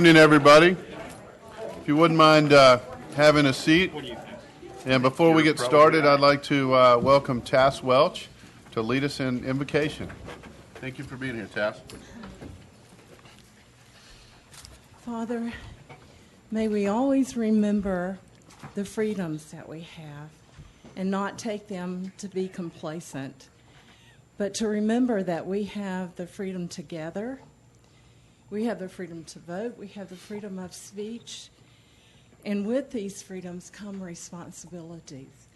evening, everybody. If you wouldn't mind having a seat. And before we get started, I'd like to welcome Tass Welch to lead us in invocation. Thank you for being here, Tass. Father, may we always remember the freedoms that we have and not take them to be complacent, but to remember that we have the freedom to gather, we have the freedom to vote, we have the freedom of speech, and with these freedoms come responsibilities.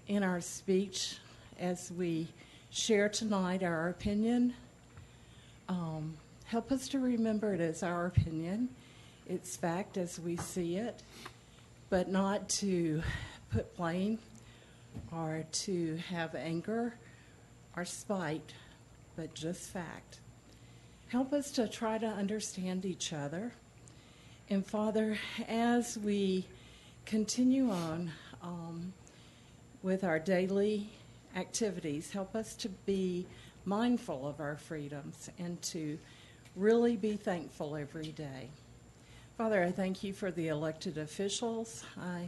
In our speech, as we share tonight our opinion, help us to remember it as our opinion. It's fact as we see it, but not to put blame or to have anger or spite, but just fact. Help us to try to understand each other. And Father, as we continue on with our daily activities, help us to be mindful of our freedoms and to really be thankful every day. Father, I thank you for the elected officials. I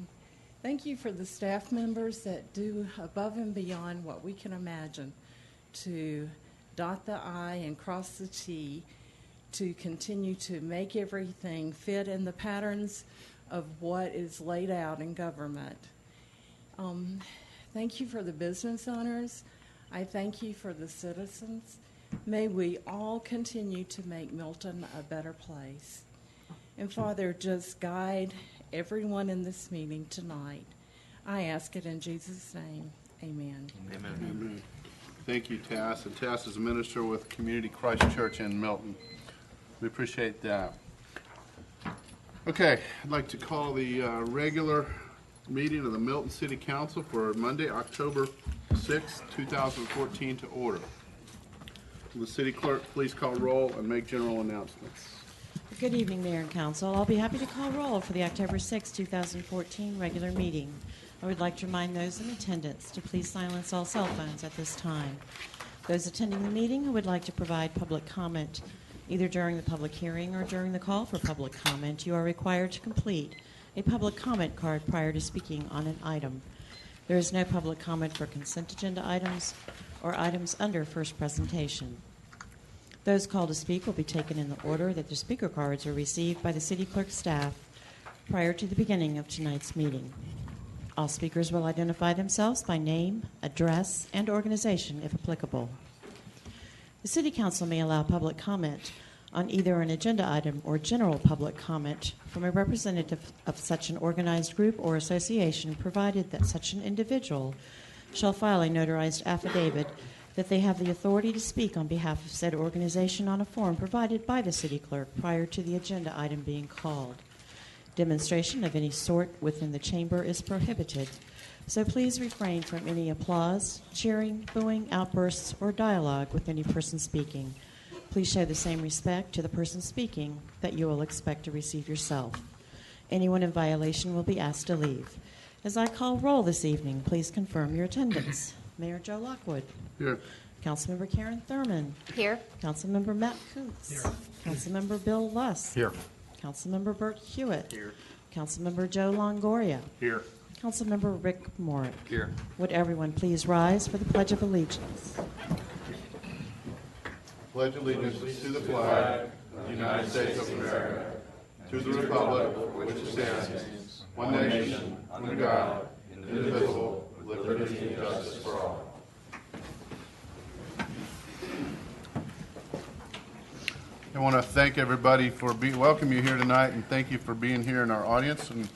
thank you for the staff members that do above and beyond what we can imagine to dot the I and cross the T, to continue to make everything fit in the patterns of what is laid out in government. Thank you for the business owners. I thank you for the citizens. May we all continue to make Milton a better place. And Father, just guide everyone in this meeting tonight. I ask it in Jesus' name. Amen. Amen. Amen. Thank you, Tass. And Tass is a minister with Community Christ Church in Milton. We appreciate that. Okay, I'd like to call the regular meeting of the Milton City Council for Monday, October 6, 2014 to order. Will the city clerk please call roll and make general announcements? Good evening, Mayor and Council. I'll be happy to call roll for the October 6, 2014 regular meeting. I would like to remind those in attendance to please silence all cell phones at this time. Those attending the meeting who would like to provide public comment, either during the public hearing or during the call for public comment, you are required to complete a public comment card prior to speaking on an item. There is no public comment for consent agenda items or items under first presentation. Those called to speak will be taken in the order that the speaker cards are received by the city clerk staff prior to the beginning of tonight's meeting. All speakers will identify themselves by name, address, and organization if applicable. The City Council may allow public comment on either an agenda item or general public comment from a representative of such an organized group or association, provided that such an individual shall file a notarized affidavit that they have the authority to speak on behalf of said organization on a form provided by the city clerk prior to the agenda item being called. Demonstration of any sort within the chamber is prohibited, so please refrain from any applause, cheering, booing, outbursts, or dialogue with any person speaking. Please show the same respect to the person speaking that you will expect to receive yourself. Anyone in violation will be asked to leave. As I call roll this evening, please confirm your attendance. Mayor Joe Lockwood. Here. Councilmember Karen Thurman. Here. Councilmember Matt Coots. Here. Councilmember Bill Luss. Here. Councilmember Bert Hewitt. Here. Councilmember Joe Longoria. Here. Councilmember Rick Morick. Here. Would everyone please rise for the Pledge of Allegiance? Pledge allegiance to the flag of the United States of America, to the republic for which it stands, one nation, under God, indivisible, with liberty and justice for all. I want to thank everybody for welcome you here tonight, and thank you for being here in our audience. And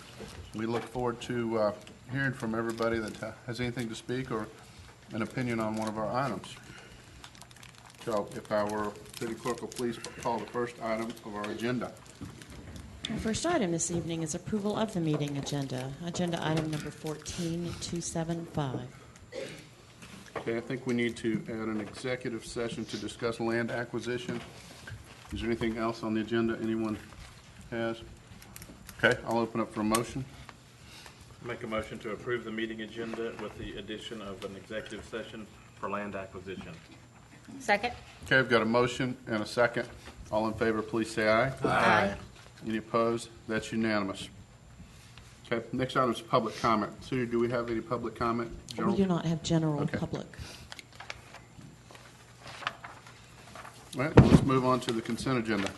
we look forward to hearing from everybody that has anything to speak or an opinion on one of our items. So, if our city clerk will please call the first item of our agenda. Our first item this evening is approval of the meeting agenda. Agenda item number 14275. Okay, I think we need to add an executive session to discuss land acquisition. Is there anything else on the agenda anyone has? Okay, I'll open up for a motion. Make a motion to approve the meeting agenda with the addition of an executive session for land acquisition. Second. Okay, I've got a motion and a second. All in favor, please say aye. Aye. Any opposed? That's unanimous. Okay, next item is public comment. Sue, do we have any public comment? We General? do not have general Okay. public. All right, let's move on to the consent agenda.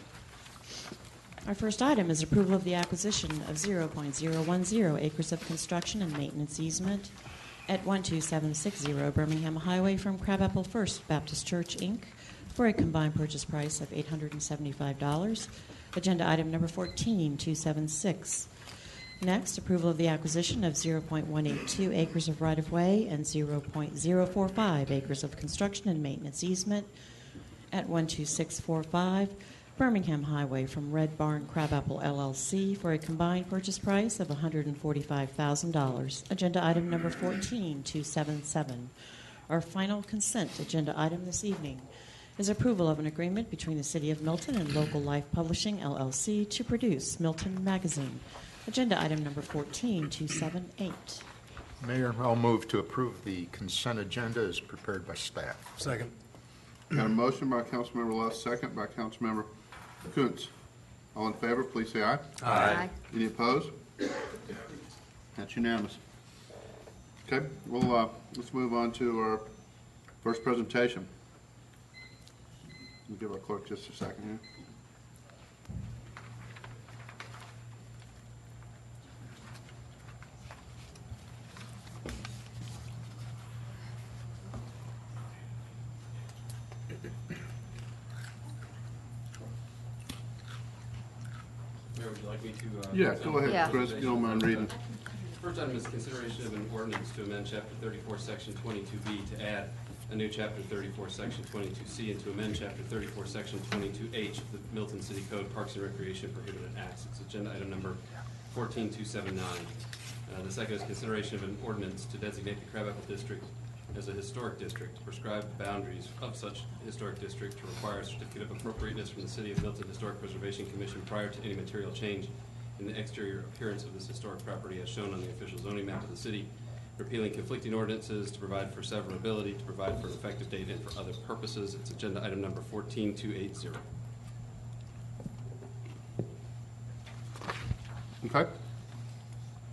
Our first item is approval of the acquisition of 0.010 acres of construction and maintenance easement at 12760 Birmingham Highway from Crabapple First Baptist Church, Inc., for a combined purchase price of $875. Agenda item number 14276. Next, approval of the acquisition of 0.182 acres of right-of-way and 0.045 acres of construction and maintenance easement at 12645 Birmingham Highway from Red Barn Crabapple LLC for a combined purchase price of $145,000. Agenda item number 14277. Our final consent agenda item this evening is approval of an agreement between the City of Milton and Local Life Publishing LLC to produce Milton Magazine. Agenda item number 14278. Mayor, I'll move to approve the consent agenda as prepared by staff. Second. Got a motion by Councilmember Luss, second by Councilmember Kuntz. All in favor, please say aye. Aye. Any opposed? That's unanimous. Okay, well, let's move on to our first presentation. We'll give our clerk just a second here. Mayor, would you like me to? Yeah, go ahead, Yeah. Chris, if you don't mind reading. First item is consideration of an ordinance to amend Chapter 34, Section 22B to add a new Chapter 34, Section 22C, and to amend Chapter 34, Section 22H of the Milton City Code Parks and Recreation Prohibited Acts. It's agenda item number 14279. The second is consideration of an ordinance to designate the Crabapple District as a historic district, to prescribe the boundaries of such historic district, to require a certificate of appropriateness from the City of Milton Historic Preservation Commission prior to any material change in the exterior appearance of this historic property as shown on the official zoning map of the city, repealing conflicting ordinances, to provide for severability, to provide for an effective date, and for other purposes. It's agenda item number 14280. Okay.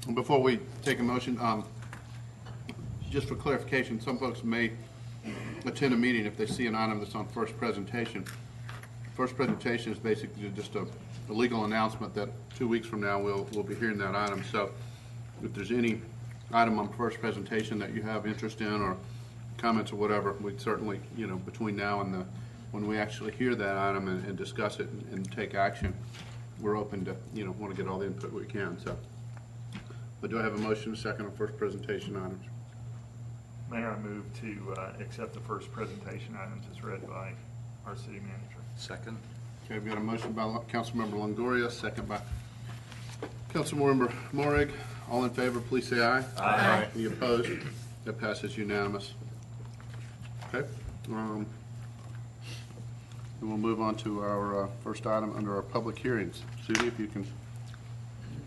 And before we take a motion, just for clarification, some folks may attend a meeting if they see an item that's on first presentation. First presentation is basically just a legal announcement that 2 weeks from now we'll be hearing that item. So if there's any item on first presentation that you have interest in or comments or whatever, we'd certainly, between now and when we actually hear that item and discuss it and take action, we're open to, want to get all the input we can. So, but do I have a motion, a second on first presentation items? Mayor, I move to accept the first presentation items as read by our city manager. Second. Okay, we've got a motion by Councilmember Longoria, second by Councilmember Morig. All in favor, please say aye. Aye. Any opposed? That passes unanimous. Okay. And we'll move on to our first item under our public hearings. Sudie, if you can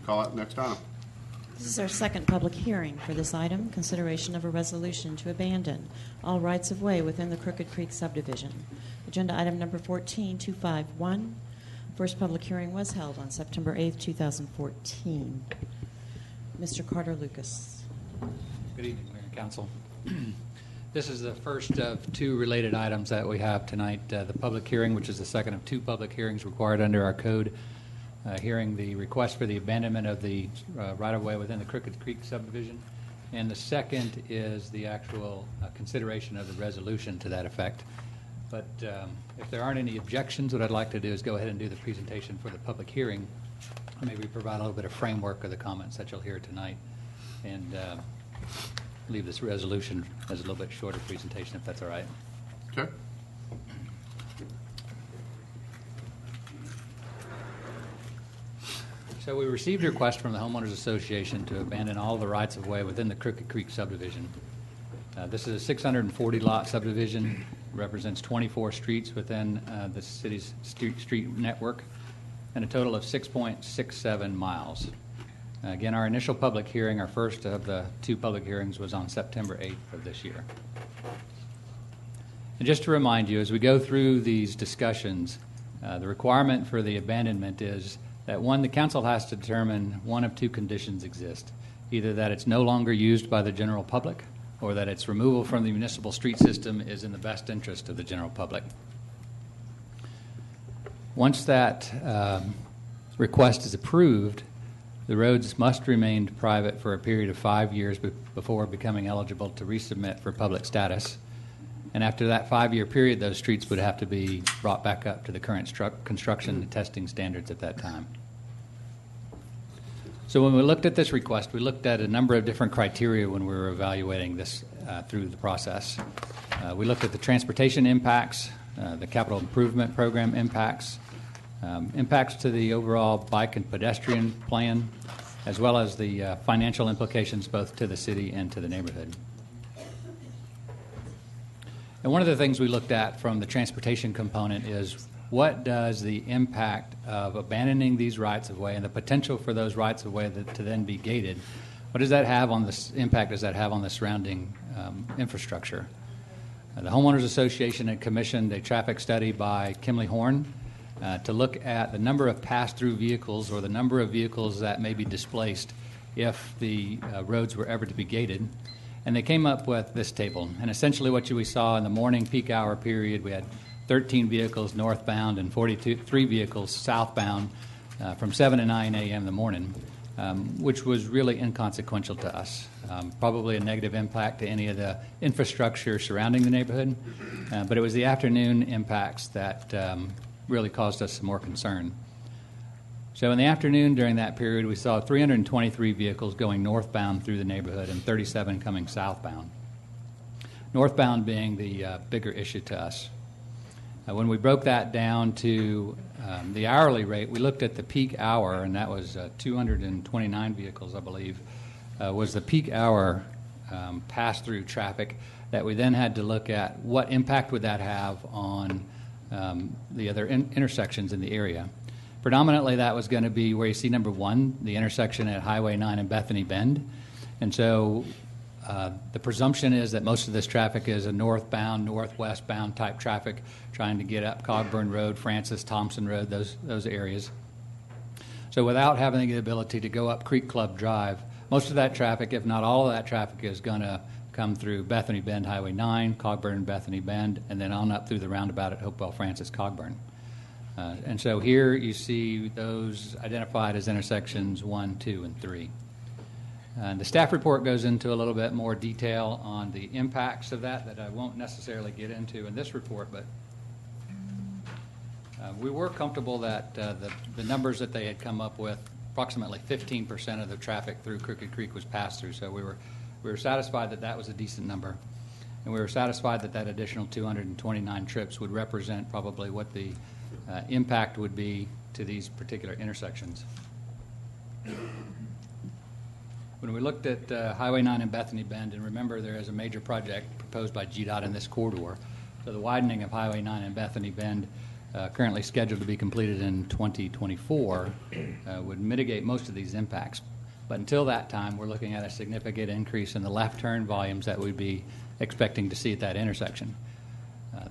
call out the next item. This is our second public hearing for this item, consideration of a resolution to abandon all rights of way within the Crooked Creek subdivision. Agenda item number 14251. First public hearing was held on September 8th, 2014. Mr. Carter Lucas. Good evening, Mayor and Council. This is the first of two related items that we have tonight. The public hearing, which is the second of two public hearings required under our code, hearing the request for the abandonment of the right-of-way within the Crooked Creek subdivision. And the second is the actual consideration of the resolution to that effect. But if there aren't any objections, what I'd like to do is go ahead and do the presentation for the public hearing. Maybe provide a little bit of framework of the comments that you'll hear tonight, and leave this resolution as a little bit shorter presentation, if that's all right. Okay. So we received a request from the Homeowners Association to abandon all the rights of way within the Crooked Creek subdivision. This is a 640-lot subdivision, represents 24 streets within the city's street network, and a total of 6.67 miles. Again, our initial public hearing, our first of the two public hearings, was on September 8th of this year. And just to remind you, as we go through these discussions, the requirement for the abandonment is that one, the council has to determine one of two conditions exist, either that it's no longer used by the general public or that its removal from the municipal street system is in the best interest of the general public. Once that request is approved, the roads must remain private for a period of 5 years before becoming eligible to resubmit for public status. And after that 5-year period, those streets would have to be brought back up to the current construction and testing standards at that time. So when we looked at this request, we looked at a number of different criteria when we were evaluating this through the process. We looked at the transportation impacts, the capital improvement program impacts, impacts to the overall bike and pedestrian plan, as well as the financial implications both to the city and to the neighborhood. And one of the things we looked at from the transportation component is what does the impact of abandoning these rights-of-way and the potential for those rights-of-way to then be gated, what does that have on this impact does that have on the surrounding infrastructure? The Homeowners Association had commissioned a traffic study by Kimley Horn to look at the number of pass-through vehicles or the number of vehicles that may be displaced if the roads were ever to be gated. And they came up with this table. And essentially what we saw in the morning peak hour period, we had 13 vehicles northbound and 43 vehicles southbound from 7 to 9 a.m. in the morning, which was really inconsequential to us. Probably a negative impact to any of the infrastructure surrounding the neighborhood, but it was the afternoon impacts that really caused us some more concern. So in the afternoon during that period, we saw 323 vehicles going northbound through the neighborhood and 37 coming southbound. Northbound being the bigger issue to us. When we broke that down to the hourly rate, we looked at the peak hour, and that was 229 vehicles, I believe, was the peak hour pass-through traffic that we then had to look at what impact would that have on the other intersections in the area. Predominantly, that was going to be where you see number one, the intersection at Highway 9 and Bethany Bend. And so the presumption is that most of this traffic is a northbound, northwestbound type traffic trying to get up Cogburn Road, Francis, Thompson Road, those areas. So without having the ability to go up Creek Club Drive, most of that traffic, if not all of that traffic, is going to come through Bethany Bend, Highway 9, Cogburn, Bethany Bend, and then on up through the roundabout at Hopewell, Francis, Cogburn. And so here you see those identified as intersections 1, 2, and 3. And the staff report goes into a little bit more detail on the impacts of that I won't necessarily get into in this report, but we were comfortable that the numbers that they had come up with, approximately 15% of the traffic through Crooked Creek was passed through. So we were satisfied that that was a decent number. And we were satisfied that that additional 229 trips would represent probably what the impact would be to these particular intersections. When we looked at Highway 9 and Bethany Bend, and remember there is a major project proposed by GDOT in this corridor, so the widening of Highway 9 and Bethany Bend, currently scheduled to be completed in 2024, would mitigate most of these impacts. But until that time, we're looking at a significant increase in the left turn volumes that we'd be expecting to see at that intersection.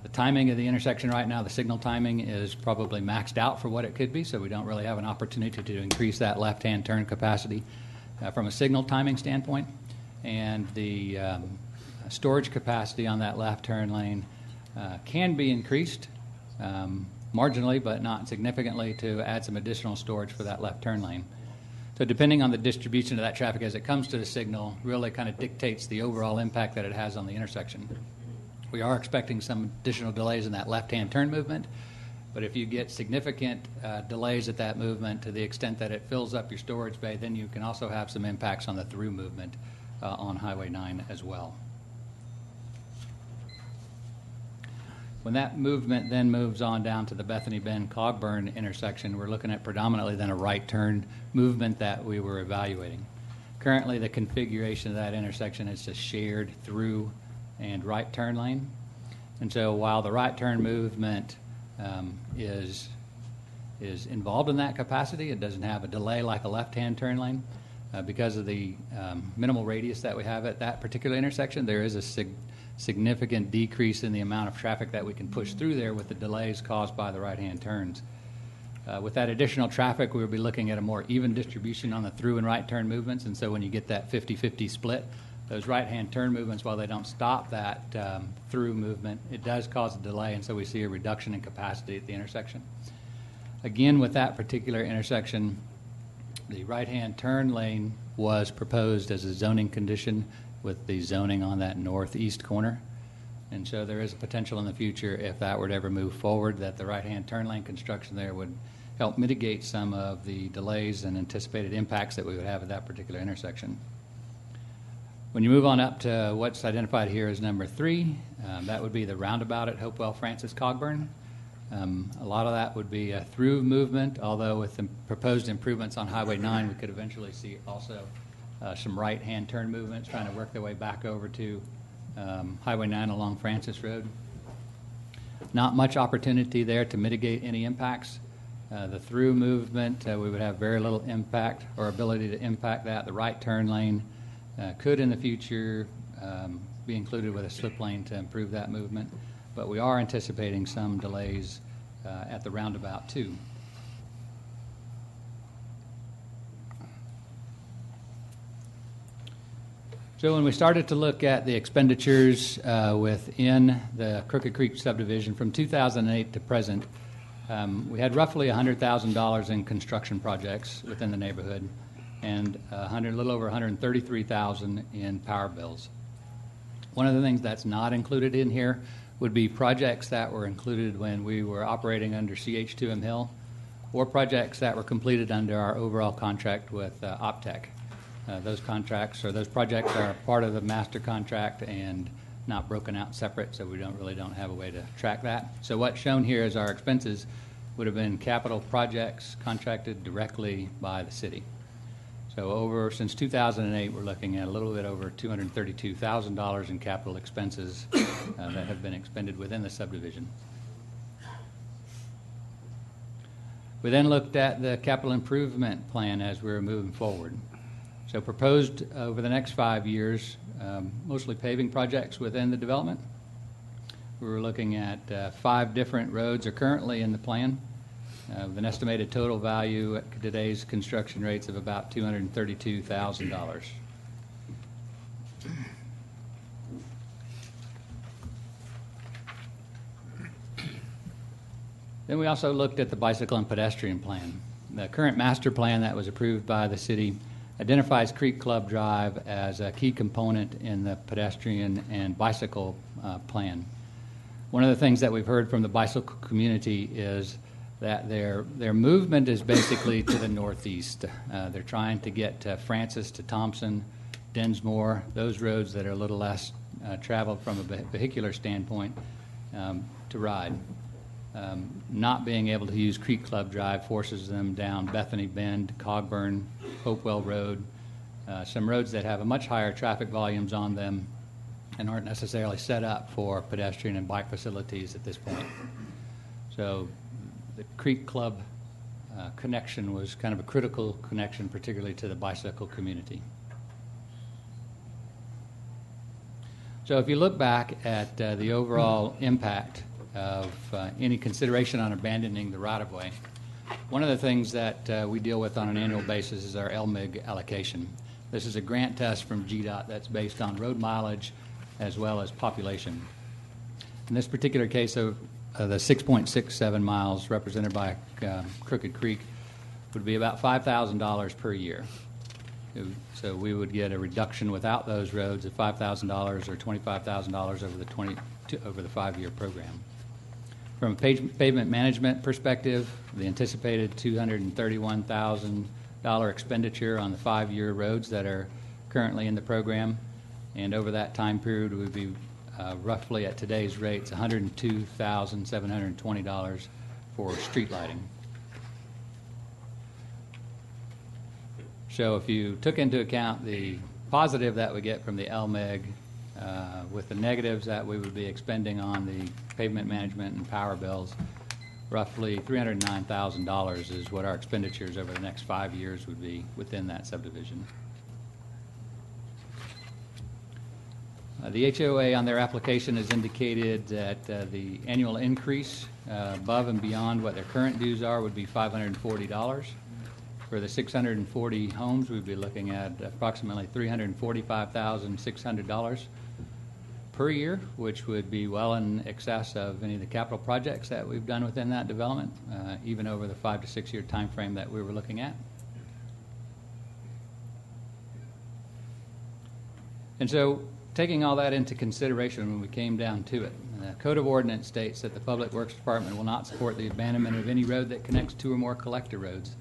The timing of the intersection right now, the signal timing, is probably maxed out for what it could be, so we don't really have an opportunity to increase that left-hand turn capacity from a signal timing standpoint. And the storage capacity on that left turn lane can be increased marginally, but not significantly, to add some additional storage for that left turn lane. So depending on the distribution of that traffic as it comes to the signal really kind of dictates the overall impact that it has on the intersection. We are expecting some additional delays in that left-hand turn movement, but if you get significant delays at that movement to the extent that it fills up your storage bay, then you can also have some impacts on the through movement on Highway 9 as well. When that movement then moves on down to the Bethany Bend-Cogburn intersection, we're looking at predominantly then a right turn movement that we were evaluating. Currently, the configuration of that intersection is a shared through and right turn lane. And so while the right turn movement is involved in that capacity, it doesn't have a delay like a left-hand turn lane. Because of the minimal radius that we have at that particular intersection, there is a significant decrease in the amount of traffic that we can push through there with the delays caused by the right-hand turns. With that additional traffic, we'll be looking at a more even distribution on the through and right turn movements, and so when you get that 50-50 split, those right-hand turn movements, while they don't stop that through movement, it does cause a delay, and so we see a reduction in capacity at the intersection. Again, with that particular intersection, the right-hand turn lane was proposed as a zoning condition with the zoning on that northeast corner. And so there is a potential in the future, if that were to ever move forward, that the right-hand turn lane construction there would help mitigate some of the delays and anticipated impacts that we would have at that particular intersection. When you move on up to what's identified here as number 3, that would be the roundabout at Hopewell Francis Cogburn. A lot of that would be a through movement, although with the proposed improvements on Highway 9, we could eventually see also some right-hand turn movements trying to work their way back over to Highway 9 along Francis Road. Not much opportunity there to mitigate any impacts. The through movement, we would have very little impact or ability to impact that. The right turn lane could in the future be included with a slip lane to improve that movement, but we are anticipating some delays at the roundabout too. So when we started to look at the expenditures within the Crooked Creek subdivision from 2008 to present, we had roughly $100,000 in construction projects within the neighborhood and a little over $133,000 in power bills. One of the things that's not included in here would be projects that were included when we were operating under CH2M Hill or projects that were completed under our overall contract with Optech. Those contracts or those projects are part of the master contract and not broken out separate, so we don't have a way to track that. So what's shown here is our expenses would have been capital projects contracted directly by the city. So since 2008, we're looking at a little bit over $232,000 in capital expenses that have been expended within the subdivision. We then looked at the capital improvement plan as we were moving forward. So proposed over the next 5 years, mostly paving projects within the development. We were looking at 5 different roads are currently in the plan with an estimated total value at today's construction rates of about $232,000. Then we also looked at the bicycle and pedestrian plan. The current master plan that was approved by the city identifies Creek Club Drive as a key component in the pedestrian and bicycle plan. One of the things that we've heard from the bicycle community is that their movement is basically to the northeast. They're trying to get Francis to Thompson, Densmore, those roads that are a little less traveled from a vehicular standpoint to ride. Not being able to use Creek Club Drive forces them down Bethany Bend, Cogburn, Hopewell Road, some roads that have a much higher traffic volumes on them and aren't necessarily set up for pedestrian and bike facilities at this point. So the Creek Club connection was kind of a critical connection, particularly to the bicycle community. So if you look back at the overall impact of any consideration on abandoning the right-of-way, one of the things that we deal with on an annual basis is our LMIG allocation. This is a grant test from GDOT that's based on road mileage as well as population. In this particular case of the 6.67 miles represented by Crooked Creek would be about $5,000 per year. So we would get a reduction without those roads of $5,000 or $25,000 over the 5-year program. From a pavement management perspective, the anticipated $231,000 expenditure on the 5-year roads that are currently in the program, and over that time period would be roughly at today's rates $102,720 for street lighting. So if you took into account the positive that we get from the LMIG with the negatives that we would be expending on the pavement management and power bills, roughly $309,000 is what our expenditures over the next 5 years would be within that subdivision. The HOA on their application has indicated that the annual increase above and beyond what their current dues are would be $540. For the 640 homes, we'd be looking at approximately $345,600 per year, which would be well in excess of any of the capital projects that we've done within that development, even over the 5 to 6 year time frame that we were looking at. And so, taking all that into consideration when we came down to it, the Code of Ordinance states that the Public Works Department will not support the abandonment of any road that connects 2 or more collector roads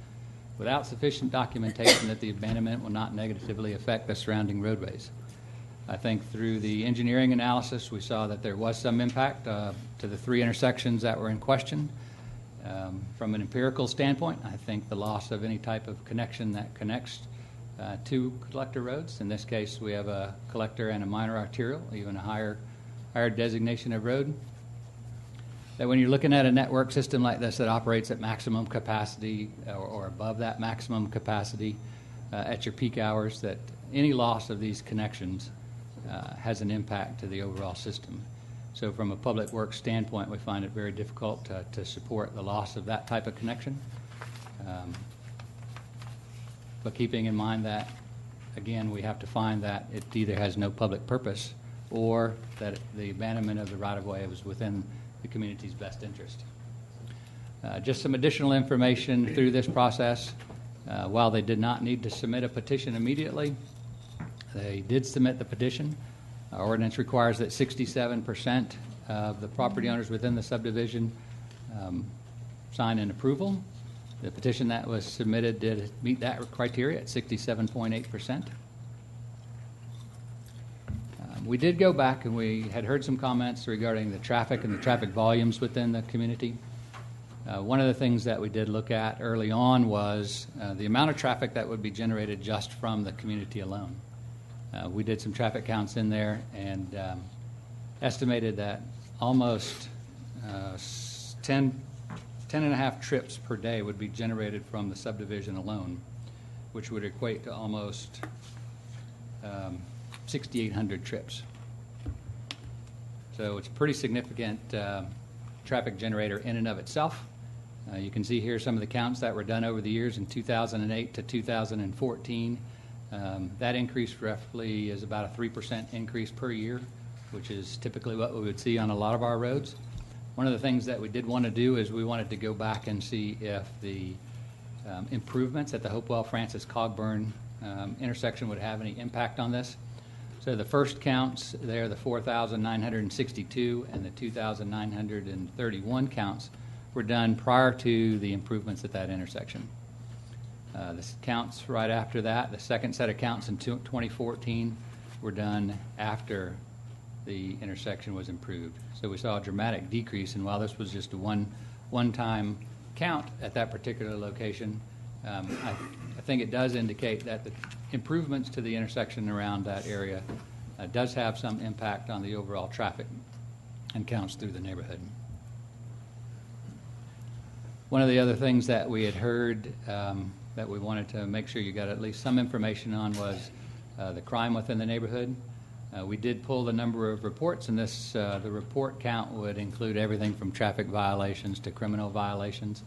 without sufficient documentation that the abandonment will not negatively affect the surrounding roadways. I think through the engineering analysis, we saw that there was some impact to the 3 intersections that were in question. From an empirical standpoint, I think the loss of any type of connection that connects 2 collector roads, in this case we have a collector and a minor arterial, even a higher designation of road, that when you're looking at a network system like this that operates at maximum capacity or above that maximum capacity at your peak hours, that any loss of these connections has an impact to the overall system. So from a public works standpoint, we find it very difficult to support the loss of that type of connection. But keeping in mind that, again, we have to find that it either has no public purpose or that the abandonment of the right-of-way was within the community's best interest. Just some additional information through this process. While they did not need to submit a petition immediately, they did submit the petition. Our ordinance requires that 67% of the property owners within the subdivision sign an approval. The petition that was submitted did meet that criteria at 67.8%. We did go back and we had heard some comments regarding the traffic and the traffic volumes within the community. One of the things that we did look at early on was the amount of traffic that would be generated just from the community alone. We did some traffic counts in there and estimated that almost 10 and a half trips per day would be generated from the subdivision alone, which would equate to almost 6,800 trips. So it's a pretty significant traffic generator in and of itself. You can see here some of the counts that were done over the years in 2008 to 2014. That increase roughly is about a 3% increase per year, which is typically what we would see on a lot of our roads. One of the things that we did want to do is we wanted to go back and see if the improvements at the Hopewell-Francis Cogburn intersection would have any impact on this. So the first counts there, the 4,962 and the 2,931 counts were done prior to the improvements at that intersection. The counts right after that, the second set of counts in 2014 were done after the intersection was improved. So we saw a dramatic decrease, and while this was just a one-time count at that particular location, I think it does indicate that the improvements to the intersection around that area does have some impact on the overall traffic and counts through the neighborhood. One of the other things that we had heard that we wanted to make sure you got at least some information on was the crime within the neighborhood. We did pull the number of reports, and the report count would include everything from traffic violations to criminal violations.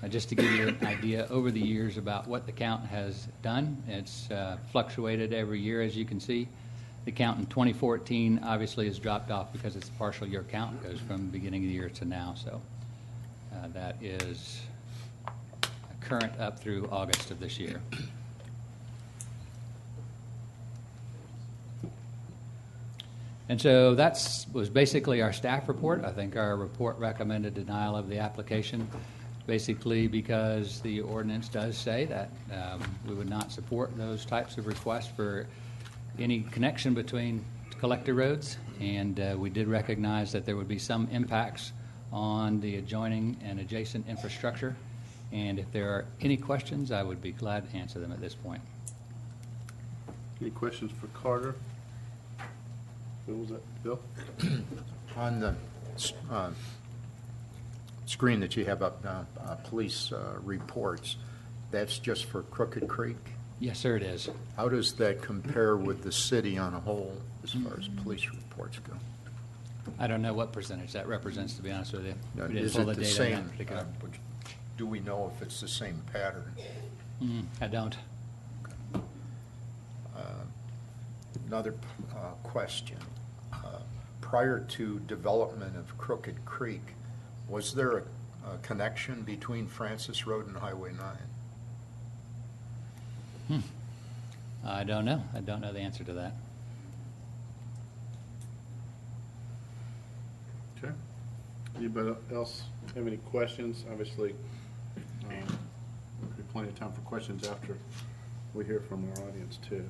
Just to give you an idea over the years about what the count has done, it's fluctuated every year, as you can see. The count in 2014 obviously has dropped off because it's a partial year count. It goes from the beginning of the year to now. So that is current up through August of this year. And so that was basically our staff report. I think our report recommended denial of the application, basically because the ordinance does say that we would not support those types of requests for any connection between collector roads, and we did recognize that there would be some impacts on the adjoining and adjacent infrastructure. And if there are any questions, I would be glad to answer them at this point. Any questions for Carter? What was that, Bill? On the screen that you have up now, police reports, that's just for Crooked Creek? Yes, sir, it is. How does that compare with the city on a whole as far as police reports go? I don't know what percentage that represents, to be honest with you. Now, We didn't is pull it the the data in same? that particular. Do we know if it's the same pattern? I don't. Another question. Prior to development of Crooked Creek, was there a connection between Francis Road and Highway 9? I don't know. I don't know the answer to that. Okay. Anybody else have any questions? Obviously, there'll be plenty of time for questions after we hear from our audience too.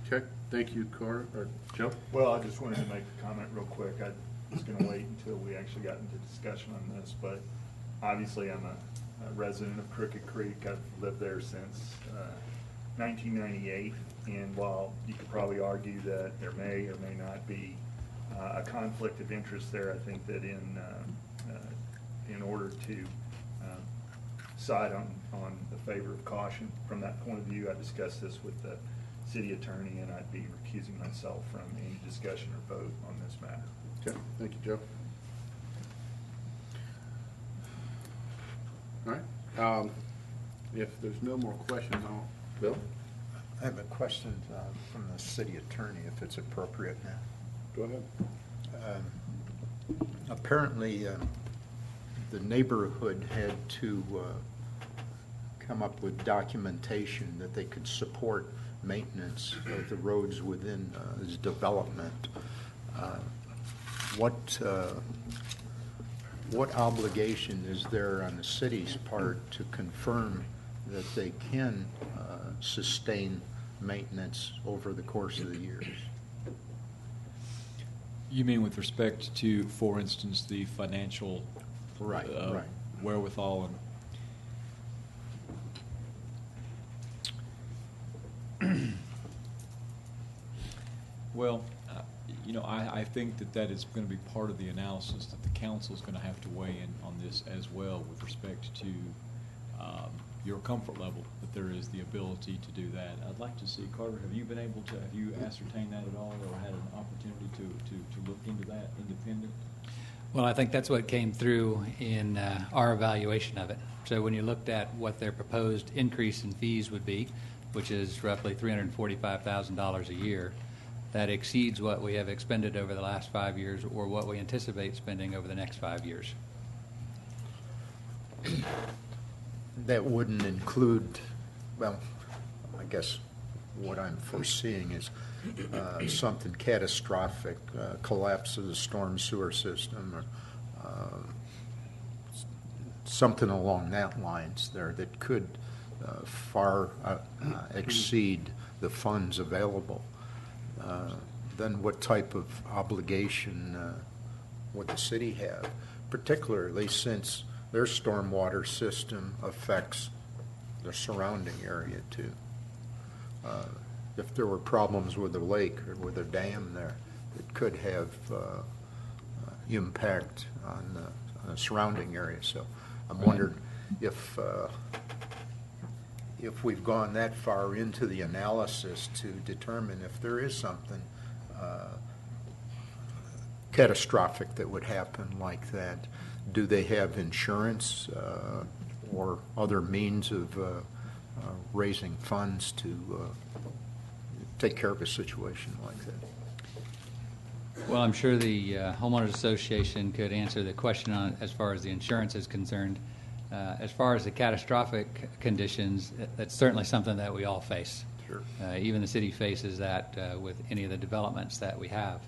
Okay, thank you, Carter, or Joe? Well, I just wanted to make a comment real quick. I was going to wait until we actually got into discussion on this, but obviously I'm a resident of Crooked Creek. I've lived there since 1998, and while you could probably argue that there may or may not be a conflict of interest there, I think that in order to side on the favor of caution from that point of view, I discussed this with the city attorney, and I'd be recusing myself from any discussion or vote on this matter. Okay, thank you, Joe. All right, if there's no more questions, Bill, I have a question from the city attorney, if it's appropriate now. go ahead. Apparently, the neighborhood had to come up with documentation that they could support maintenance of the roads within this development. What obligation is there on the city's part to confirm that they can sustain maintenance over the course of the years? You mean with respect to, for instance, the financial Right, right. wherewithal and well, I think that is going to be part of the analysis that the council is going to have to weigh in on this as well with respect to your comfort level that there is the ability to do that. I'd like to see, Carter, have you ascertained that at all or had an opportunity to look into that independent? Well, I think that's what came through in our evaluation of it. So when you looked at what their proposed increase in fees would be, which is roughly $345,000 a year, that exceeds what we have expended over the last 5 years or what we anticipate spending over the next 5 years. That wouldn't include, well, I guess what I'm foreseeing is something catastrophic, collapse of the storm sewer system, or something along that lines there that could far exceed the funds available. Then what type of obligation would the city have, particularly since their stormwater system affects the surrounding area too? If there were problems with the lake or with a dam there, it could have impact on the surrounding area. So I'm wondering if we've gone that far into the analysis to determine if there is something catastrophic that would happen like that. Do they have insurance or other means of raising funds to take care of a situation like that? Well, I'm sure the homeowners association could answer the question on as far as the insurance is concerned. As far as the catastrophic conditions, that's certainly something that we all face. Sure. Even the city faces that with any of the developments that we have.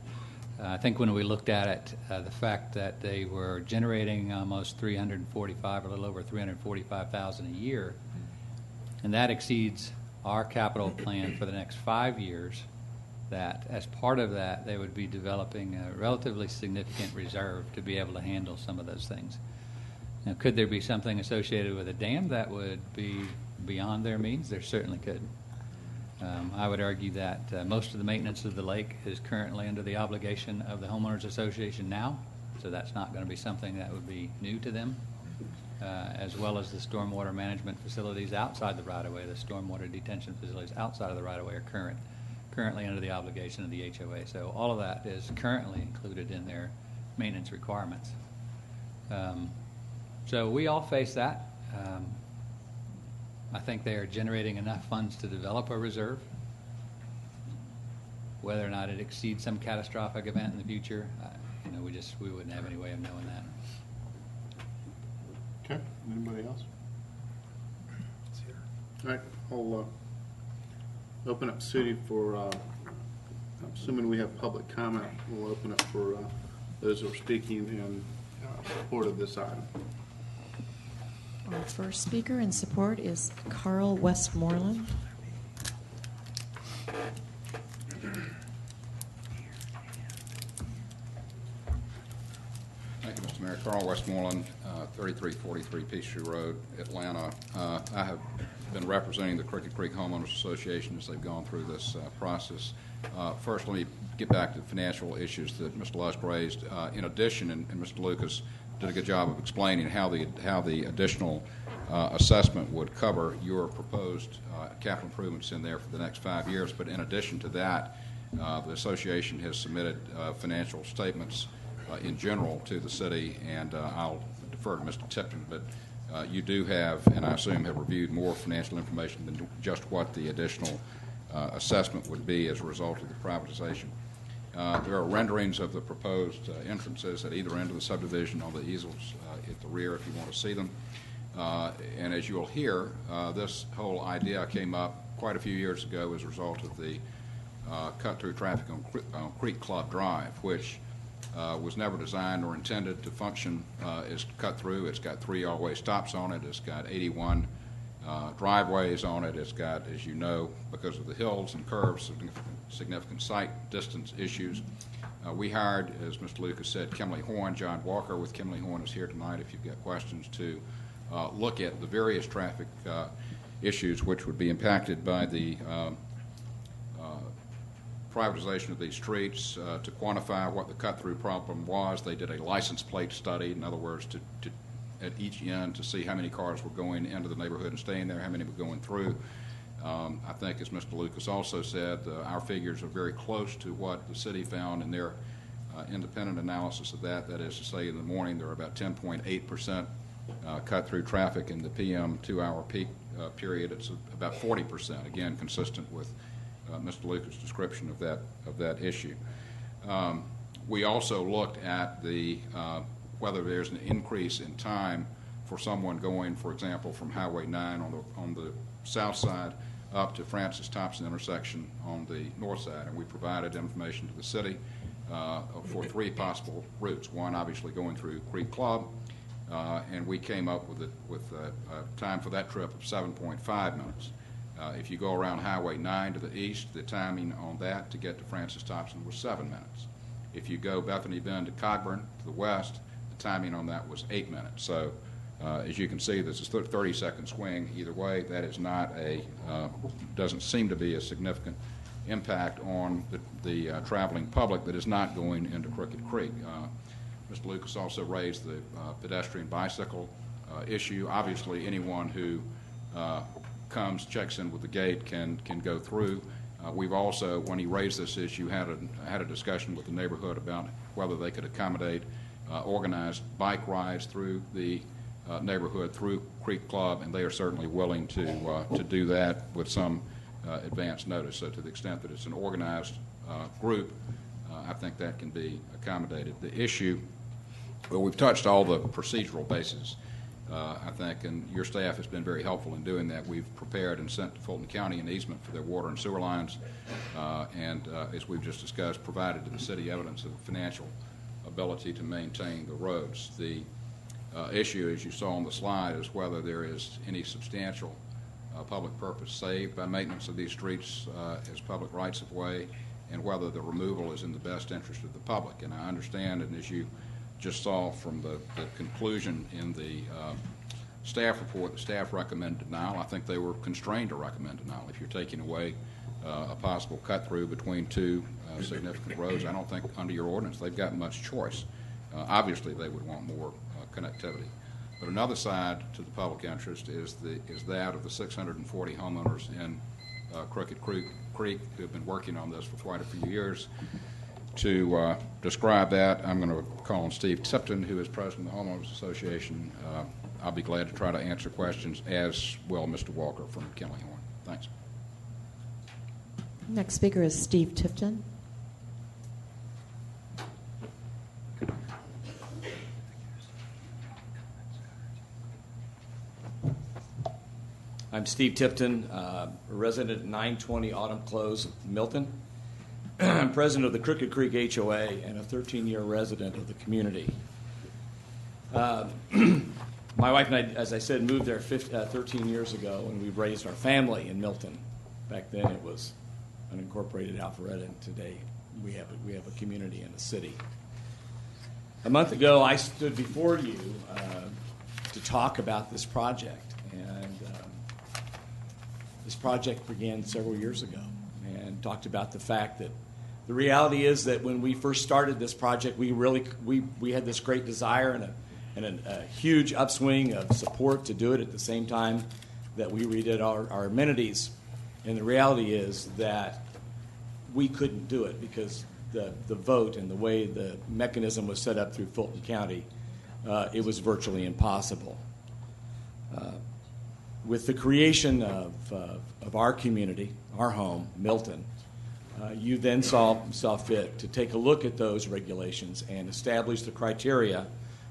I think when we looked at it, the fact that they were generating almost 345, a little over 345,000 a year, and that exceeds our capital plan for the next 5 years, that as part of that, they would be developing a relatively significant reserve to be able to handle some of those things. Now, could there be something associated with a dam that would be beyond their means? There certainly could. I would argue that most of the maintenance of the lake is currently under the obligation of the homeowners association now, so that's not going to be something that would be new to them. as well as the stormwater management facilities outside the right-of-way, the stormwater detention facilities outside of the right-of-way are currently under the obligation of the HOA. So all of that is currently included in their maintenance requirements. So we all face that. I think they are generating enough funds to develop a reserve. Whether or not it exceeds some catastrophic event in the future, we wouldn't have any way of knowing that. Okay, anybody else? All right, I'll open up city for, assuming we have public comment, we'll open up for those who are speaking in support of this item. Our first speaker in support is Carl Westmoreland. Thank you, Mr. Mayor. Carl Westmoreland, 3343 Peachtree Road, Atlanta. I have been representing the Crooked Creek Homeowners Association as they've gone through this process. First, let me get back to the financial issues that Mr. Lusk raised. In addition, and Mr. Lucas did a good job of explaining how the additional assessment would cover your proposed capital improvements in there for the next 5 years. But in addition to that, the association has submitted financial statements in general to the city, and I'll defer to Mr. Tipton, but you do have, and I assume have reviewed more financial information than just what the additional assessment would be as a result of the privatization. There are renderings of the proposed entrances at either end of the subdivision on the easels at the rear if you want to see them. And as you'll hear, this whole idea came up quite a few years ago as a result of the cut-through traffic on Creek Club Drive, which was never designed or intended to function as cut-through. It's got 3 all-way stops on it. It's got 81 driveways on it. It's got, as you know, because of the hills and curves, significant site distance issues. We hired, as Mr. Lucas said, Kimley Horn. John Walker with Kimley Horn is here tonight if you've got questions, to look at the various traffic issues which would be impacted by the privatization of these streets. To quantify what the cut-through problem was, they did a license plate study. In other words, to at each end to see how many cars were going into the neighborhood and staying there, how many were going through. I think, as Mr. Lucas also said, our figures are very close to what the city found in their independent analysis of that. That is to say, in the morning there are about 10.8% cut-through traffic. In the PM 2-hour peak period, it's about 40%. Again, consistent with Mr. Lucas' description of that issue. We also looked at the whether there's an increase in time for someone going, for example, from Highway 9 on the south side up to Francis Thompson intersection on the north side, and we provided information to the city for 3 possible routes. One, obviously, going through Creek Club, and we came up with a time for that trip of 7.5 minutes. If you go around Highway 9 to the east, the timing on that to get to Francis Thompson was 7 minutes. If you go Bethany Bend to Cogburn to the west, the timing on that was 8 minutes. So as you can see, this is a 30-second swing either way. That is not doesn't seem to be a significant impact on the traveling public that is not going into Crooked Creek. Mr. Lucas also raised the pedestrian bicycle issue. Obviously, anyone who comes, checks in with the gate can go through. We've also, when he raised this issue, had a discussion with the neighborhood about whether they could accommodate organized bike rides through the neighborhood through Creek Club, and they are certainly willing to do that with some advance notice. So to the extent that it's an organized group, I think that can be accommodated. The issue, well, we've touched all the procedural bases, I think, and your staff has been very helpful in doing that. We've prepared and sent to Fulton County an easement for their water and sewer lines, and as we've just discussed, provided to the city evidence of the financial ability to maintain the roads. The issue, as you saw on the slide, is whether there is any substantial public purpose saved by maintenance of these streets as public rights of way, and whether the removal is in the best interest of the public. And I understand, and as you just saw from the conclusion in the staff report, the staff recommended denial. I think they were constrained to recommend denial. If you're taking away a possible cut-through between 2 significant roads, I don't think under your ordinance they've got much choice. Obviously, they would want more connectivity. But another side to the public interest is that of the 640 homeowners in Crooked Creek who have been working on this for quite a few years. To describe that, I'm going to call on Steve Tipton, who is president of the Homeowners Association. I'll be glad to try to answer questions, as will Mr. Walker from Kellyhorn. Thanks. Next speaker is Steve Tipton. I'm Steve Tipton, a resident at 920 Autumn Close, Milton. I'm president of the Crooked Creek HOA and a 13-year resident of the community. My wife and I, as I said, moved there 13 years ago, and we've raised our family in Milton. Back then it was unincorporated Alpharetta, and today we have a community and a city. A month ago, I stood before you to talk about this project, and this project began several years ago, and talked about the fact that the reality is that when we first started this project, we had this great desire and a huge upswing of support to do it at the same time that we redid our amenities. And the reality is that we couldn't do it because the vote and the way the mechanism was set up through Fulton County, it was virtually impossible. With the creation of our community, our home, Milton, you then saw fit to take a look at those regulations and establish the criteria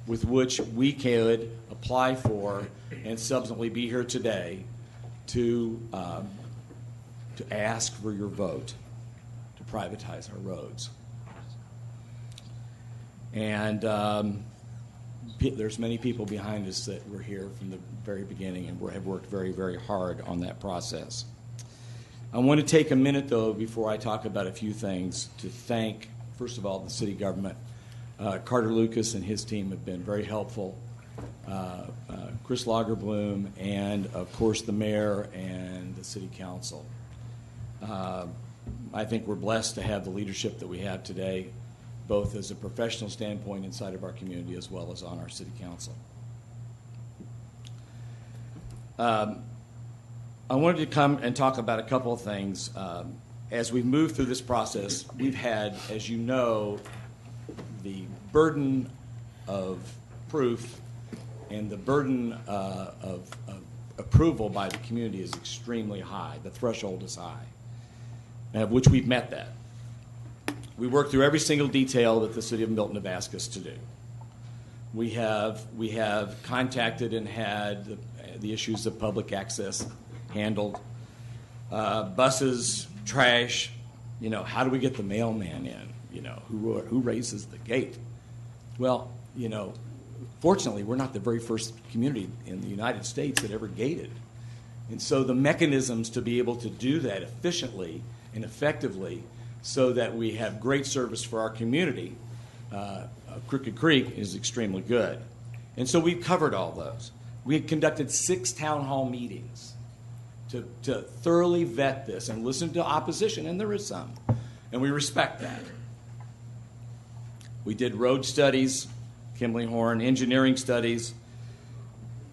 with which we could apply for and subsequently be here today to ask for your vote to privatize our roads. And there's many people behind us that were here from the very beginning and have worked very, very hard on that process. I want to take a minute, though, before I talk about a few things, to thank, first of all, the city government. Carter Lucas and his team have been very helpful. Chris Lagerbloom and, of course, the mayor and the city council. I think we're blessed to have the leadership that we have today, both as a professional standpoint inside of our community as well as on our city council. I wanted to come and talk about a couple of things. As we've moved through this process, we've had, as you know, the burden of proof and the burden of approval by the community is extremely high. The threshold is high, of which we've met that. We worked through every single detail that the city of Milton have asked us to do. We have contacted and had the issues of public access handled. Buses, trash, how do we get the mailman in? Who raises the gate? Well, fortunately, we're not the very first community in the United States that ever gated. And so the mechanisms to be able to do that efficiently and effectively so that we have great service for our community, Crooked Creek, is extremely good. And so we've covered all those. We had conducted 6 town hall meetings to thoroughly vet this and listen to opposition, and there is some, and we respect that. We did road studies, Kimley-Horn, engineering studies,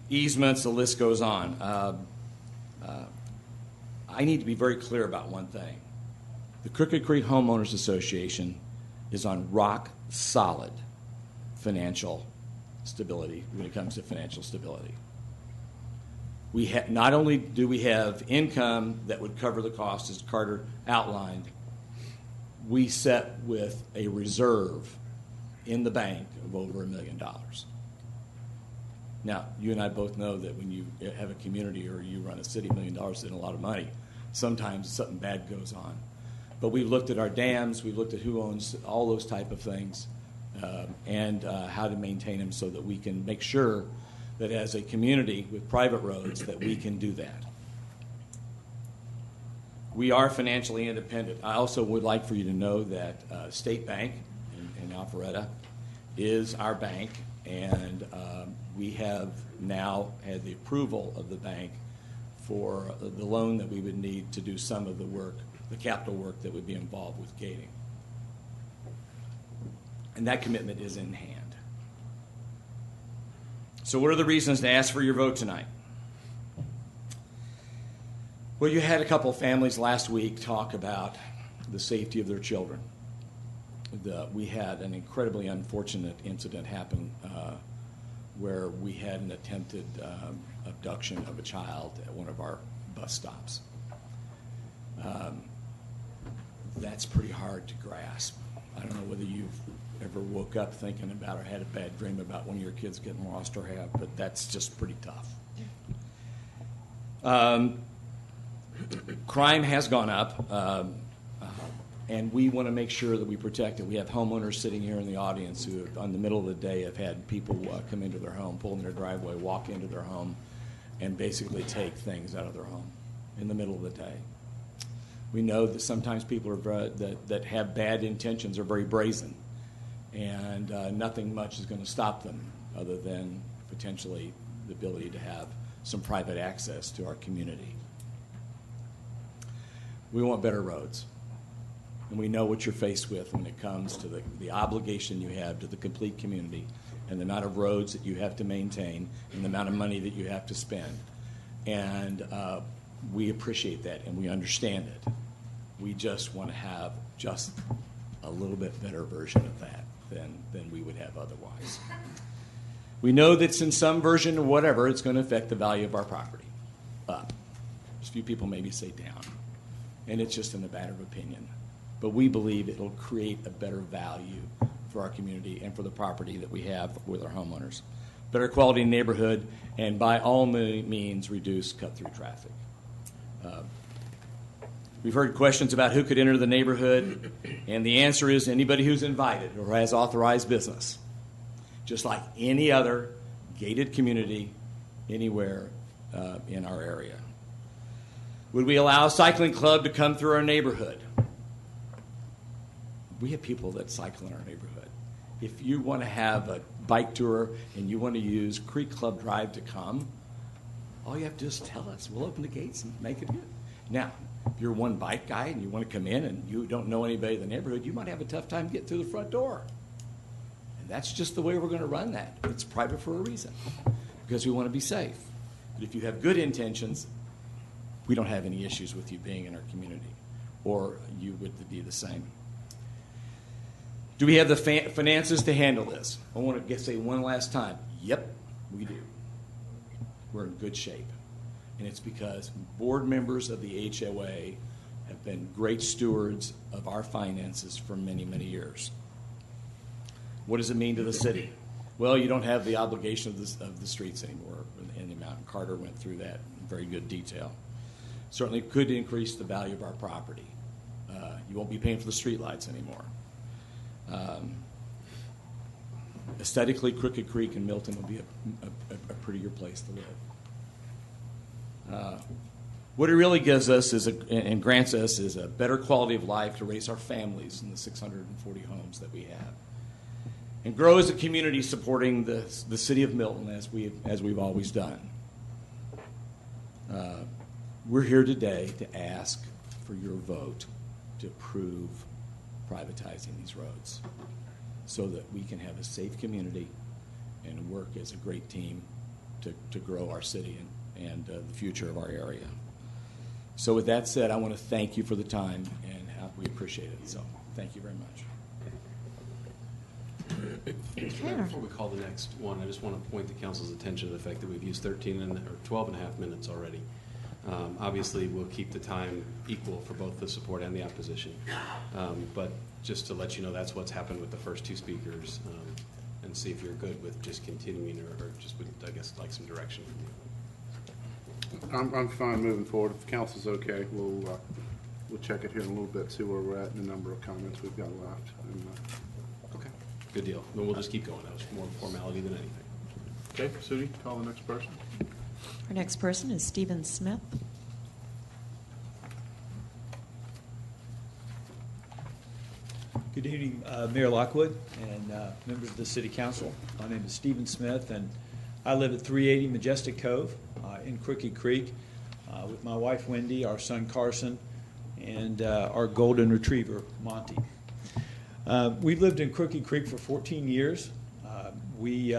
easements, the list goes on. I need to be very clear about one thing. The Crooked Creek Homeowners Association is on rock solid financial stability when it comes to financial stability. Not only do we have income that would cover the cost, as Carter outlined, we set with a reserve in the bank of over $1 million. Now, you and I both know that when you have a community or you run a city, $1 million isn't a lot of money. Sometimes something bad goes on. But we've looked at our dams, we've looked at who owns all those type of things, and how to maintain them so that we can make sure that as a community with private roads that we can do that. We are financially independent. I also would like for you to know that State Bank in Alpharetta is our bank, and we have now had the approval of the bank for the loan that we would need to do some of the work, the capital work that would be involved with gating. And that commitment is in hand. So what are the reasons to ask for your vote tonight? Well, you had a couple of families last week talk about the safety of their children. We had an incredibly unfortunate incident happen where we had an attempted abduction of a child at one of our bus stops. That's pretty hard to grasp. I don't know whether you've ever woke up thinking about or had a bad dream about one of your kids getting lost or have, but that's just pretty tough. Crime has gone up, and we want to make sure that we protect it. We have homeowners sitting here in the audience who, on the middle of the day, have had people come into their home, pull in their driveway, walk into their home, and basically take things out of their home in the middle of the day. We know that sometimes people are that have bad intentions are very brazen, and nothing much is going to stop them other than potentially the ability to have some private access to our community. We want better roads, and we know what you're faced with when it comes to the obligation you have to the complete community and the amount of roads that you have to maintain and the amount of money that you have to spend. And we appreciate that and we understand it. We just want to have just a little bit better version of that than we would have otherwise. We know that in some version or whatever, it's going to affect the value of our property up. Just a few people maybe say down. And it's just in a matter of opinion. But we believe it'll create a better value for our community and for the property that we have with our homeowners. Better quality neighborhood, and by all means, reduce cut-through traffic. We've heard questions about who could enter the neighborhood, and the answer is anybody who's invited or has authorized business, just like any other gated community anywhere in our area. Would we allow a cycling club to come through our neighborhood? We have people that cycle in our neighborhood. If you want to have a bike tour and you want to use Creek Club Drive to come, all you have to do is tell us. We'll open the gates and make it good. Now, if you're one bike guy and you want to come in and you don't know anybody in the neighborhood, you might have a tough time getting through the front door. And that's just the way we're going to run that. It's private for a reason, because we want to be safe. But if you have good intentions, we don't have any issues with you being in our community, or you would be the same. Do we have the finances to handle this? I want to say one last time, yep, we do. We're in good shape. And it's because board members of the HOA have been great stewards of our finances for many, many years. What does it mean to the city? Well, you don't have the obligation of the streets anymore in the amount. Carter went through that in very good detail. Certainly could increase the value of our property. You won't be paying for the street lights anymore. Aesthetically, Crooked Creek and Milton will be a prettier place to live. What it really gives us and grants us is a better quality of life to raise our families in the 640 homes that we have, and grow as a community supporting the city of Milton as we've always done. We're here today to ask for your vote to approve privatizing these roads so that we can have a safe community and work as a great team to grow our city and the future of our area. So with that said, I want to thank you for the time, and we appreciate it. So thank you very much. Before we call the next one, I just want to point the council's attention to the fact that we've used 12 and a half minutes already. Obviously, we'll keep the time equal for both the support and the opposition. But just to let you know, that's what's happened with the first two speakers, and see if you're good with just continuing or just would, I guess, like some direction from you. I'm fine moving forward. If the council's okay, we'll check it here in a little bit, see where we're at and the number of comments we've got left. And, Okay, good deal. Then we'll just keep going. That was more formality than anything. okay, Sudi, call the next person. Our next person is Stephen Smith. Good evening, Mayor Lockwood and members of the City Council. My name is Stephen Smith, and I live at 380 Majestic Cove in Crooked Creek with my wife, Wendy, our son, Carson, and our golden retriever, Monty. We've lived in Crooked Creek for 14 years. We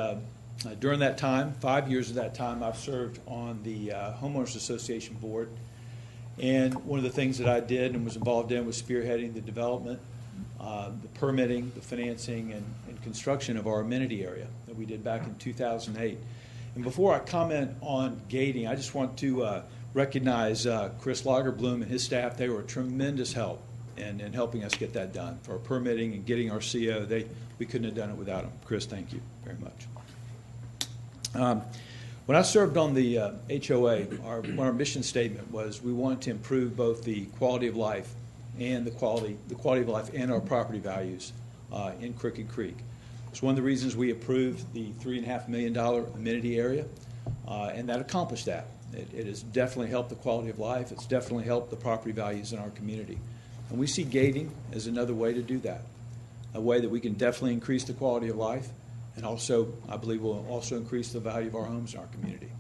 During that time, 5 years of that time, I've served on the Homeowners Association board. And one of the things that I did and was involved in was spearheading the development, the permitting, the financing, and construction of our amenity area that we did back in 2008. And before I comment on gating, I just want to recognize Chris Lagerblum and his staff. They were a tremendous help in helping us get that done. For our permitting and getting our CO, we couldn't have done it without them. Chris, thank you very much. When I served on the HOA, our mission statement was we wanted to improve both the quality of life and the quality of life and our property values in Crooked Creek. It's one of the reasons we approved the $3.5 million amenity area, and that accomplished that. It has definitely helped the quality of life. It's definitely helped the property values in our community. And we see gating as another way to do that, a way that we can definitely increase the quality of life, and also, I believe, will also increase the value of our homes in our community.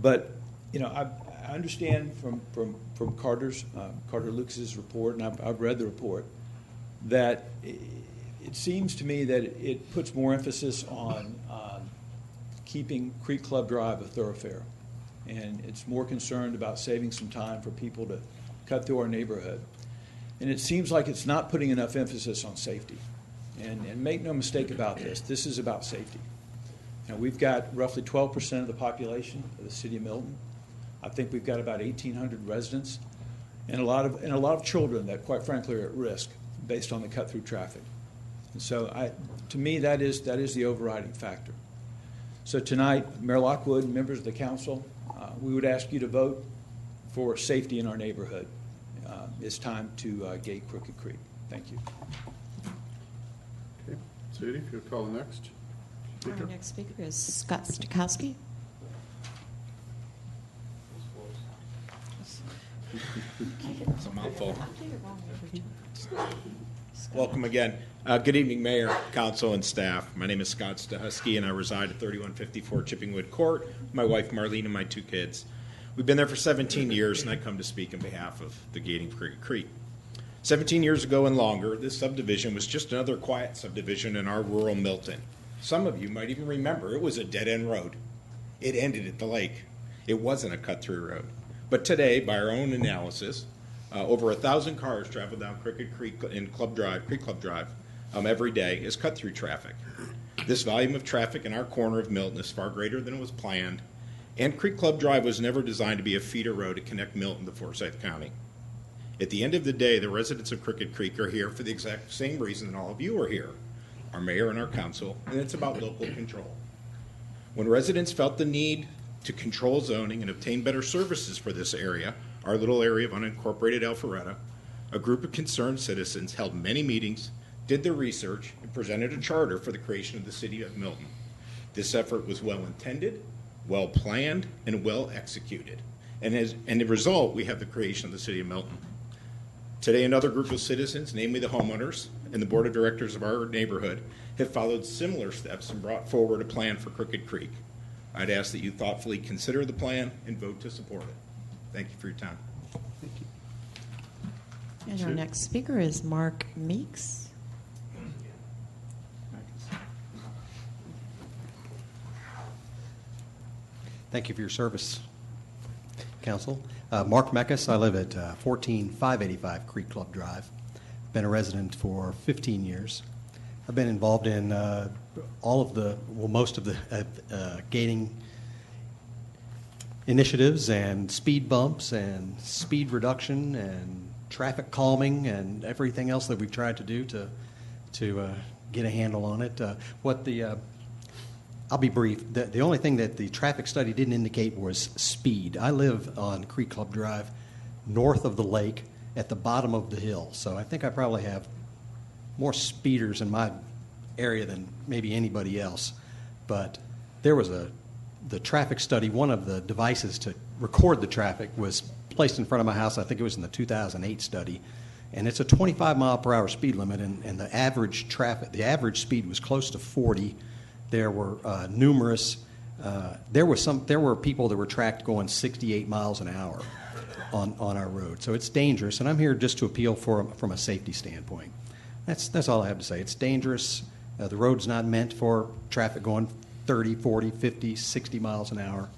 But, you know, I understand from Carter Lucas's report, and I've read the report, that it seems to me that it puts more emphasis on keeping Creek Club Drive a thoroughfare. And it's more concerned about saving some time for people to cut through our neighborhood. And it seems like it's not putting enough emphasis on safety. And make no mistake about this, this is about safety. Now, we've got roughly 12% of the population of the city of Milton. I think we've got about 1,800 residents and a lot of children that, quite frankly, are at risk based on the cut-through traffic. And so, to me, that is the overriding factor. So tonight, Mayor Lockwood and members of the council, we would ask you to vote for safety in our neighborhood. It's time to gate Crooked Creek. Thank you. Okay. Judy, if you'll call the next speaker. Our next speaker is Scott Stukowski. It's a mouthful. Welcome again. Good evening, Mayor, Council, and staff. My name is Scott Stahusky, and I reside at 3154 Chippingwood Court with my wife, Marlene, and my 2 kids. We've been there for 17 years, and I come to speak on behalf of the gating of Crooked Creek. 17 years ago and longer, this subdivision was just another quiet subdivision in our rural Milton. Some of you might even remember it was a dead-end road. It ended at the lake. It wasn't a cut-through road. But today, by our own analysis, over 1,000 cars travel down Crooked Creek in Creek Club Drive every day as cut-through traffic. This volume of traffic in our corner of Milton is far greater than was planned, and Creek Club Drive was never designed to be a feeder road to connect Milton to Forsyth County. At the end of the day, the residents of Crooked Creek are here for the exact same reason that all of you are here, our mayor and our council, and it's about local control. When residents felt the need to control zoning and obtain better services for this area, our little area of unincorporated Alpharetta, a group of concerned citizens held many meetings, did their research, and presented a charter for the creation of the city of Milton. This effort was well-intended, well-planned, and well-executed. And as the result, we have the creation of the city of Milton. Today, another group of citizens, namely the homeowners and the board of directors of our neighborhood, have followed similar steps and brought forward a plan for Crooked Creek. I'd ask that you thoughtfully consider the plan and vote to support it. Thank you for your time. Thank you. And our next speaker is Mark Meeks. Thank you for your service, Council. Mark Mekas. I live at 14585 Creek Club Drive. Been a resident for 15 years. I've been involved in most of the gating initiatives and speed bumps and speed reduction and traffic calming and everything else that we've tried to do to get a handle on it. I'll be brief. The only thing that the traffic study didn't indicate was speed. I live on Creek Club Drive, north of the lake, at the bottom of the hill. So I think I probably have more speeders in my area than maybe anybody else. But there was the traffic study. One of the devices to record the traffic was placed in front of my house. I think it was in the 2008 study. And it's a 25 mile per hour speed limit, and the average speed was close to 40. There were there were people that were tracked going 68 miles an hour on our road. So it's dangerous, and I'm here just to appeal from a safety standpoint. That's all I have to say. It's dangerous. The road's not meant for traffic going 30, 40, 50, 60 miles an hour.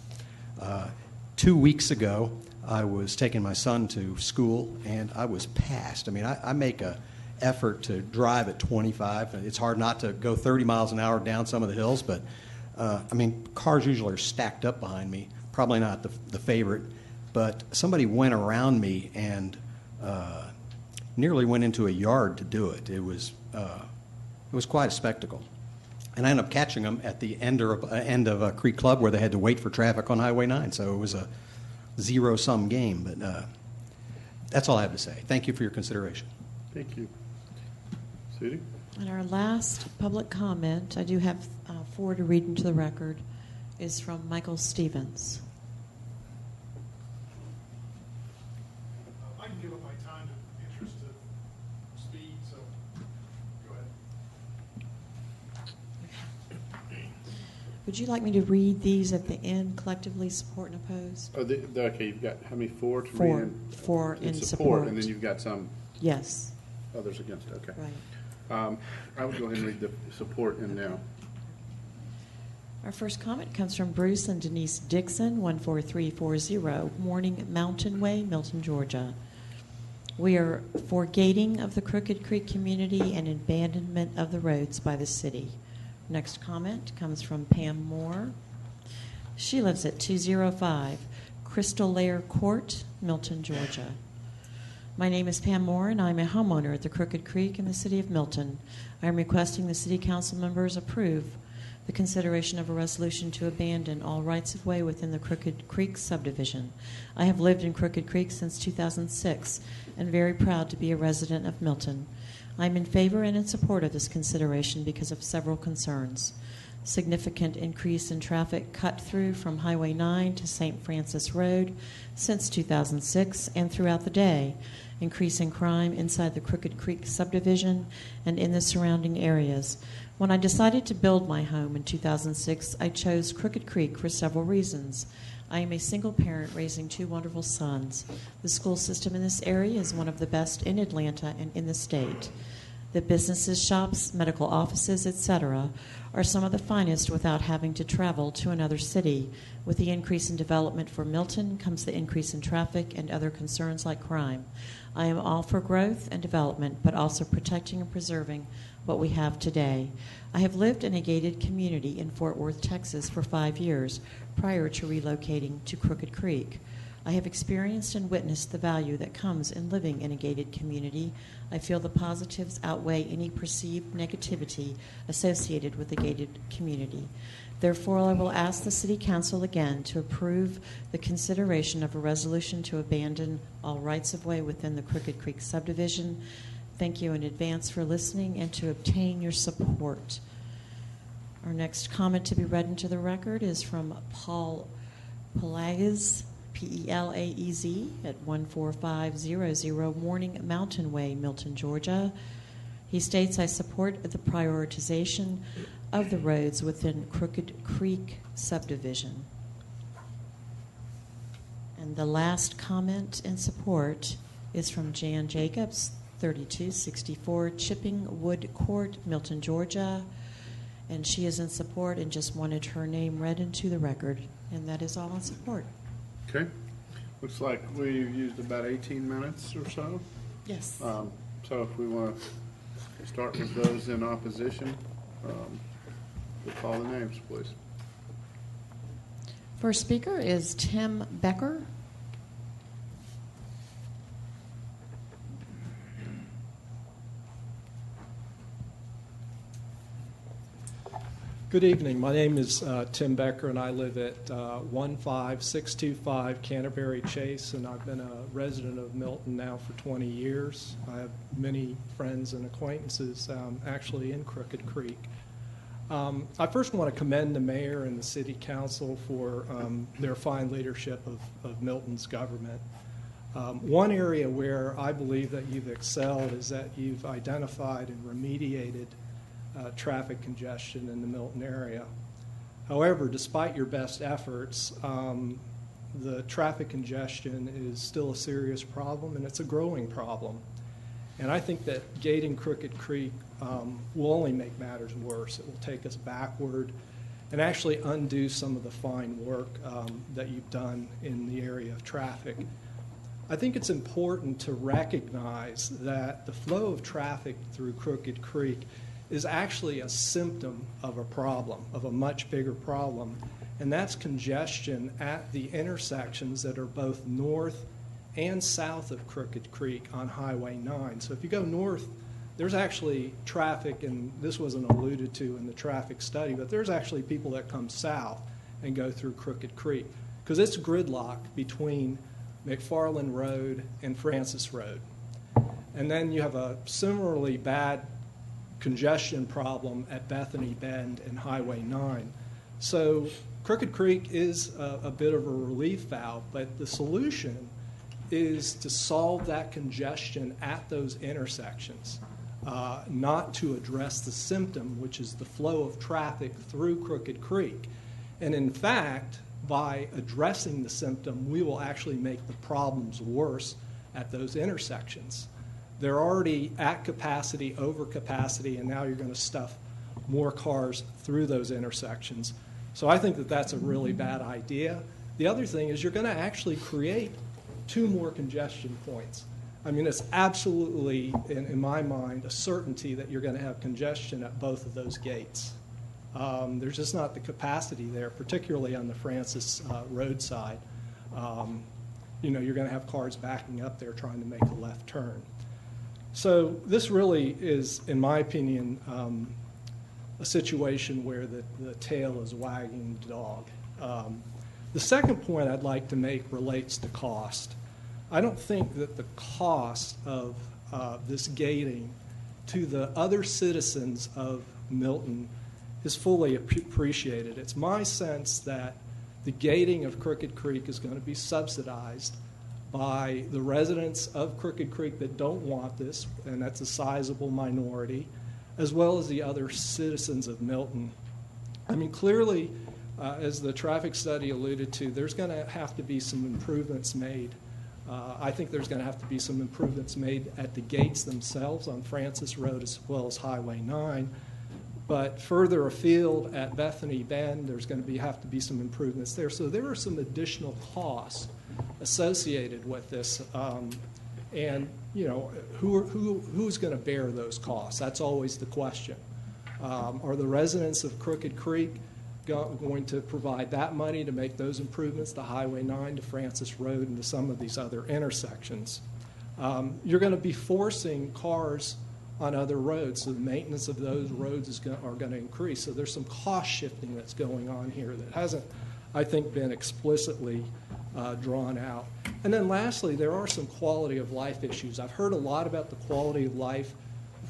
2 weeks ago, I was taking my son to school, and I was passed. I mean, I make a effort to drive at 25. It's hard not to go 30 miles an hour down some of the hills, but, I mean, cars usually are stacked up behind me. Probably not the favorite, but somebody went around me and nearly went into a yard to do it. It was quite a spectacle. And I ended up catching them at the end of a Creek Club where they had to wait for traffic on Highway 9. So it was a zero-sum game. But that's all I have to say. Thank you for your consideration. Thank you. Sudie? And our last public comment, I do have 4 to read into the record, is from Michael Stevens. I can give up my time to interest of speed, so go ahead. Would you like me to read these at the end, collectively support and opposed? Oh, okay, you've got how many? 4 to 4. read? 4 in support. support. And then you've got some Yes. others against it. Okay. Right. I would go ahead and read the support in now. Our first comment comes from Bruce and Denise Dixon, 14340, Morning Mountain Way, Milton, Georgia. We are for gating of the Crooked Creek community and abandonment of the roads by the city. Next comment comes from Pam Moore. She lives at 205 Crystal Lair Court, Milton, Georgia. My name is Pam Moore, and I'm a homeowner at the Crooked Creek in the city of Milton. I am requesting the city council members approve the consideration of a resolution to abandon all rights-of-way within the Crooked Creek subdivision. I have lived in Crooked Creek since 2006 and very proud to be a resident of Milton. I am in favor and in support of this consideration because of several concerns. Significant increase in traffic cut through from Highway 9 to St. Francis Road since 2006 and throughout the day. Increase in crime inside the Crooked Creek subdivision and in the surrounding areas. When I decided to build my home in 2006, I chose Crooked Creek for several reasons. I am a single parent raising 2 wonderful sons. The school system in this area is one of the best in Atlanta and in the state. The businesses, shops, medical offices, etc., are some of the finest without having to travel to another city. With the increase in development for Milton comes the increase in traffic and other concerns like crime. I am all for growth and development, but also protecting and preserving what we have today. I have lived in a gated community in Fort Worth, Texas for 5 years prior to relocating to Crooked Creek. I have experienced and witnessed the value that comes in living in a gated community. I feel the positives outweigh any perceived negativity associated with the gated community. Therefore, I will ask the City Council again to approve the consideration of a resolution to abandon all rights-of-way within the Crooked Creek subdivision. Thank you in advance for listening and to obtain your support. Our next comment to be read into the record is from Paul Pelaez, P-E-L-A-E-Z, at 14500 Morning Mountain Way, Milton, Georgia. He states, I support the prioritization of the roads within Crooked Creek subdivision. And the last comment in support is from Jan Jacobs, 3264 Chipping Wood Court, Milton, Georgia. And she is in support and just wanted her name read into the record. And that is all in support. Okay. Looks like we've used about 18 minutes or so. Yes. So if we want to start with those in opposition, we'll call the names, please. First speaker is Tim Becker. Good evening. My name is Tim Becker, and I live at 15625 Canterbury Chase, and I've been a resident of Milton now for 20 years. I have many friends and acquaintances actually in Crooked Creek. I first want to commend the mayor and the city council for their fine leadership of Milton's government. One area where I believe that you've excelled is that you've identified and remediated traffic congestion in the Milton area. However, despite your best efforts, the traffic congestion is still a serious problem, and it's a growing problem. And I think that gating Crooked Creek will only make matters worse. It will take us backward, and actually undo some of the fine work that you've done in the area of traffic. I think it's important to recognize that the flow of traffic through Crooked Creek is actually a symptom of a problem, of a much bigger problem, and that's congestion at the intersections that are both north and south of Crooked Creek on Highway 9. So if you go north, there's actually traffic, and this wasn't alluded to in the traffic study, but there's actually people that come south and go through Crooked Creek because it's gridlock between McFarland Road and Francis Road. And then you have a similarly bad congestion problem at Bethany Bend and Highway 9. So Crooked Creek is a bit of a relief valve, but the solution is to solve that congestion at those intersections, not to address the symptom, which is the flow of traffic through Crooked Creek. And in fact, by addressing the symptom, we will actually make the problems worse at those intersections. They're already at capacity, over capacity, and now you're going to stuff more cars through those intersections. So I think that that's a really bad idea. The other thing is you're going to actually create 2 more congestion points. I mean, it's absolutely, in my mind, a certainty that you're going to have congestion at both of those gates. There's just not the capacity there, particularly on the Francis Road side. You're going to have cars backing up there trying to make a left turn. So this really is, in my opinion, a situation where the tail is wagging the dog. The second point I'd like to make relates to cost. I don't think that the cost of this gating to the other citizens of Milton is fully appreciated. It's my sense that the gating of Crooked Creek is going to be subsidized by the residents of Crooked Creek that don't want this, and that's a sizable minority, as well as the other citizens of Milton. I mean, clearly, as the traffic study alluded to, there's going to have to be some improvements made. I think there's going to have to be some improvements made at the gates themselves on Francis Road as well as Highway 9. But further afield at Bethany Bend, there's going to have to be some improvements there. So there are some additional costs associated with this. And, who's going to bear those costs? That's always the question. Are the residents of Crooked Creek going to provide that money to make those improvements to Highway 9, to Francis Road, and to some of these other intersections? You're going to be forcing cars on other roads, so the maintenance of those roads are going to increase. So there's some cost shifting that's going on here that hasn't, I think, been explicitly drawn out. And then lastly, there are some quality of life issues. I've heard a lot about the quality of life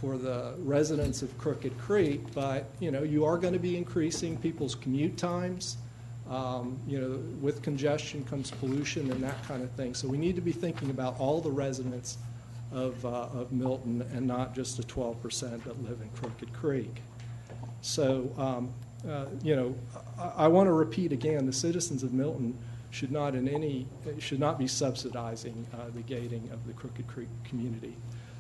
for the residents of Crooked Creek, but you are going to be increasing people's commute times. With congestion comes pollution and that kind of thing. So we need to be thinking about all the residents of Milton and not just the 12% that live in Crooked Creek. So, I want to repeat again, the citizens of Milton should not be subsidizing the gating of the Crooked Creek community.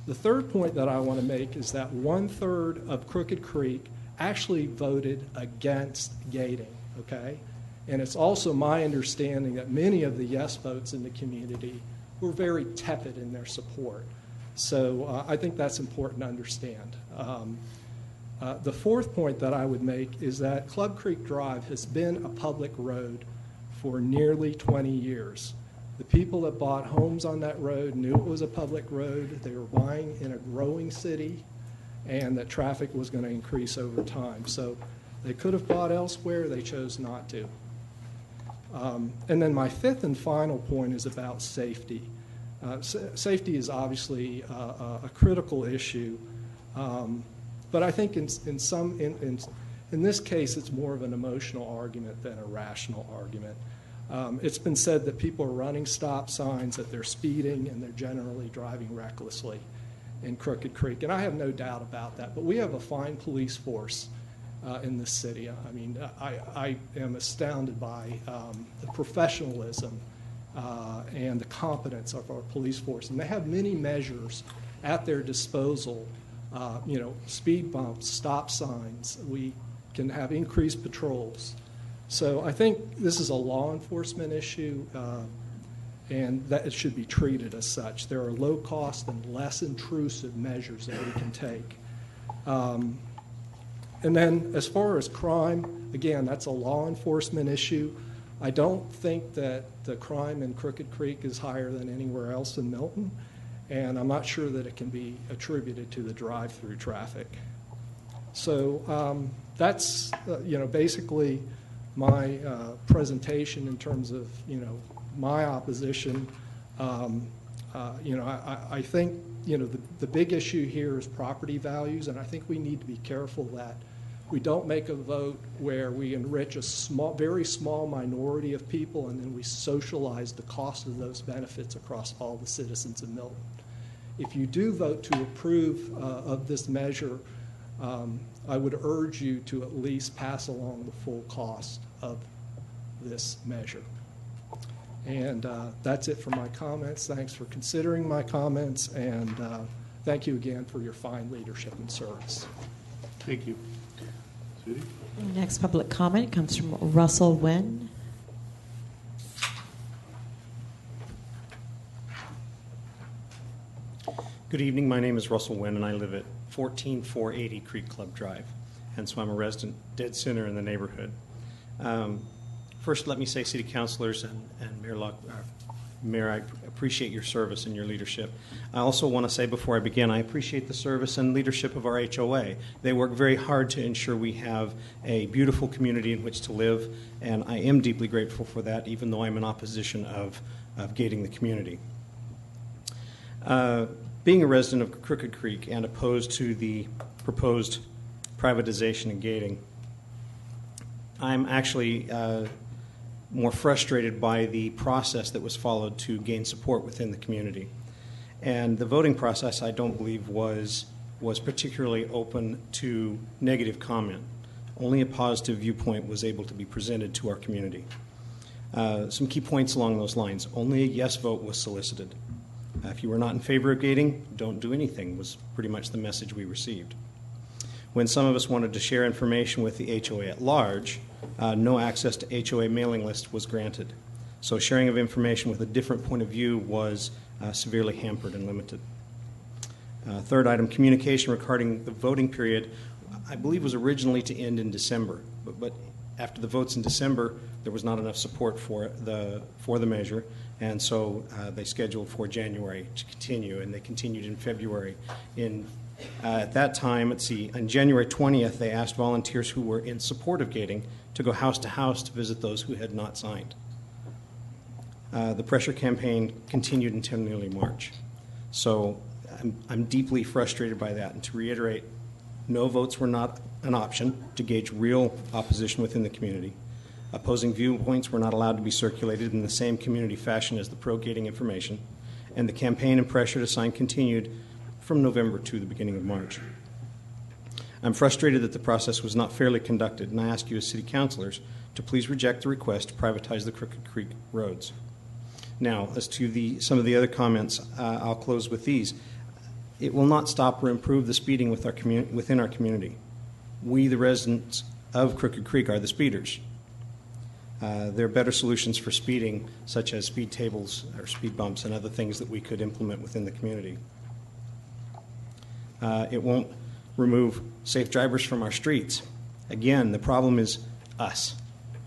The third point that I want to make is that 1/3 of Crooked Creek actually voted against gating, okay? And it's also my understanding that many of the yes votes in the community were very tepid in their support. So I think that's important to understand. The fourth point that I would make is that Club Creek Drive has been a public road for nearly 20 years. The people that bought homes on that road knew it was a public road. They were buying in a growing city, and that traffic was going to increase over time. So they could have bought elsewhere. They chose not to. And then my fifth and final point is about safety. Safety is obviously a critical issue, but I think in this case it's more of an emotional argument than a rational argument. It's been said that people are running stop signs, that they're speeding, and they're generally driving recklessly in Crooked Creek, and I have no doubt about that. But we have a fine police force in this city. I mean, I am astounded by the professionalism and the competence of our police force. And they have many measures at their disposal, speed bumps, stop signs. We can have increased patrols. So I think this is a law enforcement issue, and that it should be treated as such. There are low-cost and less intrusive measures that we can take. And then as far as crime, again, that's a law enforcement issue. I don't think that the crime in Crooked Creek is higher than anywhere else in Milton, and I'm not sure that it can be attributed to the drive-through traffic. So that's basically my presentation in terms of my opposition. I think the big issue here is property values, and I think we need to be careful that we don't make a vote where we enrich a very small minority of people and then we socialize the cost of those benefits across all the citizens of Milton. If you do vote to approve of this measure, I would urge you to at least pass along the full cost of this measure. And that's it for my comments. Thanks for considering my comments, and thank you again for your fine leadership and service. Thank you. Judy? Next public comment comes from Russell Wynn. Good evening. My name is Russell Wynn, and I live at 14480 Creek Club Drive, and so I'm a resident dead center in the neighborhood. First, let me say, City Councilors and Mayor, I appreciate your service and your leadership. I also want to say before I begin, I appreciate the service and leadership of our HOA. They work very hard to ensure we have a beautiful community in which to live, and I am deeply grateful for that, even though I'm in opposition of gating the community. Being a resident of Crooked Creek and opposed to the proposed privatization and gating, I'm actually more frustrated by the process that was followed to gain support within the community. And the voting process, I don't believe, was particularly open to negative comment. Only a positive viewpoint was able to be presented to our community. Some key points along those lines. Only a yes vote was solicited. If you were not in favor of gating, don't do anything, was pretty much the message we received. When some of us wanted to share information with the HOA at large, no access to HOA mailing list was granted. So sharing of information with a different point of view was severely hampered and limited. Third item, communication regarding the voting period, I believe was originally to end in December, but after the votes in December, there was not enough support for the measure, and so they scheduled for January to continue, and they continued in February. At that time, on January 20th, they asked volunteers who were in support of gating to go house to house to visit those who had not signed. The pressure campaign continued until nearly March. So I'm deeply frustrated by that. And to reiterate, no votes were not an option to gauge real opposition within the community. Opposing viewpoints were not allowed to be circulated in the same community fashion as the pro-gating information. And the campaign and pressure to sign continued from November to the beginning of March. I'm frustrated that the process was not fairly conducted, and I ask you as City Councilors to please reject the request to privatize the Crooked Creek roads. Now, as to some of the other comments, I'll close with these. It will not stop or improve the speeding within our community. We, the residents of Crooked Creek, are the speeders. There are better solutions for speeding, such as speed tables or speed bumps and other things that we could implement within the community. It won't remove safe drivers from our streets. Again, the problem is us.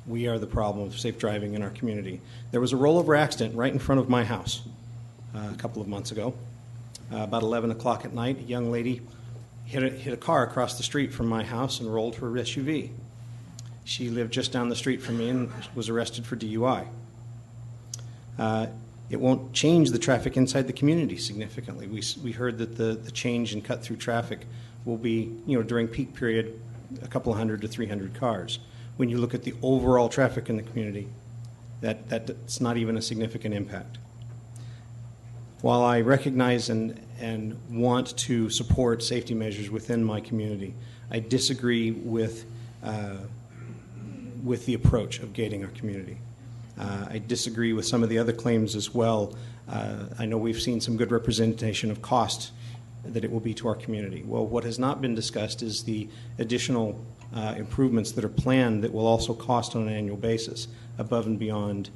We are the problem of safe driving in our community. There was a rollover accident right in front of my house a couple of months ago. About 11 o'clock at night, a young lady hit a car across the street from my house and rolled her SUV. She lived just down the street from me and was arrested for DUI. It won't change the traffic inside the community significantly. We heard that the change in cut-through traffic will be, during peak period, a couple of 100 to 300 cars. When you look at the overall traffic in the community, that's not even a significant impact. While I recognize and want to support safety measures within my community, I disagree with the approach of gating our community. I disagree with some of the other claims as well. I know we've seen some good representation of cost that it will be to our community. Well, what has not been discussed is the additional improvements that are planned that will also cost on an annual basis, above and beyond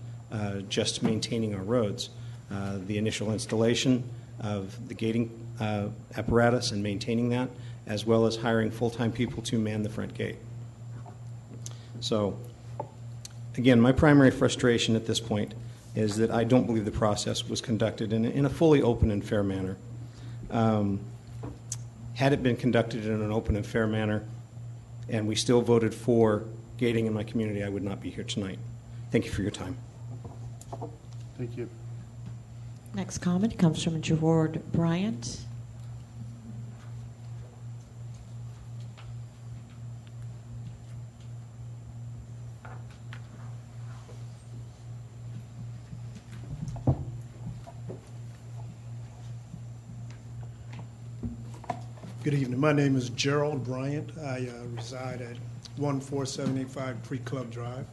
just maintaining our roads. The initial installation of the gating apparatus and maintaining that, as well as hiring full-time people to man the front gate. So, again, my primary frustration at this point is that I don't believe the process was conducted in a fully open and fair manner. Had it been conducted in an open and fair manner, and we still voted for gating in my community, I would not be here tonight. Thank you for your time. Thank you. Next comment comes from Gerard Bryant. Good evening. My name is Gerald Bryant. I reside at 14785 Creek Club Drive.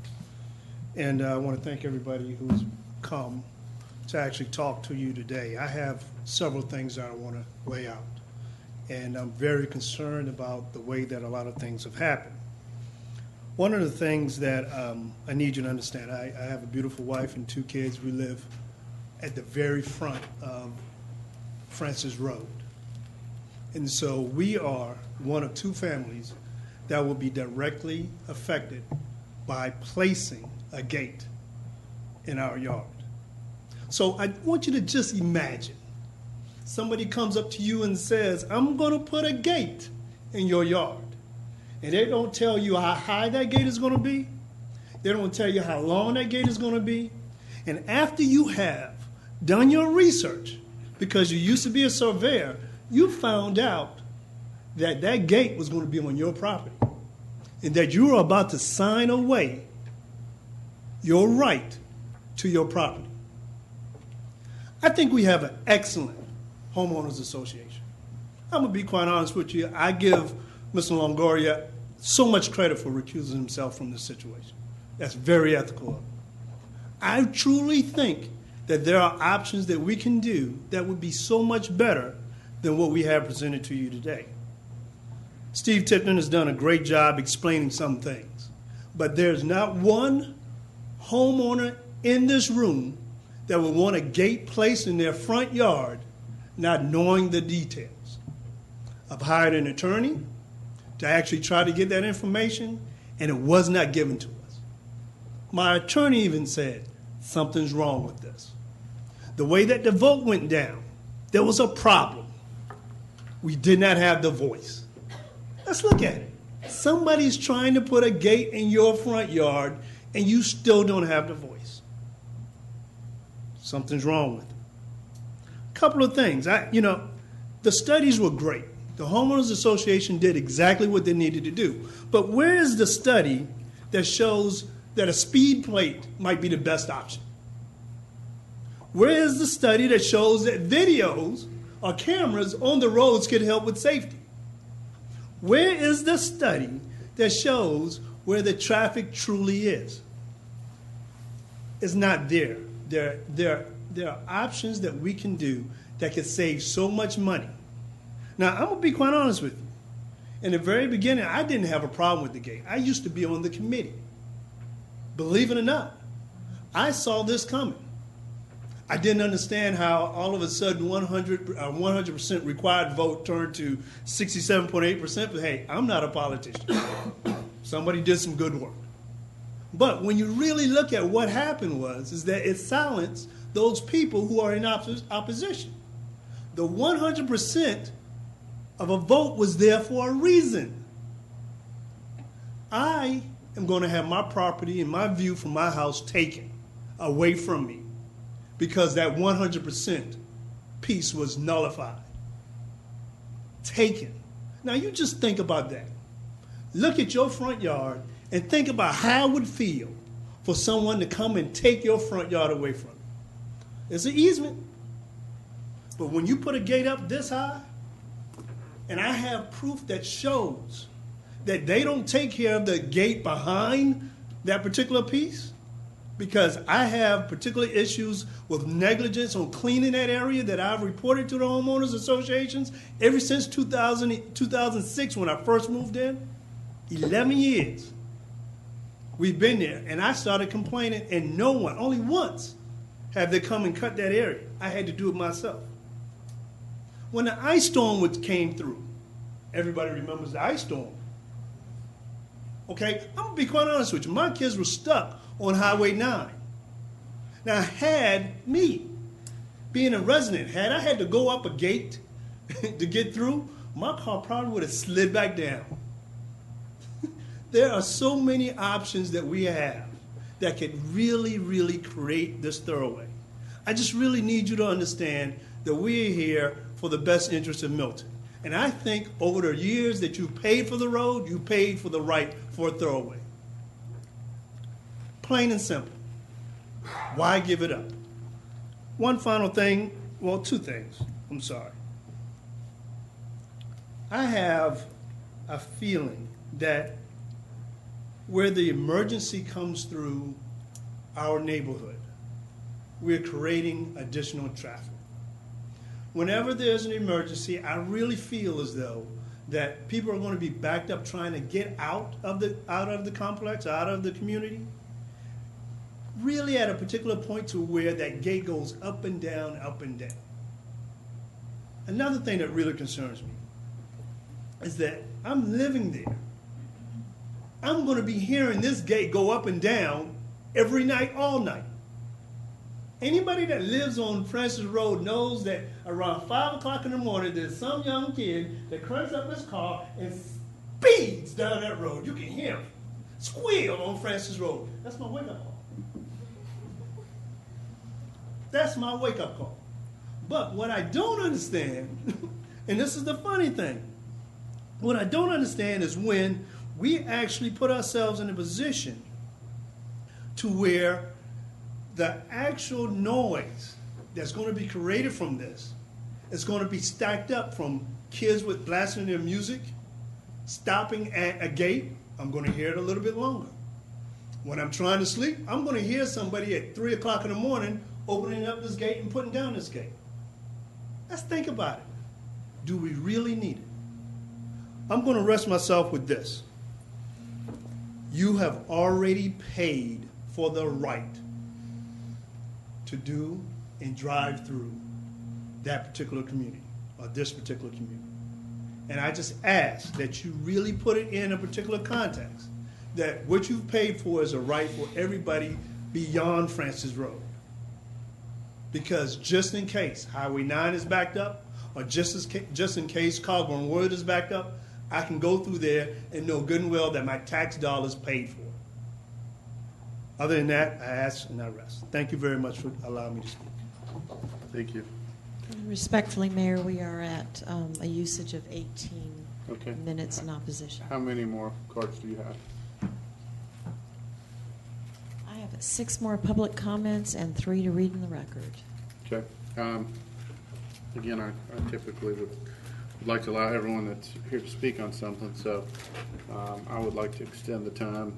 And I want to thank everybody who's come to actually talk to you today. I have several things that I want to lay out. And I'm very concerned about the way that a lot of things have happened. One of the things that I need you to understand, I have a beautiful wife and 2 kids. We live at the very front of Francis Road. And so we are one of 2 families that will be directly affected by placing a gate in our yard. So I want you to just imagine somebody comes up to you and says, I'm going to put a gate in your yard. And they don't tell you how high that gate is going to be. They don't tell you how long that gate is going to be. And after you have done your research, because you used to be a surveyor, you found out that that gate was going to be on your property and that you were about to sign away your right to your property. I think we have an excellent homeowners association. I'm going to be quite honest with you. I give Mr. Longoria so much credit for recusing himself from this situation. That's very ethical of him. I truly think that there are options that we can do that would be so much better than what we have presented to you today. Steve Tipton has done a great job explaining some things, but there's not one homeowner in this room that would want a gate placed in their front yard not knowing the details. I've hired an attorney to actually try to get that information, and it was not given to us. My attorney even said, something's wrong with this. The way that the vote went down, there was a problem. We did not have the voice. Let's look at it. Somebody's trying to put a gate in your front yard, and you still don't have the voice. Something's wrong with it. A couple of things. The studies were great. The Homeowners Association did exactly what they needed to do. But where is the study that shows that a speed plate might be the best option? Where is the study that shows that videos or cameras on the roads could help with safety? Where is the study that shows where the traffic truly is? It's not there. There are options that we can do that could save so much money. Now, I'm going to be quite honest with you. In the very beginning, I didn't have a problem with the gate. I used to be on the committee. Believe it or not, I saw this coming. I didn't understand how all of a sudden 100% required vote turned to 67.8%, but hey, I'm not a politician. Somebody did some good work. But when you really look at what happened is that it silenced those people who are in opposition. The 100% of a vote was there for a reason. I am going to have my property and my view from my house taken away from me, because that 100% piece was nullified. Taken. Now you just think about that. Look at your front yard and think about how it would feel for someone to come and take your front yard away from you. It's an easement. But when you put a gate up this high, and I have proof that shows that they don't take care of the gate behind that particular piece, because I have particular issues with negligence on cleaning that area that I've reported to the homeowners associations ever since 2006 when I first moved in. 11 years. We've been there, and I started complaining, and no one, only once, have they come and cut that area. I had to do it myself. When the ice storm came through, everybody remembers the ice storm. Okay, I'm gonna be quite honest with you. My kids were stuck on Highway 9. Now, had me, being a resident, had I had to go up a gate to get through, my car probably would have slid back down. There are so many options that we have that could really, really create this thoroughway. I just really need you to understand that we're here for the best interest of Milton. And I think over the years that you paid for the road, you paid for the right for a thoroughway. Plain and simple. Why give it up? One final thing, well, two things. I'm sorry. I have a feeling that where the emergency comes through our neighborhood, we're creating additional traffic. Whenever there's an emergency, I really feel as though that people are going to be backed up trying to get out of the complex, out of the community, really at a particular point to where that gate goes up and down, up and down. Another thing that really concerns me is that I'm living there. I'm going to be hearing this gate go up and down every night, all night. Anybody that lives on Francis Road knows that around 5 o'clock in the morning, there's some young kid that cranks up his car and speeds down that road. You can hear him squeal on Francis Road. That's my wake-up call. That's my wake-up call. But what I don't understand, and this is the funny thing, what I don't understand is when we actually put ourselves in a position to where the actual noise that's going to be created from this is going to be stacked up from kids with blasting their music, stopping at a gate. I'm going to hear it a little bit longer. When I'm trying to sleep, I'm going to hear somebody at 3 o'clock in the morning opening up this gate and putting down this gate. Let's think about it. Do we really need it? I'm going to rest myself with this. You have already paid for the right to do and drive through that particular community or this particular community. And I just ask that you really put it in a particular context, that what you've paid for is a right for everybody beyond Francis Road. Because just in case Highway 9 is backed up, or just in case Cogburn Wood is backed up, I can go through there and know good and well that my tax dollars paid for. Other than that, I ask and I rest. Thank you very much for allowing me to speak. Thank you. Respectfully, Mayor, we are at a usage of 18 Okay. minutes in opposition. How many more cards do you have? I have 6 more public comments and 3 to read in the record. Okay. Again, I typically would like to allow everyone that's here to speak on something, so I would like to extend the time.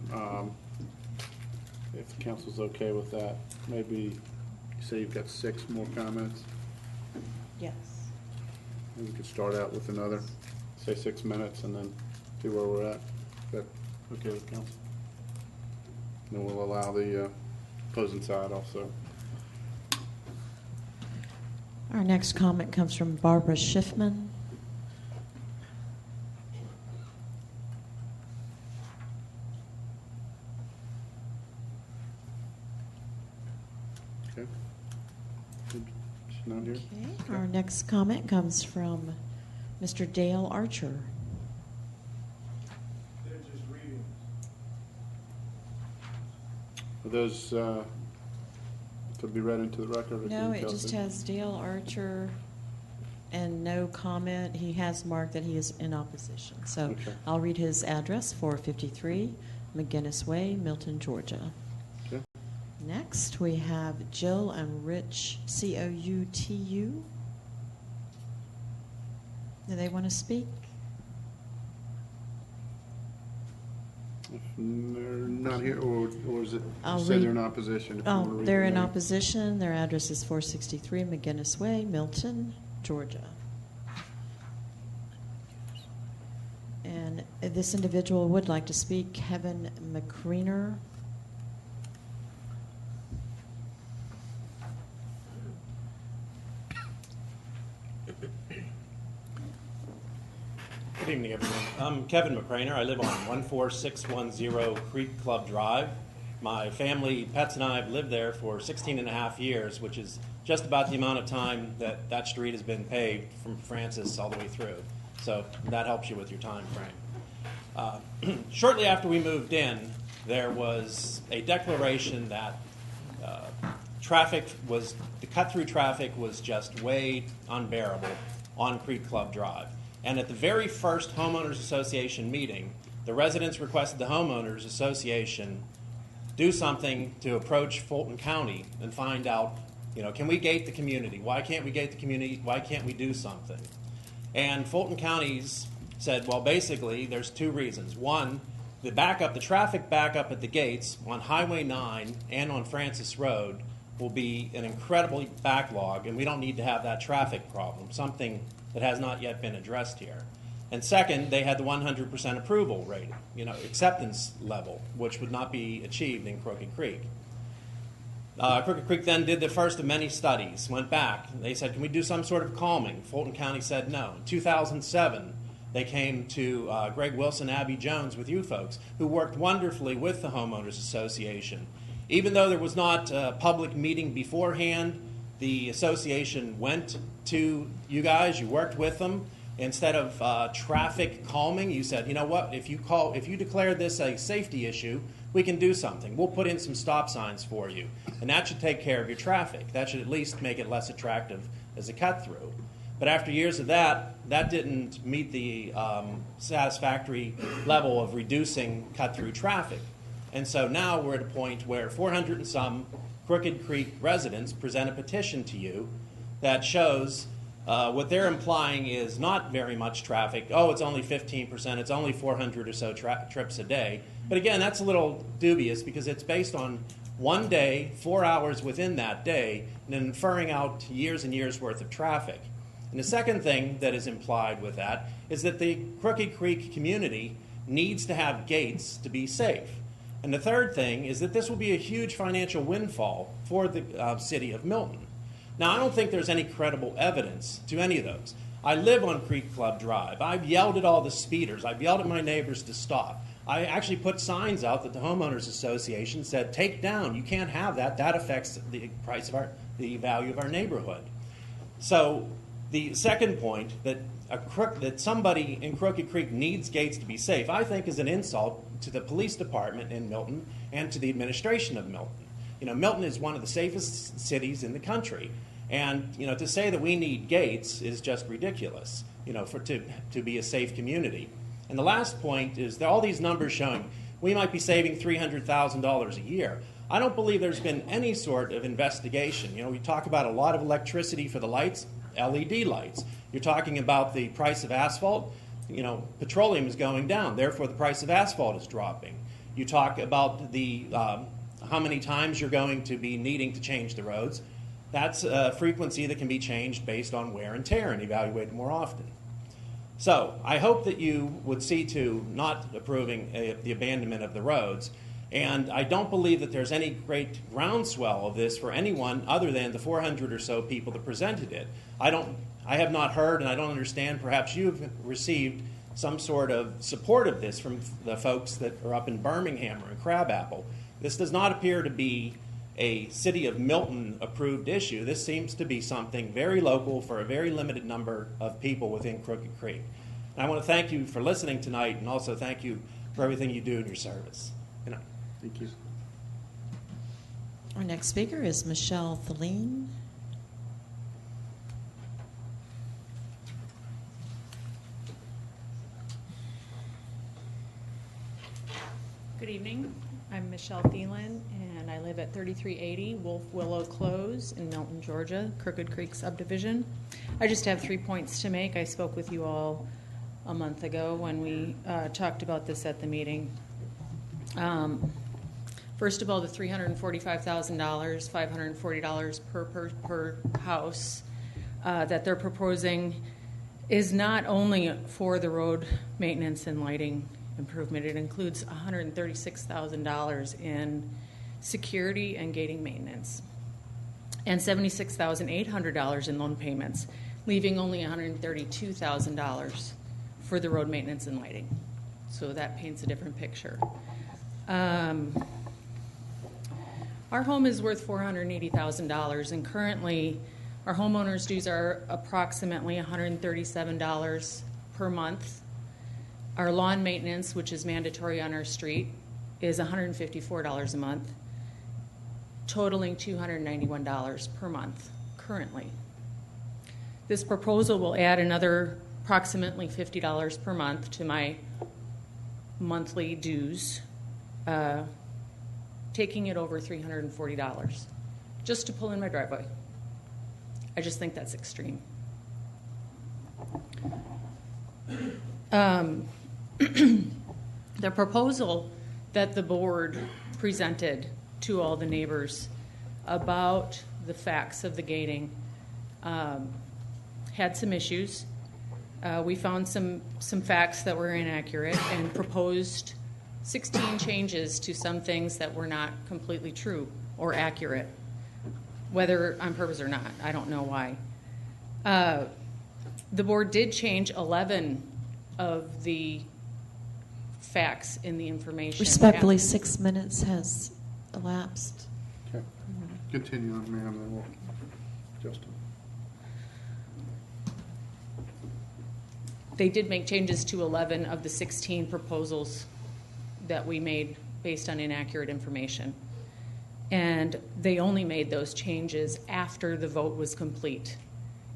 If the council's okay with that, maybe you say you've got 6 more comments. Yes. We could start out with another, say 6 minutes, and then see where we're at. Is that okay with council? Then we'll allow the opposing side also. Our next comment comes from Barbara Schiffman. Okay. She's not here? Okay. Our next comment comes from Mr. Dale Archer. They're just reading. Are those to be read into the record? No, it just has Dale Archer and no comment. He has marked that he is in opposition. So Okay. I'll read his address, 453 McGinnis Way, Milton, Georgia. Okay. Next, we have Jill and Rich, Coutu. Do they want to speak? If they're not here, or is it, I'll say read- they're in opposition? If you wanna Oh, read they're their in name. opposition. Their address is 463 McGinnis Way, Milton, Georgia. And this individual would like to speak, Kevin McCreener. Good evening, everyone. I'm Kevin McCraner. I live on 14610 Creek Club Drive. My family, pets, and I have lived there for 16 and a half years, which is just about the amount of time that that street has been paved from Francis all the way through. So that helps you with your time frame. Shortly after we moved in, there was a declaration that the cut-through traffic was just way unbearable on Creek Club Drive. And at the very first Homeowners Association meeting, the residents requested the Homeowners Association do something to approach Fulton County and find out, can we gate the community? Why can't we gate the community? Why can't we do something? And Fulton County's said, well, basically, there's two reasons. One, the traffic backup at the gates on Highway 9 and on Francis Road will be an incredibly backlog, and we don't need to have that traffic problem, something that has not yet been addressed here. And second, they had the 100% approval rate, acceptance level, which would not be achieved in Crooked Creek. Crooked Creek then did the first of many studies, went back. They said, can we do some sort of calming? Fulton County said no. In 2007, they came to Greg Wilson, Abby Jones with you folks, who worked wonderfully with the Homeowners Association. Even though there was not a public meeting beforehand, the association went to you guys, you worked with them. Instead of traffic calming, you said, you know what, if you declare this a safety issue, we can do something. We'll put in some stop signs for you. And that should take care of your traffic. That should at least make it less attractive as a cut-through. But after years of that didn't meet the satisfactory level of reducing cut-through traffic. And so now we're at a point where 400 and some Crooked Creek residents present a petition to you that shows what they're implying is not very much traffic. Oh, it's only 15%. It's only 400 or so trips a day. But again, that's a little dubious because it's based on one day, 4 hours within that day, and inferring out years and years worth of traffic. And the second thing that is implied with that is that the Crooked Creek community needs to have gates to be safe. And the third thing is that this will be a huge financial windfall for the city of Milton. Now, I don't think there's any credible evidence to any of those. I live on Creek Club Drive. I've yelled at all the speeders. I've yelled at my neighbors to stop. I actually put signs out that the Homeowners Association said, take down. You can't have that. That affects the price of the value of our neighborhood. So the second point, that somebody in Crooked Creek needs gates to be safe, I think is an insult to the police department in Milton and to the administration of Milton. Milton is one of the safest cities in the country. And, to say that we need gates is just ridiculous, to be a safe community. And the last point is that all these numbers showing we might be saving $300,000 a year. I don't believe there's been any sort of investigation. We talk about a lot of electricity for the lights, LED lights. You're talking about the price of asphalt. Petroleum is going down. Therefore, the price of asphalt is dropping. You talk about the how many times you're going to be needing to change the roads. That's a frequency that can be changed based on wear and tear and evaluated more often. So I hope that you would see to not approving the abandonment of the roads. And I don't believe that there's any great groundswell of this for anyone other than the 400 or so people that presented it. I have not heard, and I don't understand, perhaps you've received some sort of support of this from the folks that are up in Birmingham or in Crabapple. This does not appear to be a City of Milton approved issue. This seems to be something very local for a very limited number of people within Crooked Creek. And I want to thank you for listening tonight, and also thank you for everything you do in your service. Good night. Thank you. Our next speaker is Michelle Thaleen. Good evening. I'm Michelle Thielen, and I live at 3380 Wolf Willow Close in Milton, Georgia, Crooked Creek subdivision. I just have 3 points to make. I spoke with you all a month ago when we talked about this at the meeting. First of all, the $345,000, $540 per house that they're proposing is not only for the road maintenance and lighting improvement. It includes $136,000 in security and gating maintenance and $76,800 in loan payments, leaving only $132,000 for the road maintenance and lighting. So that paints a different picture. Our home is worth $480,000, and currently our homeowners' dues are approximately $137 per month. Our lawn maintenance, which is mandatory on our street, is $154 a month, totaling $291 per month currently. This proposal will add another approximately $50 per month to my monthly dues, taking it over $340 just to pull in my driveway. I just think that's extreme. The proposal that the board presented to all the neighbors about the facts of the gating had some issues. We found some facts that were inaccurate and proposed 16 changes to some things that were not completely true or accurate, whether on purpose or not. I don't know why. The board did change 11 of the facts in the information. Respectfully, 6 minutes has elapsed. Okay. Continue on, ma'am, then we'll, Justin. They did make changes to 11 of the 16 proposals that we made based on inaccurate information. And they only made those changes after the vote was complete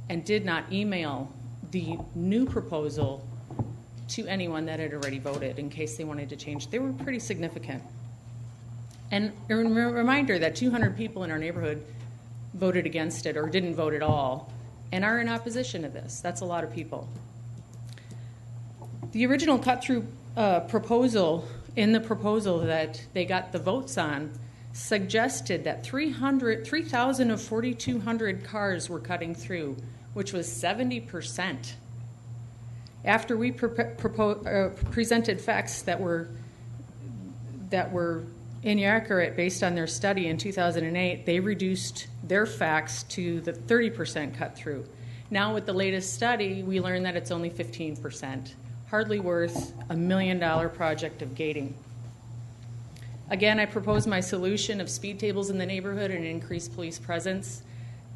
and did not email the new proposal to anyone that had already voted in case they wanted to change. They were pretty significant. And a reminder that 200 people in our neighborhood voted against it or didn't vote at all and are in opposition to this. That's a lot of people. The original cut-through proposal, in the proposal that they got the votes on, suggested that 3,000 of 4,200 cars were cutting through, which was 70%. After we presented facts that were inaccurate based on their study in 2008, they reduced their facts to the 30% cut through. Now with the latest study, we learned that it's only 15%, hardly worth $1 million project of gating. Again, I propose my solution of speed tables in the neighborhood and increased police presence.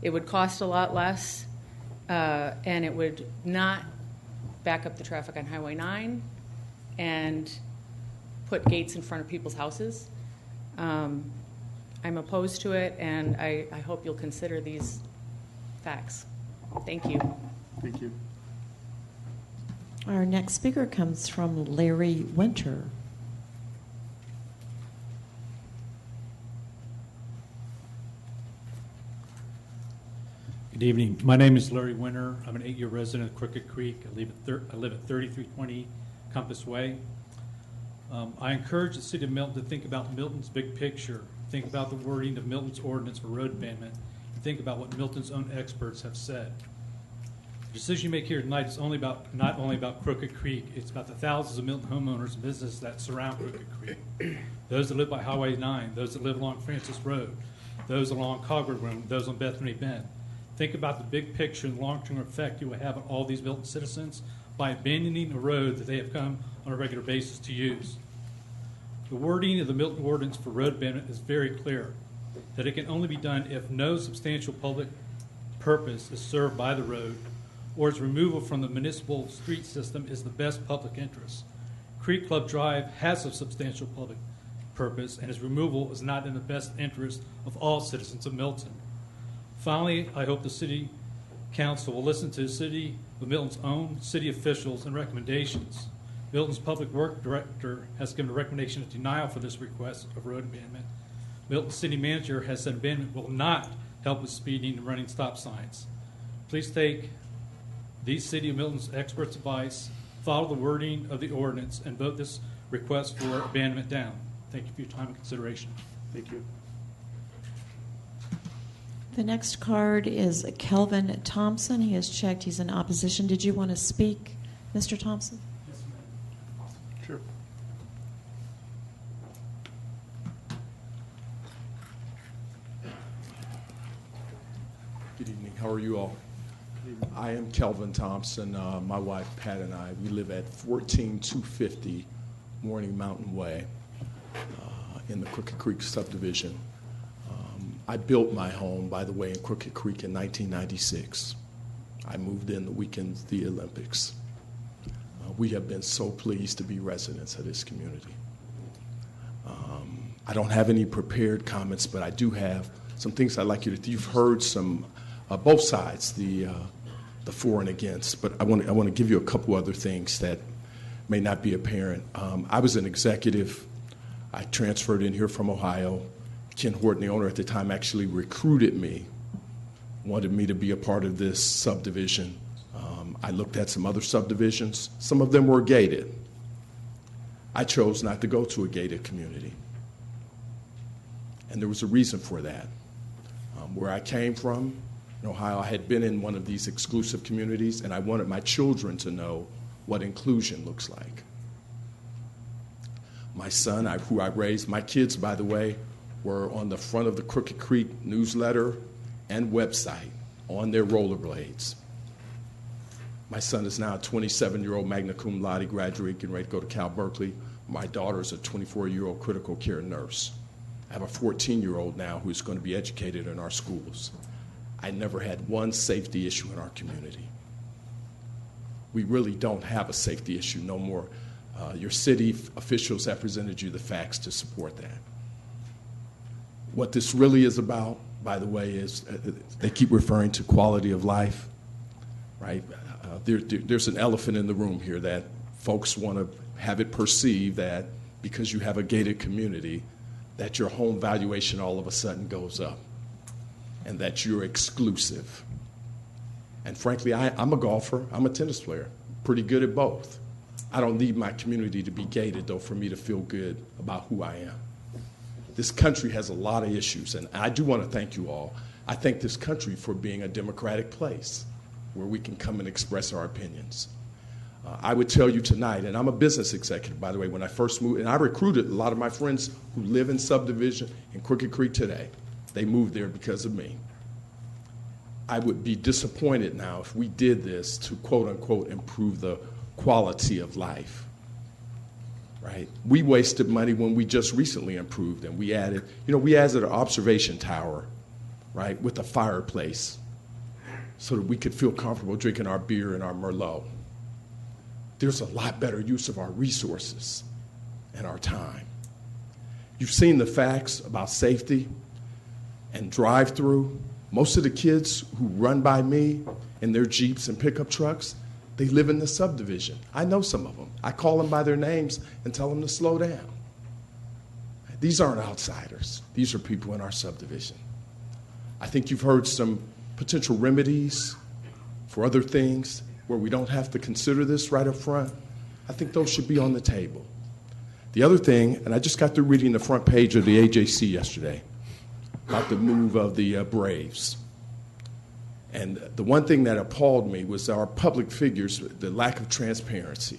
It would cost a lot less, and it would not back up the traffic on Highway 9 and put gates in front of people's houses. I'm opposed to it, and I hope you'll consider these facts. Thank you. Thank you. Our next speaker comes from Larry Winter. Good evening. My name is Larry Winter. I'm an 8-year resident of Crooked Creek. I live at 3320 Compass Way. I encourage the city of Milton to think about Milton's big picture, think about the wording of Milton's ordinance for road abandonment, and think about what Milton's own experts have said. The decision you make here tonight is not only about Crooked Creek, it's about the thousands of Milton homeowners and businesses that surround Crooked Creek. Those that live by Highway 9, those that live along Francis Road, those along Cogburn Road, those on Bethany Bend. Think about the big picture and long-term effect you will have on all these Milton citizens by abandoning a road that they have come on a regular basis to use. The wording of the Milton ordinance for road abandonment is very clear, that it can only be done if no substantial public purpose is served by the road or its removal from the municipal street system is the best public interest. Creek Club Drive has a substantial public purpose, and its removal is not in the best interest of all citizens of Milton. Finally, I hope the City Council will listen to the City of Milton's own city officials and recommendations. Milton's Public Works Director has given a recommendation of denial for this request of road abandonment. Milton's City Manager has said abandonment will not help with speeding and running stop signs. Please take the City of Milton's experts' advice, follow the wording of the ordinance, and vote this request for abandonment down. Thank you for your time and consideration. Thank you. The next card is Kelvin Thompson. He has checked. He's in opposition. Did you want to speak, Mr. Thompson? Sure. Good evening. How are you all? I am Kelvin Thompson. My wife Pat and I, we live at 14250 Morning Mountain Way in the Crooked Creek subdivision. I built my home, by the way, in Crooked Creek in 1996. I moved in the weekend of the Olympics. We have been so pleased to be residents of this community. I don't have any prepared comments, but I do have some things I'd like you to. You've heard some, both sides, the for and against, but I want to give you a couple other things that may not be apparent. I was an executive. I transferred in here from Ohio. Ken Horton, the owner at the time, actually recruited me, wanted me to be a part of this subdivision. I looked at some other subdivisions. Some of them were gated. I chose not to go to a gated community. And there was a reason for that. Where I came from, in Ohio, I had been in one of these exclusive communities, and I wanted my children to know what inclusion looks like. My son, who I raised, my kids, by the way, were on the front of the Crooked Creek newsletter and website on their rollerblades. My son is now a 27-year-old magna cum laude graduate getting ready to go to Cal Berkeley. My daughter is a 24-year-old critical care nurse. I have a 14-year-old now who's going to be educated in our schools. I never had one safety issue in our community. We really don't have a safety issue no more. Your city officials have presented you the facts to support that. What this really is about, by the way, is they keep referring to quality of life, right? There's an elephant in the room here that folks want to have it perceived that because you have a gated community, that your home valuation all of a sudden goes up and that you're exclusive. And frankly, I'm a golfer. I'm a tennis player, pretty good at both. I don't need my community to be gated, though, for me to feel good about who I am. This country has a lot of issues, and I do want to thank you all. I thank this country for being a democratic place where we can come and express our opinions. I would tell you tonight, and I'm a business executive, by the way, when I first moved, and I recruited a lot of my friends who live in subdivision in Crooked Creek today. They moved there because of me. I would be disappointed now if we did this to, quote unquote, improve the quality of life. Right? We wasted money when we just recently improved, and we added an observation tower, right, with a fireplace so that we could feel comfortable drinking our beer and our Merlot. There's a lot better use of our resources and our time. You've seen the facts about safety and drive-through. Most of the kids who run by me in their Jeeps and pickup trucks, they live in the subdivision. I know some of them. I call them by their names and tell them to slow down. These aren't outsiders. These are people in our subdivision. I think you've heard some potential remedies for other things where we don't have to consider this right up front. I think those should be on the table. The other thing, and I just got through reading the front page of the AJC yesterday about the move of the Braves. And the one thing that appalled me was our public figures, the lack of transparency,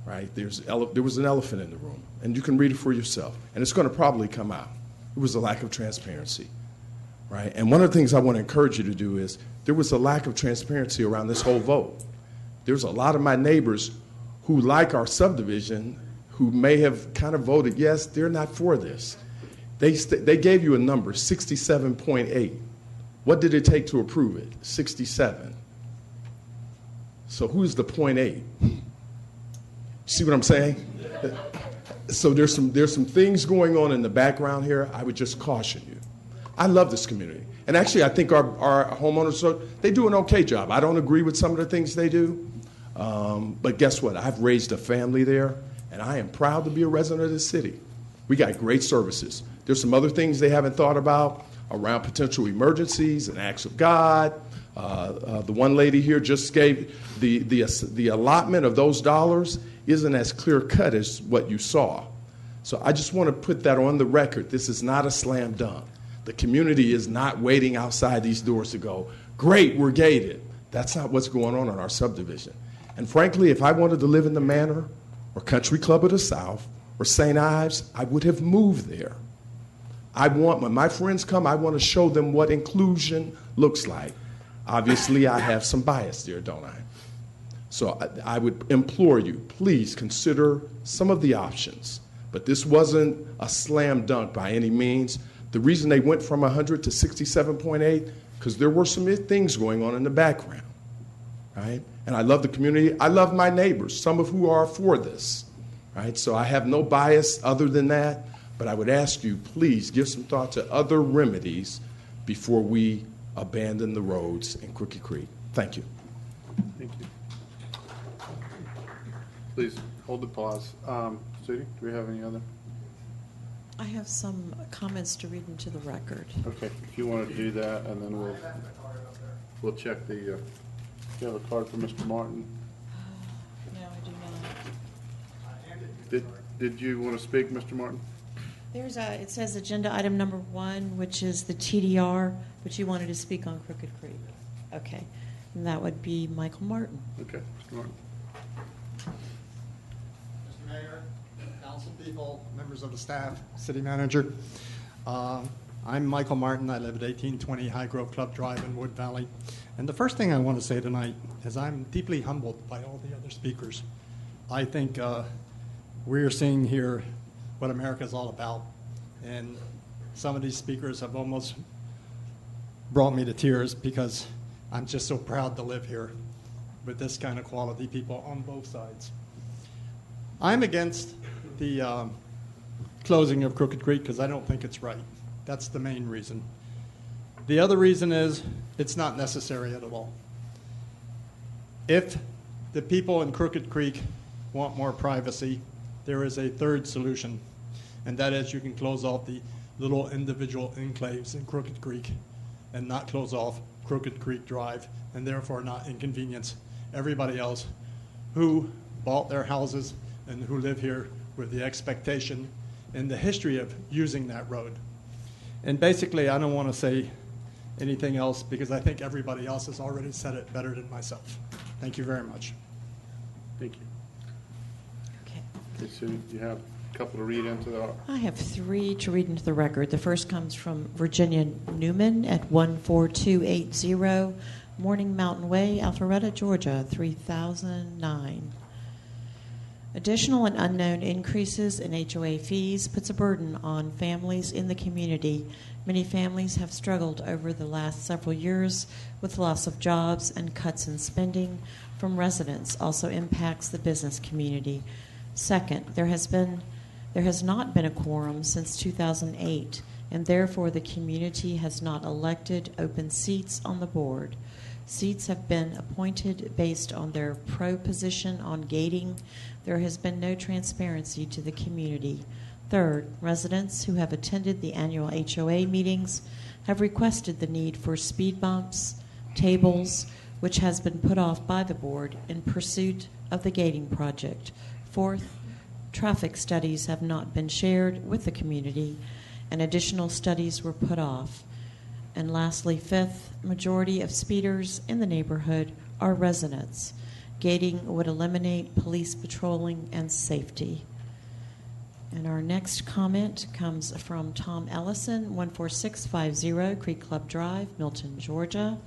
right? There was an elephant in the room, and you can read it for yourself, and it's going to probably come out. It was a lack of transparency, right? And one of the things I want to encourage you to do is there was a lack of transparency around this whole vote. There's a lot of my neighbors who like our subdivision who may have kind of voted yes, they're not for this. They gave you a number, 67.8. What did it take to approve it? 67. So who's the 0.8? See what I'm saying? So there's some things going on in the background here. I would just caution you. I love this community. And actually, I think our homeowners, they do an okay job. I don't agree with some of the things they do. But guess what? I've raised a family there, and I am proud to be a resident of this city. We got great services. There's some other things they haven't thought about around potential emergencies and acts of God. The one lady here just gave the allotment of those dollars isn't as clear cut as what you saw. So I just want to put that on the record. This is not a slam dunk. The community is not waiting outside these doors to go, great, we're gated. That's not what's going on in our subdivision. And frankly, if I wanted to live in the Manor or Country Club of the South or St. Ives, I would have moved there. When my friends come, I want to show them what inclusion looks like. Obviously, I have some bias there, don't I? So I would implore you, please consider some of the options. But this wasn't a slam dunk by any means. The reason they went from 100 to 67.8, because there were some things going on in the background, right? And I love the community. I love my neighbors, some of who are for this, right? So I have no bias other than that. But I would ask you, please give some thought to other remedies before we abandon the roads in Crooked Creek. Thank you. Thank you. Please hold the pause. Judy, do we have any other? I have some comments to read into the record. Okay, if you want to do that, and then we'll check the. You have a card for Mr. Martin? No, I do not. Did you want to speak, Mr. Martin? It says agenda item number 1, which is the TDR, but you wanted to speak on Crooked Creek. Okay, and that would be Michael Martin. Okay, Mr. Martin. Mr. Mayor, council people, members of the staff, city manager. I'm Michael Martin. I live at 1820 High Grove Club Drive in Wood Valley. And the first thing I want to say tonight is I'm deeply humbled by all the other speakers. I think we're seeing here what America is all about. And some of these speakers have almost brought me to tears because I'm just so proud to live here with this kind of quality people on both sides. I'm against the closing of Crooked Creek because I don't think it's right. That's the main reason. The other reason is it's not necessary at all. If the people in Crooked Creek want more privacy, there is a third solution, and that is you can close off the little individual enclaves in Crooked Creek and not close off Crooked Creek Drive and therefore not inconvenience everybody else who bought their houses and who live here with the expectation and the history of using that road. And basically, I don't want to say anything else because I think everybody else has already said it better than myself. Thank you very much. Thank you. Okay, Sue, you have a couple to read into the. I have 3 to read into the record. The first comes from Virginia Newman at 14280 Morning Mountain Way, Alpharetta, Georgia, 3009. Additional and unknown increases in HOA fees puts a burden on families in the community. Many families have struggled over the last several years with loss of jobs, and cuts in spending from residents also impacts the business community. Second, there has not been a quorum since 2008, and therefore the community has not elected open seats on the board. Seats have been appointed based on their position on gating. There has been no transparency to the community. Third, residents who have attended the annual HOA meetings have requested the need for speed bumps, tables, which has been put off by the board in pursuit of the gating project. Fourth, traffic studies have not been shared with the community, and additional studies were put off. And lastly, fifth, majority of speeders in the neighborhood are residents. Gating would eliminate police patrolling and safety. And our next comment comes from Tom Ellison, 14650 Creek Club Drive, Milton, Georgia.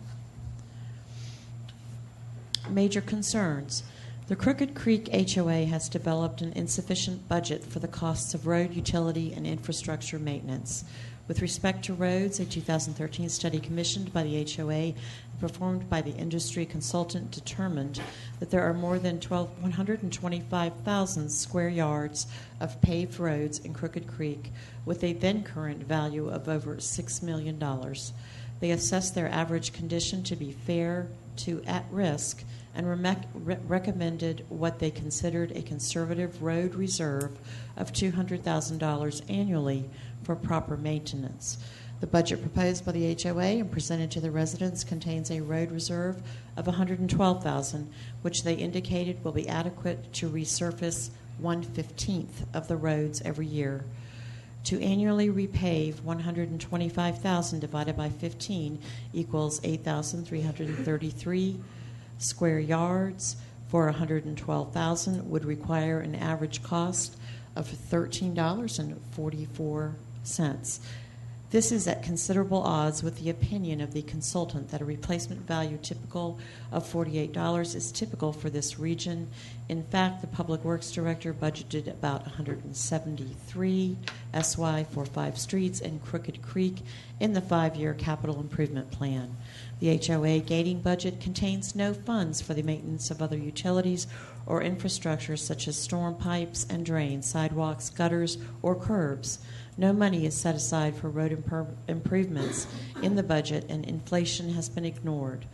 Major concerns. The Crooked Creek HOA has developed an insufficient budget for the costs of road utility and infrastructure maintenance. With respect to roads, a 2013 study commissioned by the HOA and performed by the industry consultant determined that there are more than 125,000 square yards of paved roads in Crooked Creek with a then current value of over $6 million. They assessed their average condition to be fair to at risk and recommended what they considered a conservative road reserve of $200,000 annually for proper maintenance. The budget proposed by the HOA and presented to the residents contains a road reserve of $112,000, which they indicated will be adequate to resurface 1/15 of the roads every year. to annually repave 125,000 divided by 15 equals 8,333 square yards for 112,000 would require an average cost of $13.44. This is at considerable odds with the opinion of the consultant that a replacement value typical of $48 is typical for this region. In fact, the Public Works Director budgeted about 173 SY for 5 streets in Crooked Creek in the 5-year capital improvement plan. The HOA gating budget contains no funds for the maintenance of other utilities or infrastructure such as storm pipes and drains, sidewalks, gutters, or curbs. No money is set aside for road improvements in the budget, and inflation has been ignored.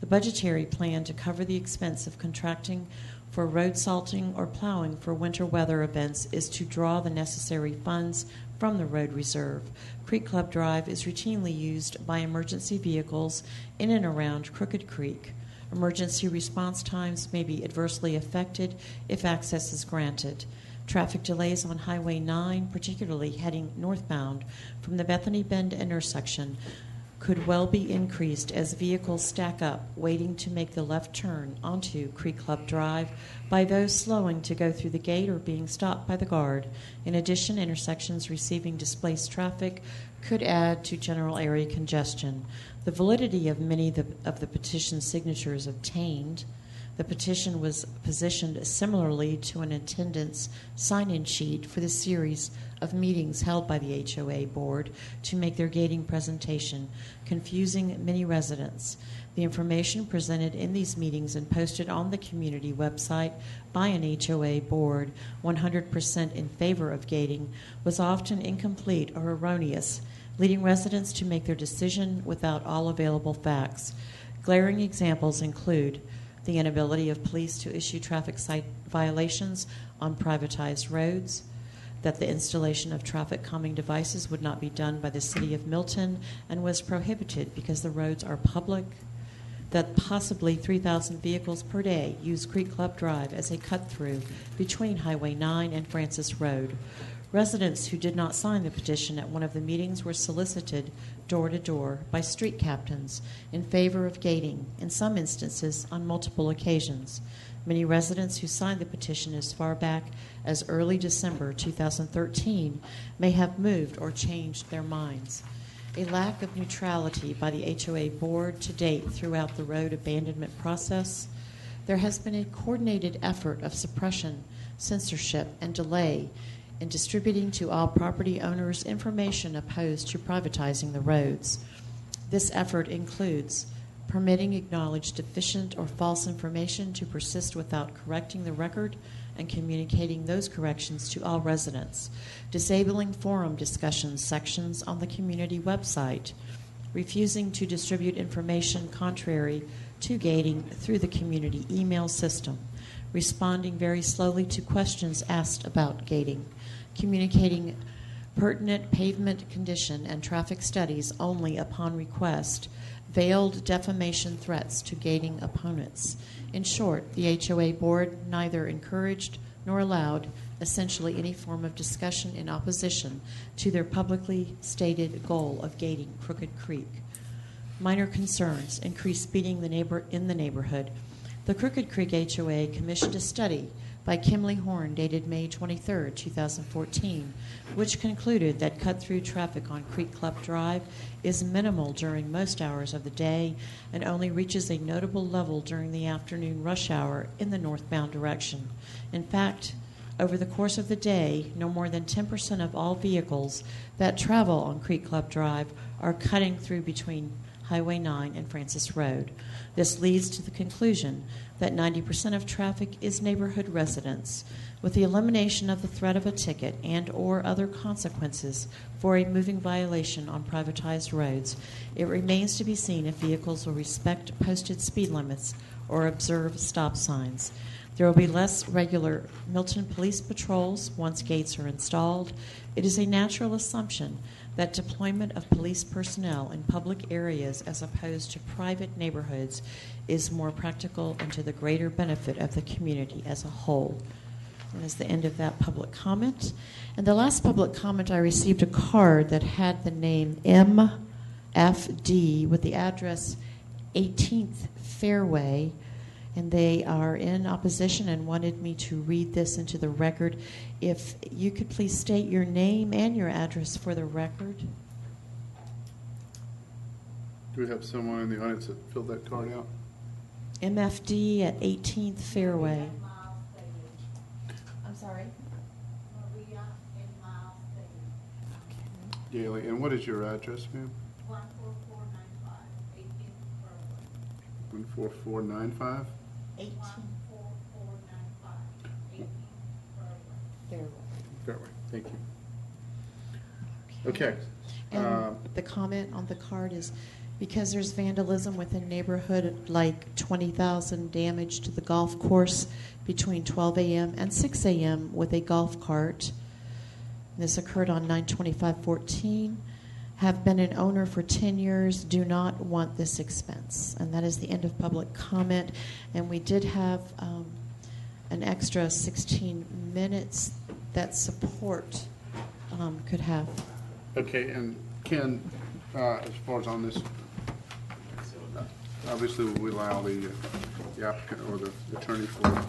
The budgetary plan to cover the expense of contracting for road salting or plowing for winter weather events is to draw the necessary funds from the road reserve. Creek Club Drive is routinely used by emergency vehicles in and around Crooked Creek. Emergency response times may be adversely affected if access is granted. Traffic delays on Highway 9, particularly heading northbound from the Bethany Bend intersection, could well be increased as vehicles stack up waiting to make the left turn onto Creek Club Drive by those slowing to go through the gate or being stopped by the guard. In addition, intersections receiving displaced traffic could add to general area congestion. The validity of many of the petition signatures obtained. The petition was positioned similarly to an attendance sign-in sheet for the series of meetings held by the HOA board to make their gating presentation, confusing many residents. The information presented in these meetings and posted on the community website by an HOA board 100% in favor of gating was often incomplete or erroneous, leading residents to make their decision without all available facts. Glaring examples include the inability of police to issue traffic violations on privatized roads, that the installation of traffic calming devices would not be done by the City of Milton and was prohibited because the roads are public, that possibly 3,000 vehicles per day use Creek Club Drive as a cut-through between Highway 9 and Francis Road. Residents who did not sign the petition at one of the meetings were solicited door to door by street captains in favor of gating, in some instances on multiple occasions. Many residents who signed the petition as far back as early December 2013 may have moved or changed their minds. A lack of neutrality by the HOA board to date throughout the road abandonment process. There has been a coordinated effort of suppression, censorship, and delay in distributing to all property owners information opposed to privatizing the roads. This effort includes permitting acknowledged deficient or false information to persist without correcting the record and communicating those corrections to all residents, disabling forum discussion sections on the community website, refusing to distribute information contrary to gating through the community email system, responding very slowly to questions asked about gating, communicating pertinent pavement condition and traffic studies only upon request, veiled defamation threats to gating opponents. In short, the HOA board neither encouraged nor allowed essentially any form of discussion in opposition to their publicly stated goal of gating Crooked Creek. Minor concerns: increased speeding in the neighborhood. The Crooked Creek HOA commissioned a study by Kimley Horn dated May 23, 2014, which concluded that cut-through traffic on Creek Club Drive is minimal during most hours of the day and only reaches a notable level during the afternoon rush hour in the northbound direction. In fact, over the course of the day, no more than 10% of all vehicles that travel on Creek Club Drive are cutting through between Highway 9 and Francis Road. This leads to the conclusion that 90% of traffic is neighborhood residents. With the elimination of the threat of a ticket and or other consequences for a moving violation on privatized roads, it remains to be seen if vehicles will respect posted speed limits or observe stop signs. There will be less regular Milton police patrols once gates are installed. It is a natural assumption that deployment of police personnel in public areas as opposed to private neighborhoods is more practical and to the greater benefit of the community as a whole. That is the end of that public comment. And the last public comment, I received a card that had the name MFD with the address 18th Fairway, and they are in opposition and wanted me to read this into the record. If you could please state your name and your address for the record. Do we have someone in the audience that filled that card out? MFD at 18th Fairway. I'm sorry? Gailey, and what is your address, ma'am? 14495. 14495? Fairway. Fairway, thank you. Okay. And the comment on the card is, because there's vandalism within neighborhood, like 20,000 damage to the golf course between 12 a.m. and 6 a.m. with a golf cart. This occurred on 9/25/14. Have been an owner for 10 years, do not want this expense. And that is the end of public comment. And we did have an extra 16 minutes that support could have. Okay, and Ken, as far as on this, obviously we allow the applicant or the attorney for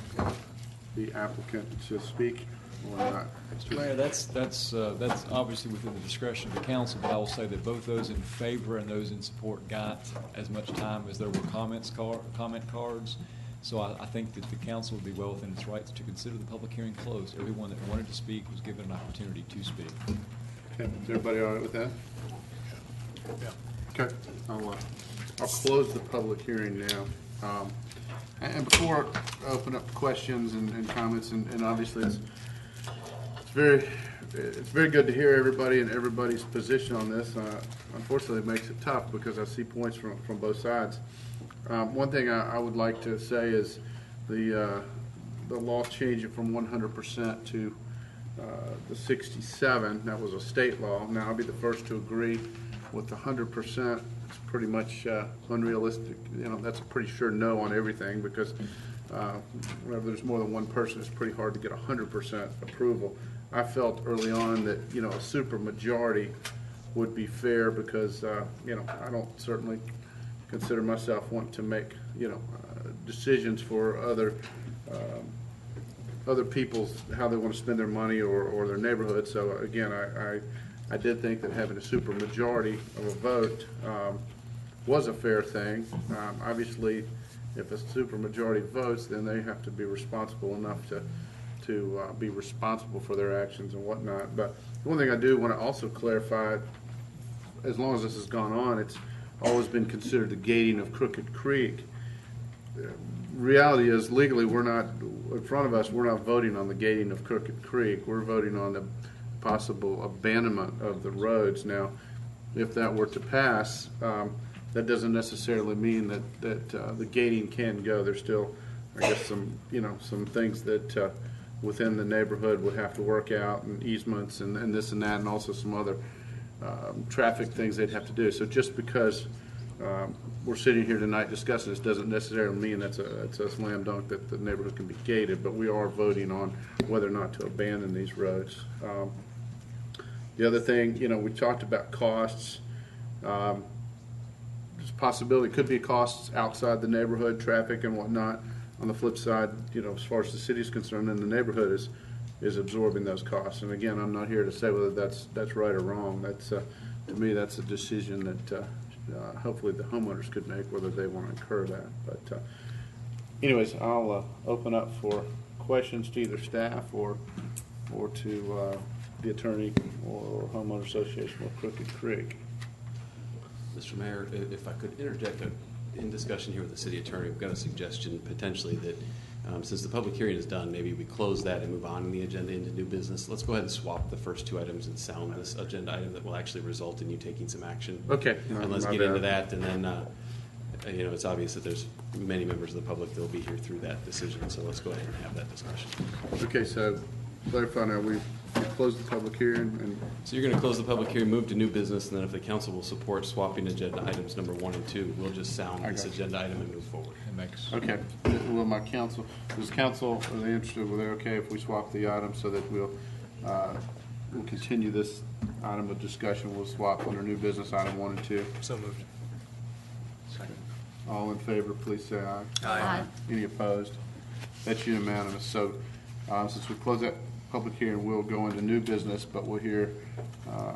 the applicant to speak or not. Mayor, that's obviously within the discretion of the council, but I will say that both those in favor and those in support got as much time as there were comment cards. So I think that the council would be well within its rights to consider the public hearing closed. Everyone that wanted to speak was given an opportunity to speak. Okay, is everybody all right with that? Yeah. Okay, I'll close the public hearing now. And before I open up questions and comments, and obviously it's very good to hear everybody and everybody's position on this. Unfortunately, it makes it tough because I see points from both sides. One thing I would like to say is the law changing from 100% to the 67. That was a state law. Now I'll be the first to agree with the 100%. It's pretty much unrealistic. You know, that's a pretty sure no on everything because whenever there's more than one person, it's pretty hard to get 100% approval. I felt early on that, you know, a super majority would be fair because, you know, I don't certainly consider myself wanting to make, you know, decisions for other people's, how they want to spend their money or their neighborhood. So again, I did think that having a super majority of a vote was a fair thing. Obviously, if a super majority votes, then they have to be responsible enough to be responsible for their actions and whatnot. But one thing I do want to also clarify, as long as this has gone on, it's always been considered the gating of Crooked Creek. Reality is, legally, we're not, in front of us, we're not voting on the gating of Crooked Creek. We're voting on the possible abandonment of the roads. Now, if that were to pass, that doesn't necessarily mean that the gating can go. There's still, I guess, some things that within the neighborhood would have to work out, and easements and this and that, and also some other traffic things they'd have to do. So just because we're sitting here tonight discussing this doesn't necessarily mean it's a slam dunk that the neighborhood can be gated, but we are voting on whether or not to abandon these roads. The other thing, you know, we talked about costs. There's a possibility, could be costs outside the neighborhood, traffic and whatnot. On the flip side, you know, as far as the city is concerned, and the neighborhood is absorbing those costs. And again, I'm not here to say whether that's right or wrong. That's to me, that's a decision that hopefully the homeowners could make, whether they want to incur that. But anyways, I'll open up for questions to either staff or to the attorney or homeowner association with Crooked Creek. Mr. Mayor, if I could interject in discussion here with the city attorney, we've got a suggestion potentially that since the public hearing is done, maybe we close that and move on in the agenda into new business. Let's go ahead and swap the first two items and sound this agenda item that will actually result in you taking some action. Okay. And let's get into that, and then you know, it's obvious that there's many members of the public that will be here through that decision, so let's go ahead and have that discussion. Okay, so clarify now, we've closed the public hearing, and So you're going to close the public hearing, move to new business, and then if the council will support swapping agenda items number 1 and 2, we'll just sound this agenda item and move forward. It makes. okay. Will my council, are they interested, were they okay if we swap the items so that we'll continue this item of discussion, we'll swap under new business item 1 and 2? So moved. All in favor, please say aye. Aye. Any opposed? That's unanimous. So since we closed that public hearing, we'll go into new business, but we'll hear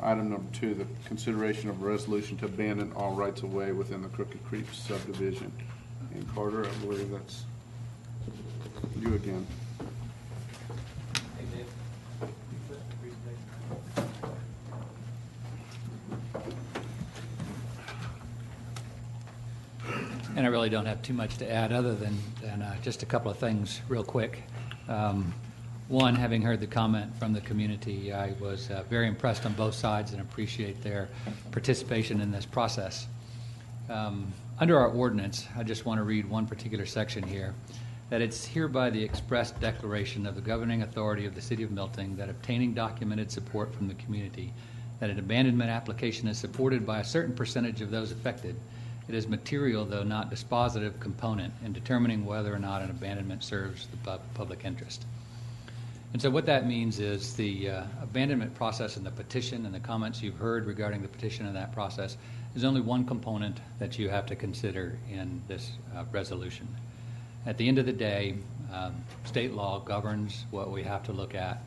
item number 2, the consideration of a resolution to abandon all rights of way within the Crooked Creek subdivision. And Carter, I believe that's you again. And I really don't have too much to add other than just a couple of things real quick. One, having heard the comment from the community, I was very impressed on both sides and appreciate their participation in this process. Under our ordinance, I just want to read one particular section here, that it's hereby the express declaration of the governing authority of the City of Milton that obtaining documented support from the community, that an abandonment application is supported by a certain percentage of those affected. It is material, though not dispositive, component in determining whether or not an abandonment serves the public interest. And so what that means is the abandonment process and the petition and the comments you've heard regarding the petition and that process is only one component that you have to consider in this resolution. At the end of the day, state law governs what we have to look at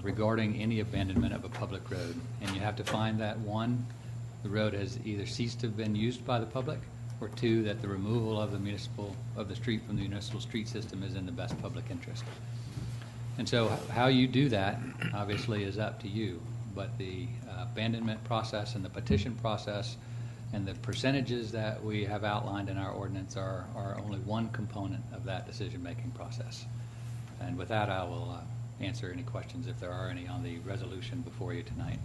regarding any abandonment of a public road. And you have to find that, one, the road has either ceased to have been used by the public, or two, that the removal of the street from the municipal street system is in the best public interest. And so how you do that obviously is up to you, but the abandonment process and the petition process and the percentages that we have outlined in our ordinance are only one component of that decision-making process. And with that, I will answer any questions if there are any on the resolution before you tonight.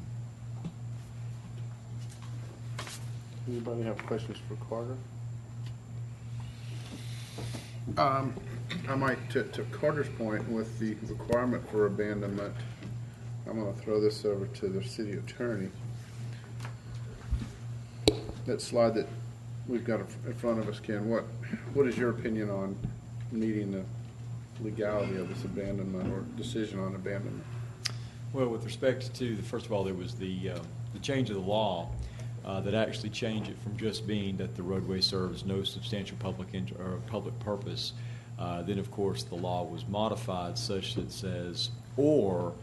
Anybody have questions for Carter? I might, to Carter's point, with the requirement for abandonment, I'm going to throw this over to the city attorney. That slide that we've got in front of us, Ken, what is your opinion on meeting the legality of this abandonment or decision on abandonment? Well, with respect to, first of all, there was the change of the law that actually changed it from just being that the roadway serves no substantial public purpose. Then, of course, the law was modified such that it says, or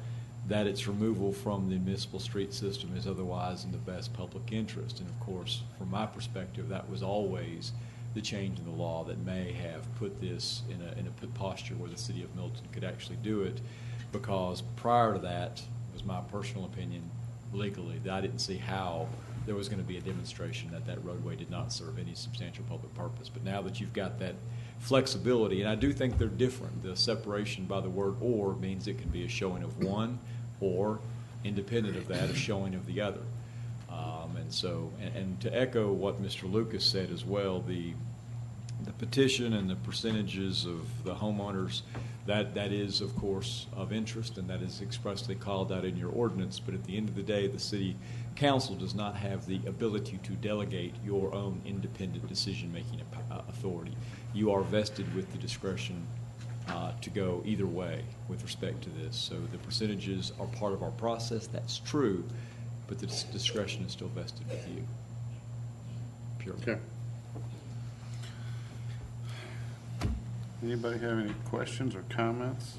that its removal from the municipal street system is otherwise in the best public interest. And, of course, from my perspective, that was always the change in the law that may have put this in a posture where the city of Milton could actually do it, because prior to that, was my personal opinion, legally, that I didn't see how there was going to be a demonstration that that roadway did not serve any substantial public purpose. But now that you've got that flexibility, and I do think they're different, the separation by the word or means it can be a showing of one, or independent of that, a showing of the other. And to echo what Mr. Lucas said as well, the petition and the percentages of the homeowners, that is, of course, of interest, and that is expressly called out in your ordinance. But at the end of the day, the city council does not have the ability to delegate your own independent decision-making authority. You are vested with the discretion to go either way with respect to this. So the percentages are part of our process, that's true, but the discretion is still vested with you. Purely. Okay. Anybody have any questions or comments?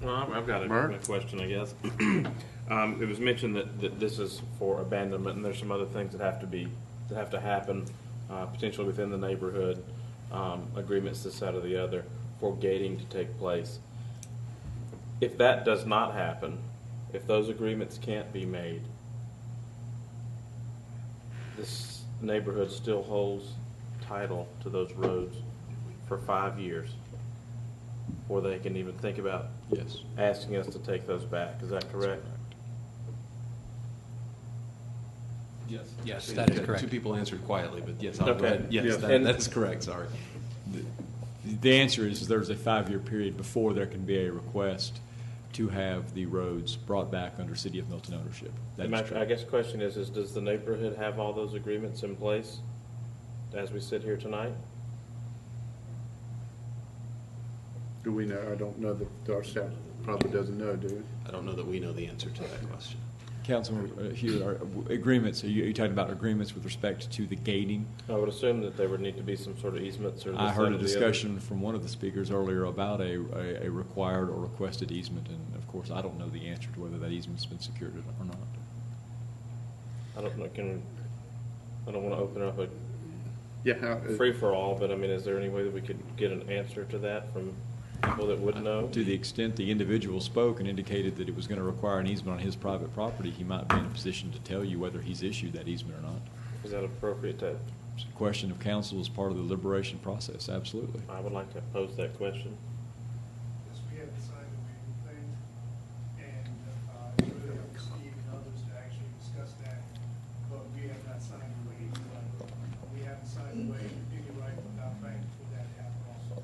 Well, I've got a question, I guess. It was mentioned that this is for abandonment, and there's some other things that have to happen, potentially within the neighborhood, agreements this side or the other, for gating to take place. If that does not happen, if those agreements can't be made, this neighborhood still holds title to those roads for 5 years before they can even think about asking us to take those back. Is that correct? Yes, that is correct. Two people answered quietly, but yes, Okay. go ahead. Yes, Yes. that is correct. Sorry. The answer is there's a 5-year period before there can be a request to have the roads brought back under City of Milton ownership. That is true. I guess the question is does the neighborhood have all those agreements in place as we sit here tonight? Do we know? I don't know that our staff probably doesn't know, do we? I don't know that we know the answer to that question. Councilman Hugh, agreements, are you talking about agreements with respect to the gating? I would assume that there would need to be some sort of easements or. I heard a discussion from one of the speakers earlier about a required or requested easement, and of course, I don't know the answer to whether that easement's been secured or not. I don't know. I don't want to open up a free for all, but I mean, is there any way that we could get an answer to that from people that would know? To the extent the individual spoke and indicated that it was going to require an easement on his private property, he might be in a position to tell you whether he's issued that easement or not. Is that appropriate to? It's a question of council as part of the deliberation process, absolutely. I would like to pose that question. Yes, we have decided to do things, and it's really up to Steve and others to actually discuss that, but we have not signed away any right. We haven't signed away any right without bank for that to happen also.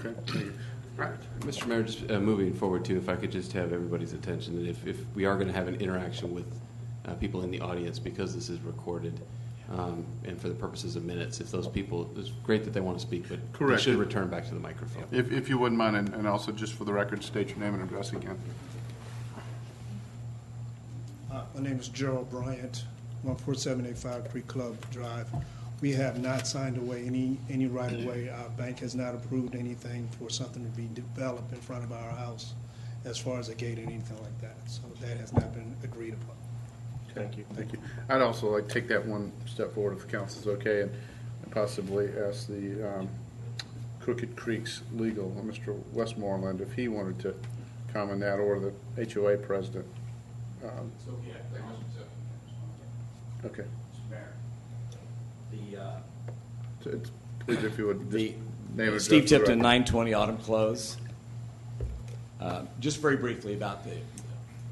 Okay, thank you. Mr. Mayor, just moving forward too, if I could just have everybody's attention that if we are going to have an interaction with people in the audience, because this is recorded, and for the purposes of minutes, if those people, it's great that they want to speak, but Correct. they should return back to the microphone. If you wouldn't mind, and also just for the record, state your name and address again. My name is Gerald Bryant, 14785 Creek Club Drive. We have not signed away any right of way. Our bank has not approved anything for something to be developed in front of our house as far as a gate or anything like that. So that has not been agreed upon. Thank you, thank you. I'd also like to take that one step forward if the council's okay, and possibly ask the Crooked Creek's legal, Mr. Westmoreland, if he wanted to comment that, or the HOA president. Okay. Please, if you would, The name and Steve address for the Tipton, record. 920 Autumn Close. Just very briefly about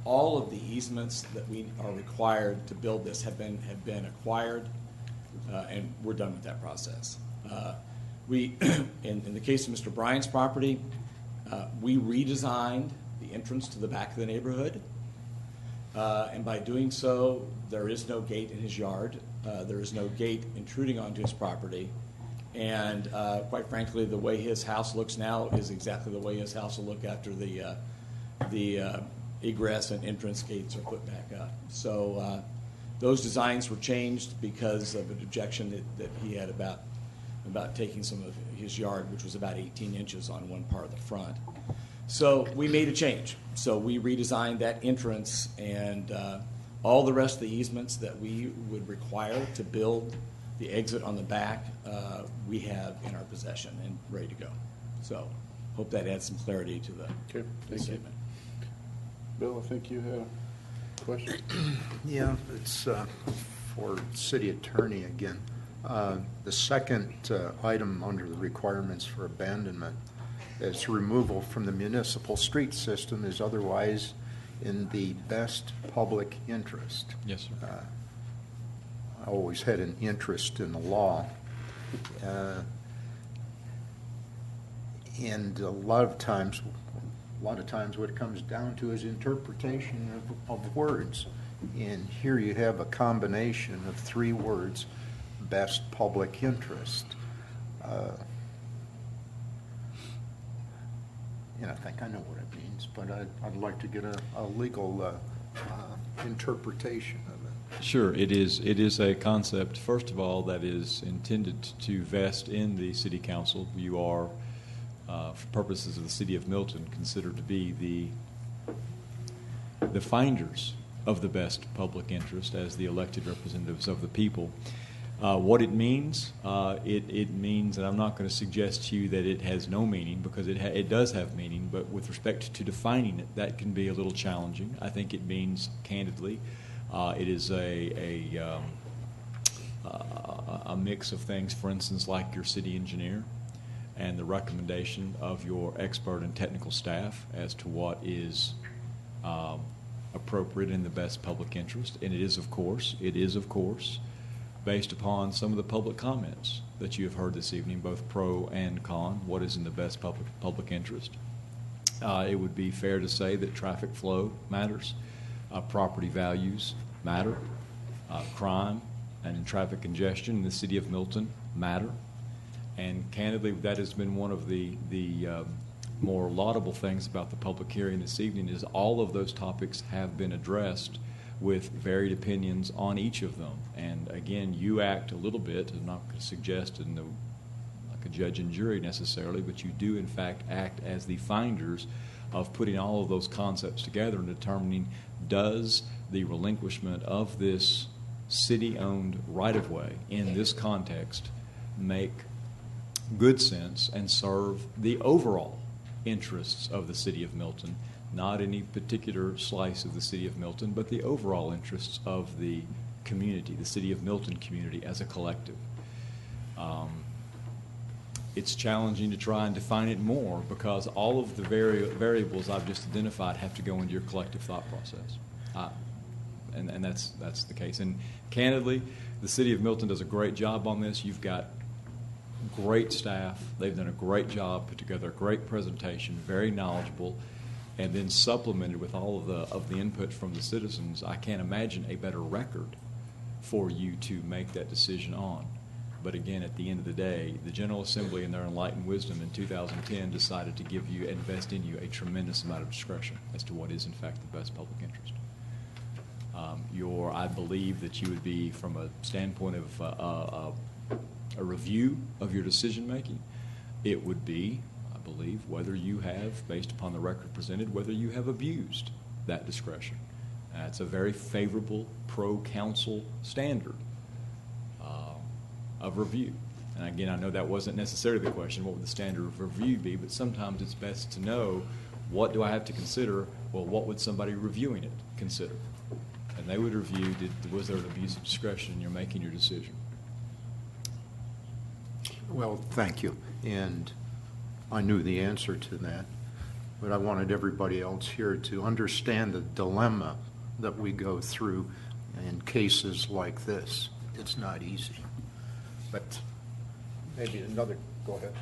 all of the easements that we are required to build this have been acquired, and we're done with that process. We, in the case of Mr. Bryant's property, we redesigned the entrance to the back of the neighborhood, and by doing so, there is no gate in his yard. There is no gate intruding onto his property. And quite frankly, the way his house looks now is exactly the way his house will look after the egress and entrance gates are put back up. So those designs were changed because of an objection that he had about taking some of his yard, which was about 18 inches on one part of the front. So we made a change. So we redesigned that entrance, and all the rest of the easements that we would require to build the exit on the back, we have in our possession and ready to go. So hope that adds some clarity to the statement. Bill, I think you had a question. Yeah, it's for city attorney again. The second item under the requirements for abandonment is removal from the municipal street system is otherwise in the best public interest. Yes, sir. I always had an interest in the law. And a lot of times what it comes down to is interpretation of words. And here you have a combination of three words, best public interest. I think I know what it means, but I'd like to get a legal interpretation of it. Sure, it is a concept, first of all, that is intended to vest in the city council. You are, for purposes of the city of Milton, considered to be the finders of the best public interest as the elected representatives of the people. What it means, it means, and I'm not going to suggest to you that it has no meaning, because it does have meaning, but with respect to defining it, that can be a little challenging. I think it means, candidly, it is a mix of things, for instance, like your city engineer and the recommendation of your expert and technical staff as to what is appropriate in the best public interest. And it is, of course, based upon some of the public comments that you have heard this evening, both pro and con. What is in the best public interest? It would be fair to say that traffic flow matters, property values matter, crime and traffic congestion in the city of Milton matter. And candidly, that has been one of the more laudable things about the public hearing this evening is all of those topics have been addressed with varied opinions on each of them. And again, you act a little bit, I'm not going to suggest in like a judge and jury necessarily, but you do in fact act as the finders of putting all of those concepts together and determining does the relinquishment of this city-owned right-of-way in this context make good sense and serve the overall interests of the city of Milton, not any particular slice of the city of Milton, but the overall interests of the community, the city of Milton community as a collective. It's challenging to try and define it more because all of the variables I've just identified have to go into your collective thought process. And that's the case. And candidly, the city of Milton does a great job on this. You've got great staff. They've done a great job, put together a great presentation, very knowledgeable, and then supplemented with all of the input from the citizens. I can't imagine a better record for you to make that decision on. But again, at the end of the day, the General Assembly in their enlightened wisdom in 2010 decided to give you, invest in you a tremendous amount of discretion as to what is in fact the best public interest. I believe that you would be, from a standpoint of a review of your decision making, it would be, I believe, whether you have, based upon the record presented, whether you have abused that discretion. It's a very favorable pro-council standard of review. And again, I know that wasn't necessarily the question, what would the standard of review be, but sometimes it's best to know, what do I have to consider? Well, what would somebody reviewing it consider? And they would review, was there an abuse of discretion in your making your decision? Well, thank you. And I knew the answer to that, but I wanted everybody else here to understand the dilemma that we go through in cases like this. It's not easy. But maybe another, go ahead.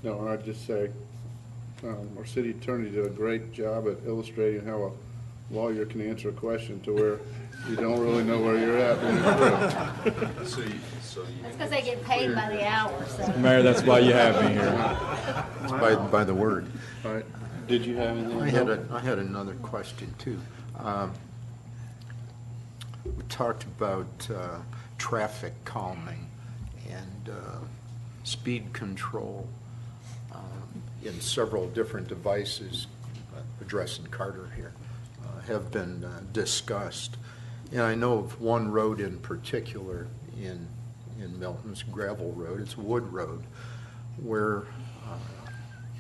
No, I'd just say our city attorney did a great job at illustrating how a lawyer can answer a question to where you don't really know where you're at when you're through. That's because they get paid by the hour. So. Mayor, that's why you have me here. It's by the word. All right. Did you have anything? I had another question too. We talked about traffic calming and speed control in several different devices, addressing Carter here, have been discussed. And I know of one road in particular in Milton's gravel road, it's Wood Road, where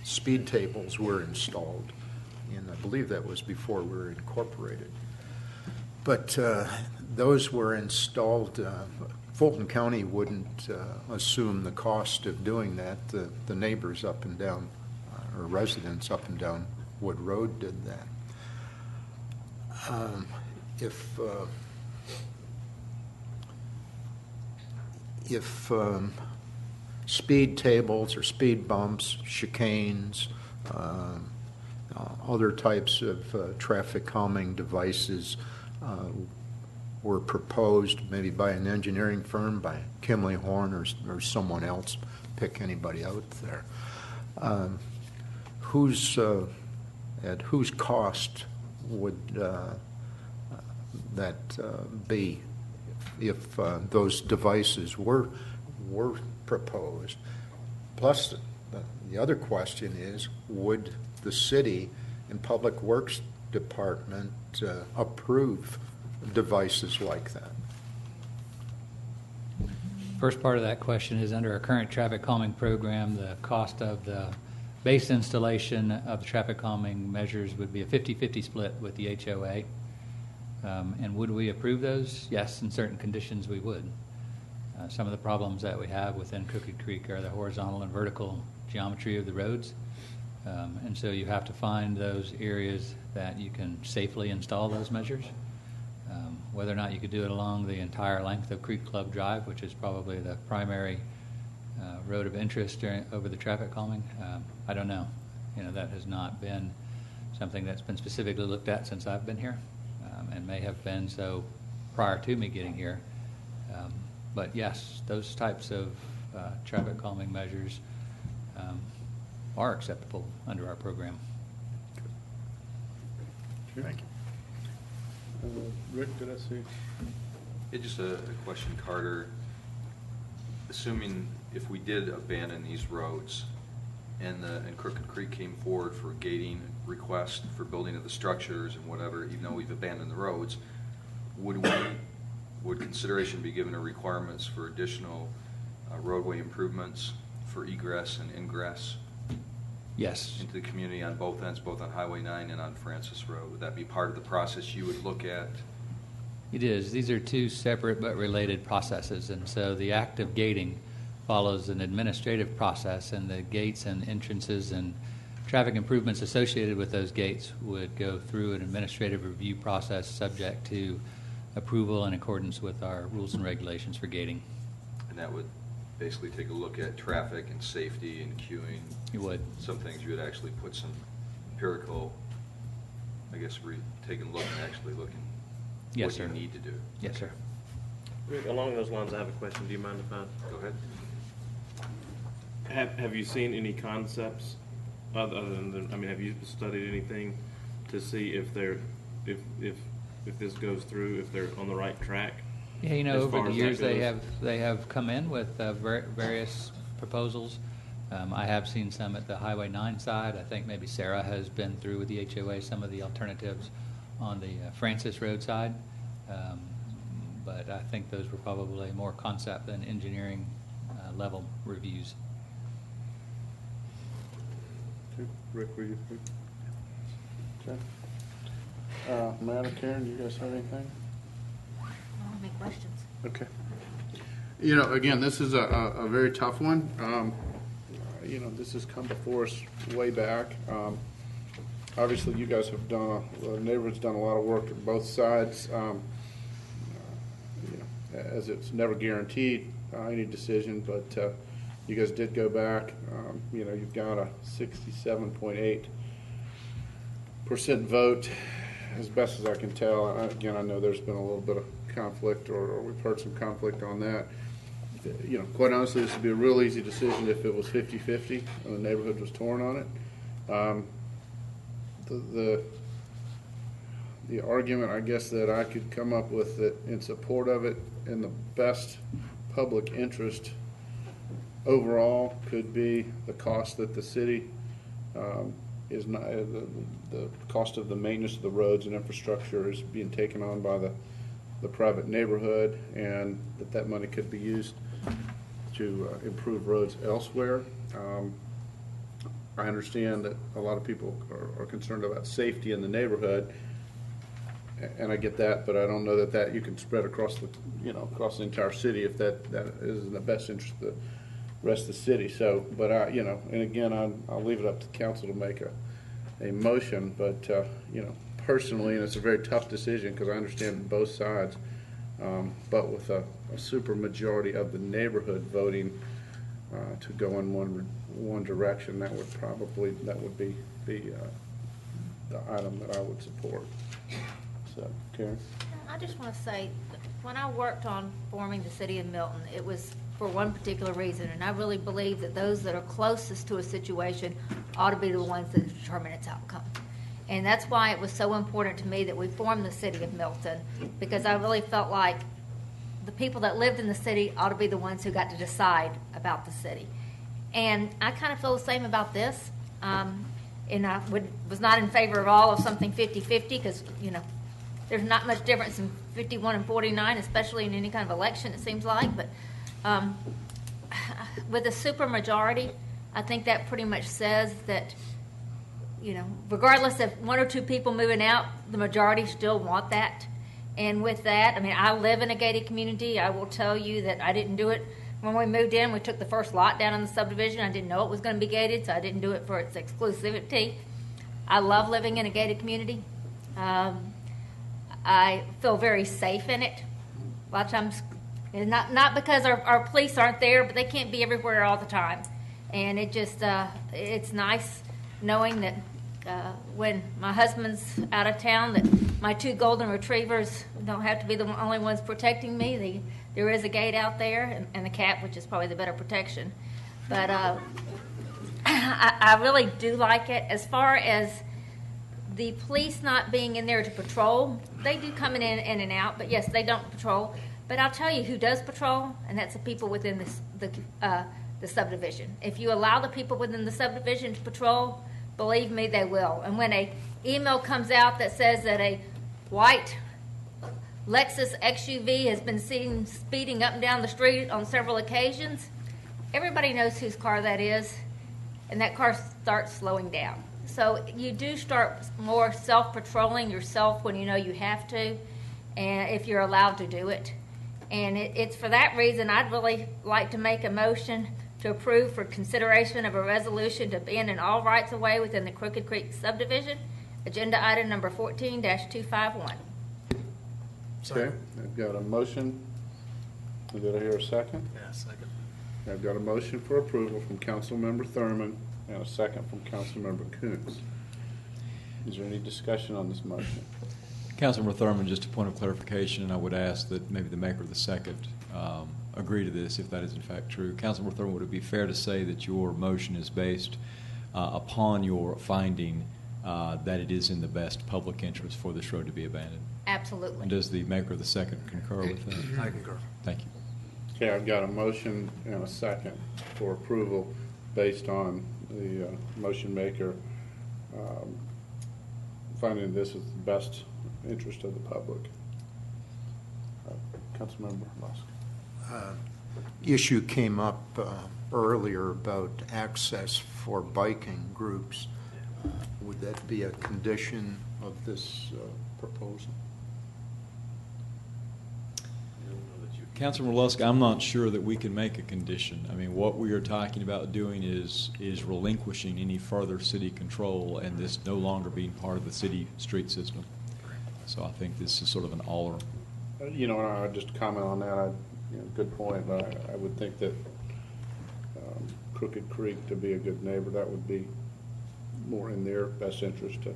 speed tables were installed. And I believe that was before we were incorporated. But those were installed. Fulton County wouldn't assume the cost of doing that. The neighbors up and down, or residents up and down Wood Road did that. If speed tables or speed bumps, chicanes, other types of traffic calming devices were proposed, maybe by an engineering firm, by Kimley Horn or someone else, pick anybody out there. At whose cost would that be if those devices were proposed? Plus, the other question is, would the city and Public Works Department approve devices like that? First part of that question is, under our current traffic calming program, the cost of the base installation of the traffic calming measures would be a 50-50 split with the HOA. And would we approve those? Yes, in certain conditions we would. Some of the problems that we have within Crooked Creek are the horizontal and vertical geometry of the roads. And so you have to find those areas that you can safely install those measures. Whether or not you could do it along the entire length of Creek Club Drive, which is probably the primary road of interest over the traffic calming? I don't know. That has not been something that's been specifically looked at since I've been here, and may have been so prior to me getting here. But yes, those types of traffic calming measures are acceptable under our program. Thank you. Rick, did I see? Yeah, just a question, Carter. Assuming if we did abandon these roads and Crooked Creek came forward for gating request for building of the structures and whatever, even though we've abandoned the roads, would consideration be given to requirements for additional roadway improvements for egress and ingress? Yes. Into the community on both ends, both on Highway 9 and on Francis Road? Would that be part of the process you would look at? It is. These are two separate but related processes, and so the act of gating follows an administrative process, and the gates and entrances and traffic improvements associated with those gates would go through an administrative review process subject to approval in accordance with our rules and regulations for gating. And that would basically take a look at traffic and safety and queuing. You would. Some things you would actually put some empirical, I guess, taking a look and actually looking Yes, what sir. you need to do. Yes, sir. Along those lines, I have a question. Do you mind if I? Go ahead. Have you seen any concepts other than, have you studied anything to see if this goes through, if they're on the right track? Yeah, as over far the as years that they have come in with various proposals. I have seen some at the Highway 9 side. I think maybe Sarah has been through with the HOA some of the alternatives on the Francis Road side. But I think those were probably more concept than engineering level reviews. Okay. Rick, were you? Okay. Matt or Karen, do you guys have anything? I don't have any questions. Okay. Again, this is a very tough one. This has come before us way back. Obviously, you guys have done, the neighborhood's done a lot of work on both sides. As it's never guaranteed any decision, but you guys did go back. You've got a 67.8% vote, as best as I can tell. Again, I know there's been a little bit of conflict, or we've heard some conflict on that. Quite honestly, this would be a real easy decision if it was 50-50 and the neighborhood was torn on it. The argument, I guess, that I could come up with that in support of it in the best public interest overall could be the cost that the city is not, the cost of the maintenance of the roads and infrastructure is being taken on by the private neighborhood, and that money could be used to improve roads elsewhere. I understand that a lot of people are concerned about safety in the neighborhood, and I get that, but I don't know that you can spread across the entire city if that is in the best interest of the rest of the city. So, but and again, I'll leave it up to the council to make a motion, but personally, and it's a very tough decision because I understand both sides, but with a super majority of the neighborhood voting to go in one direction, that would be the item that I would support. So, Karen? I just want to say, when I worked on forming the city of Milton, it was for one particular reason, and I really believe that those that are closest to a situation ought to be the ones that determine its outcome. And that's why it was so important to me that we formed the city of Milton, because I really felt like the people that lived in the city ought to be the ones who got to decide about the city. And I kind of feel the same about this. And I was not in favor at all of something 50-50 because, there's not much difference in 51 and 49, especially in any kind of election, it seems like. But with a super majority, I think that pretty much says that, regardless of one or two people moving out, the majority still want that. And with that, I live in a gated community. I will tell you that I didn't do it. When we moved in, we took the first lot down in the subdivision. I didn't know it was going to be gated, so I didn't do it for its exclusivity. I love living in a gated community. I feel very safe in it. A lot of times And not because our police aren't there, but they can't be everywhere all the time. And it just, it's nice knowing that when my husband's out of town, that my 2 golden retrievers don't have to be the only ones protecting me. There is a gate out there, and the cat, which is probably the better protection. But I really do like it. As far as the police not being in there to patrol, they do come in and out, but yes, they don't patrol. But I'll tell you who does patrol, and that's the people within the subdivision. If you allow the people within the subdivision to patrol, believe me, they will. And when an email comes out that says that a white Lexus XUV has been seen speeding up and down the street on several occasions, everybody knows whose car that is, and that car starts slowing down. So you do start more self-patrolling yourself when you know you have to, and if you're allowed to do it. And it's for that reason I'd really like to make a motion to approve for consideration of a resolution to abandon all rights of way within the Crooked Creek subdivision, agenda item number 14-251. Okay, I've got a motion. Did I hear a second? Yeah, second. I've got a motion for approval from Councilmember Thurman and a second from Councilmember Coons. Is there any discussion on this motion? Councilmember Thurman, just a point of clarification, and I would ask that maybe the maker of the second agree to this if that is in fact true. Councilmember Thurman, would it be fair to say that your motion is based upon your finding that it is in the best public interest for this road to be abandoned? Absolutely. And does the maker of the second concur with that? I concur. Thank you. Okay, I've got a motion and a second for approval based on the motion maker finding this is the best interest of the public. Councilmember Lusk. Issue came up earlier about access for biking groups. Would that be a condition of this proposal? Councilman Lusk, I'm not sure that we can make a condition. I mean, what we are talking about doing is relinquishing any further city control and this no longer being part of the city street system. So I think this is sort of an all or. You know, and I would just comment on that. Good point, but I would think that Crooked Creek, to be a good neighbor, that would be more in their best interest to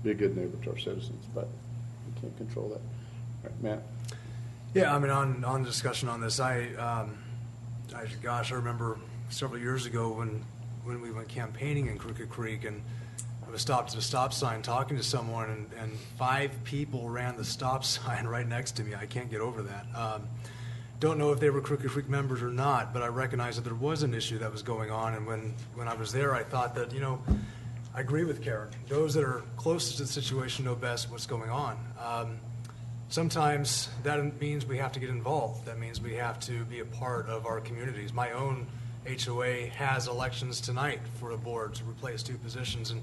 be a good neighbor to our citizens, but we can't control that. All right, Matt? Yeah, I mean, on discussion on this, I remember several years ago when we went campaigning in Crooked Creek, and I was stopped at a stop sign talking to someone, and 5 people ran the stop sign right next to me. I can't get over that. Don't know if they were Crooked Creek members or not, but I recognized that there was an issue that was going on, and when I was there, I thought that, I agree with Karen. Those that are closest to the situation know best what's going on. Sometimes that means we have to get involved. That means we have to be a part of our communities. My own HOA has elections tonight for a board to replace 2 positions, and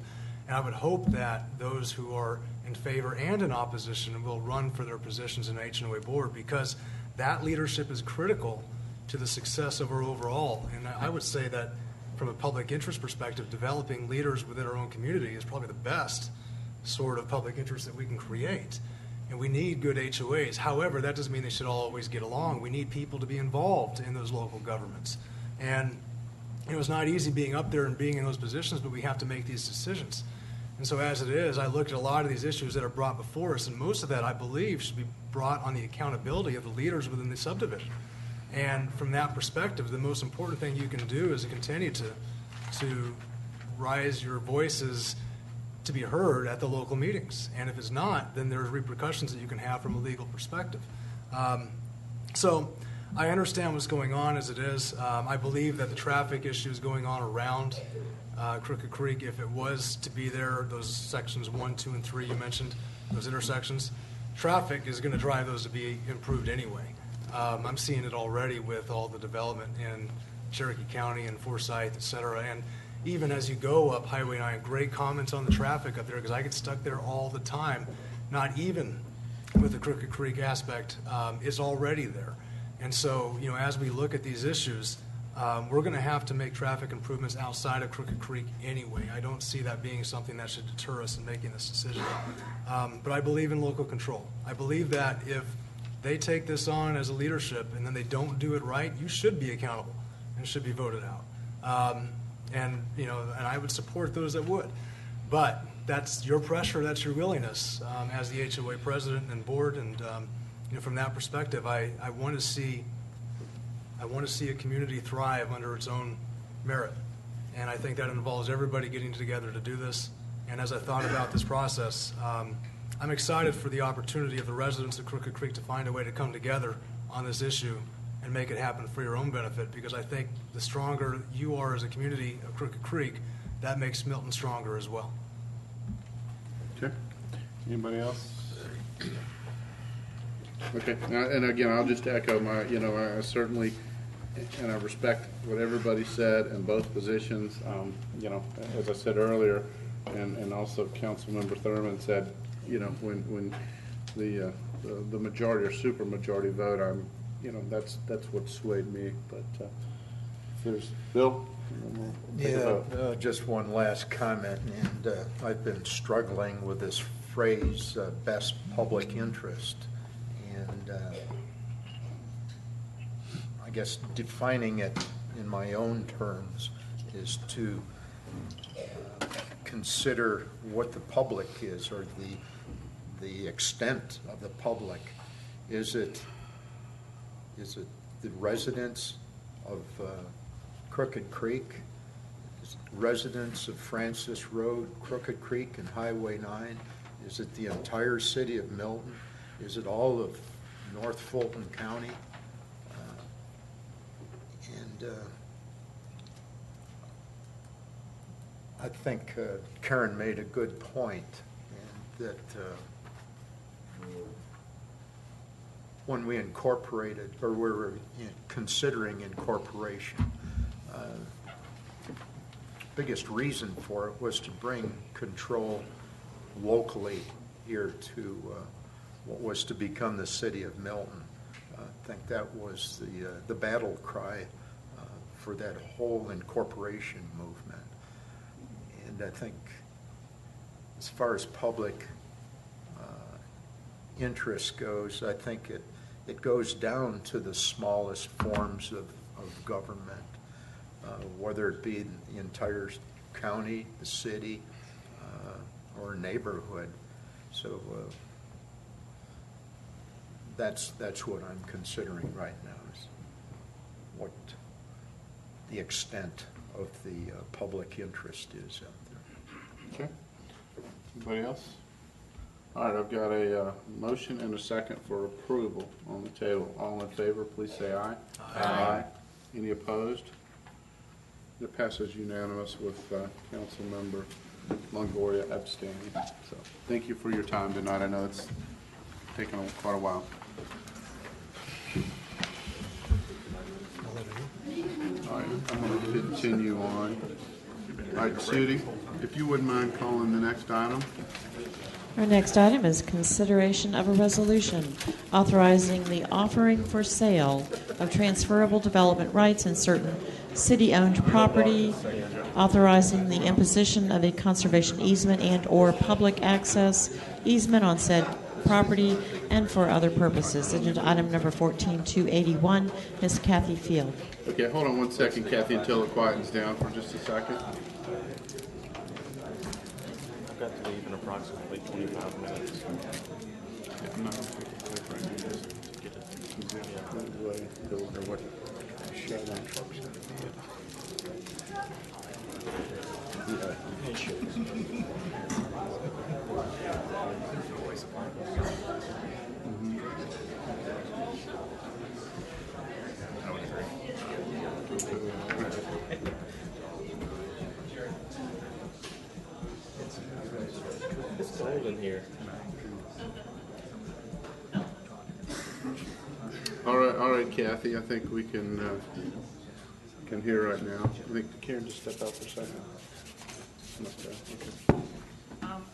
I would hope that those who are in favor and in opposition will run for their positions in an HOA board, because that leadership is critical to the success of our overall. And I would say that from a public interest perspective, developing leaders within our own community is probably the best sort of public interest that we can create. And we need good HOAs. However, that doesn't mean they should all always get along. We need people to be involved in those local governments. And it's not easy being up there and being in those positions, but we have to make these decisions. And so as it is, I look at a lot of these issues that are brought before us, and most of that, I believe, should be brought on the accountability of the leaders within the subdivision. And from that perspective, the most important thing you can do is to continue to raise your voices to be heard at the local meetings. And if it's not, then there's repercussions that you can have from a legal perspective. So I understand what's going on as it is. I believe that the traffic issues going on around Crooked Creek, if it was to be there, those sections 1, 2, and 3 you mentioned, those intersections, traffic is going to drive those to be improved anyway. I'm seeing it already with all the development in Cherokee County and Forsyth, et cetera. And even as you go up Highway 9, great comments on the traffic up there, because I get stuck there all the time, not even with the Crooked Creek aspect. It's already there. And so, as we look at these issues, we're going to have to make traffic improvements outside of Crooked Creek anyway. I don't see that being something that should deter us in making this decision. But I believe in local control. I believe that if they take this on as a leadership and then they don't do it right, you should be accountable and should be voted out. And I would support those that would. But that's your pressure, that's your willingness as the HOA president and board. And from that perspective, I want to see a community thrive under its own merit. And I think that involves everybody getting together to do this. And as I thought about this process, I'm excited for the opportunity of the residents of Crooked Creek to find a way to come together on this issue and make it happen for your own benefit, because I think the stronger you are as a community of Crooked Creek, that makes Milton stronger as well. Okay. Anybody else? Okay. And again, I'll just echo I certainly, and I respect what everybody said in both positions. As I said earlier, and also Councilmember Thurman said, when the majority or super majority vote, that's what swayed me. But if there's Bill. Just one last comment, and I've been struggling with this phrase, best public interest, and I guess defining it in my own terms is to consider what the public is, or the extent of the public. Is it the residents of Crooked Creek, residents of Francis Road, Crooked Creek, and Highway 9? Is it the entire city of Milton? Is it all of North Fulton County? I think Karen made a good point, and that when we incorporated, or we're considering incorporation, biggest reason for it was to bring control locally here to what was to become the city of Milton. I think that was the battle cry for that whole incorporation movement. And I think as far as public interest goes, I think it goes down to the smallest forms of government. Whether it be the entire county, the city, or neighborhood. So that's what I'm considering right now, is what the extent of the public interest is out there. Okay. Anybody else? All right, I've got a motion and a second for approval on the table. All in favor, please say aye. Aye. Any opposed? It passes unanimous with Councilmember Longoria abstaining. So thank you for your time tonight. I know it's taken quite a while. All right, I'm going to continue on. All right, Sudie, if you wouldn't mind calling the next item. Our next item is consideration of a resolution authorizing the offering for sale of transferable development rights in certain city-owned property, authorizing the imposition of a conservation easement and/or public access easement on said property, and for other purposes. Agenda item number 14281, Ms. Kathy Field. Okay, hold on one second, Kathy, until it quietens down for just a second. I've got to leave in approximately 25 minutes. It's cold in here. All right, Kathy. I think we can hear right now. I think Karen just stepped out for a second.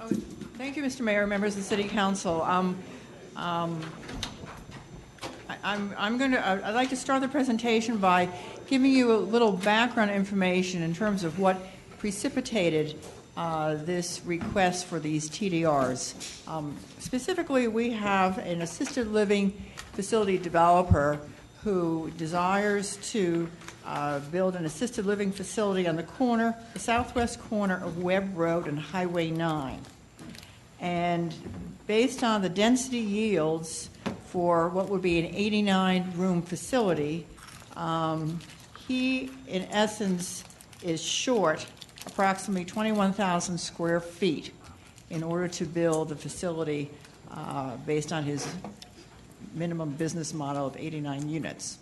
Okay. Thank you, Mr. Mayor, members of the City Council. I'd like to start the presentation by giving you a little background information in terms of what precipitated this request for these TDRs. Specifically, we have an assisted living facility developer who desires to build an assisted living facility on the southwest corner of Webb Road and Highway 9. And based on the density yields for what would be an 89-room facility, he, in essence, is short approximately 21,000 square feet in order to build the facility based on his minimum business model of 89 units.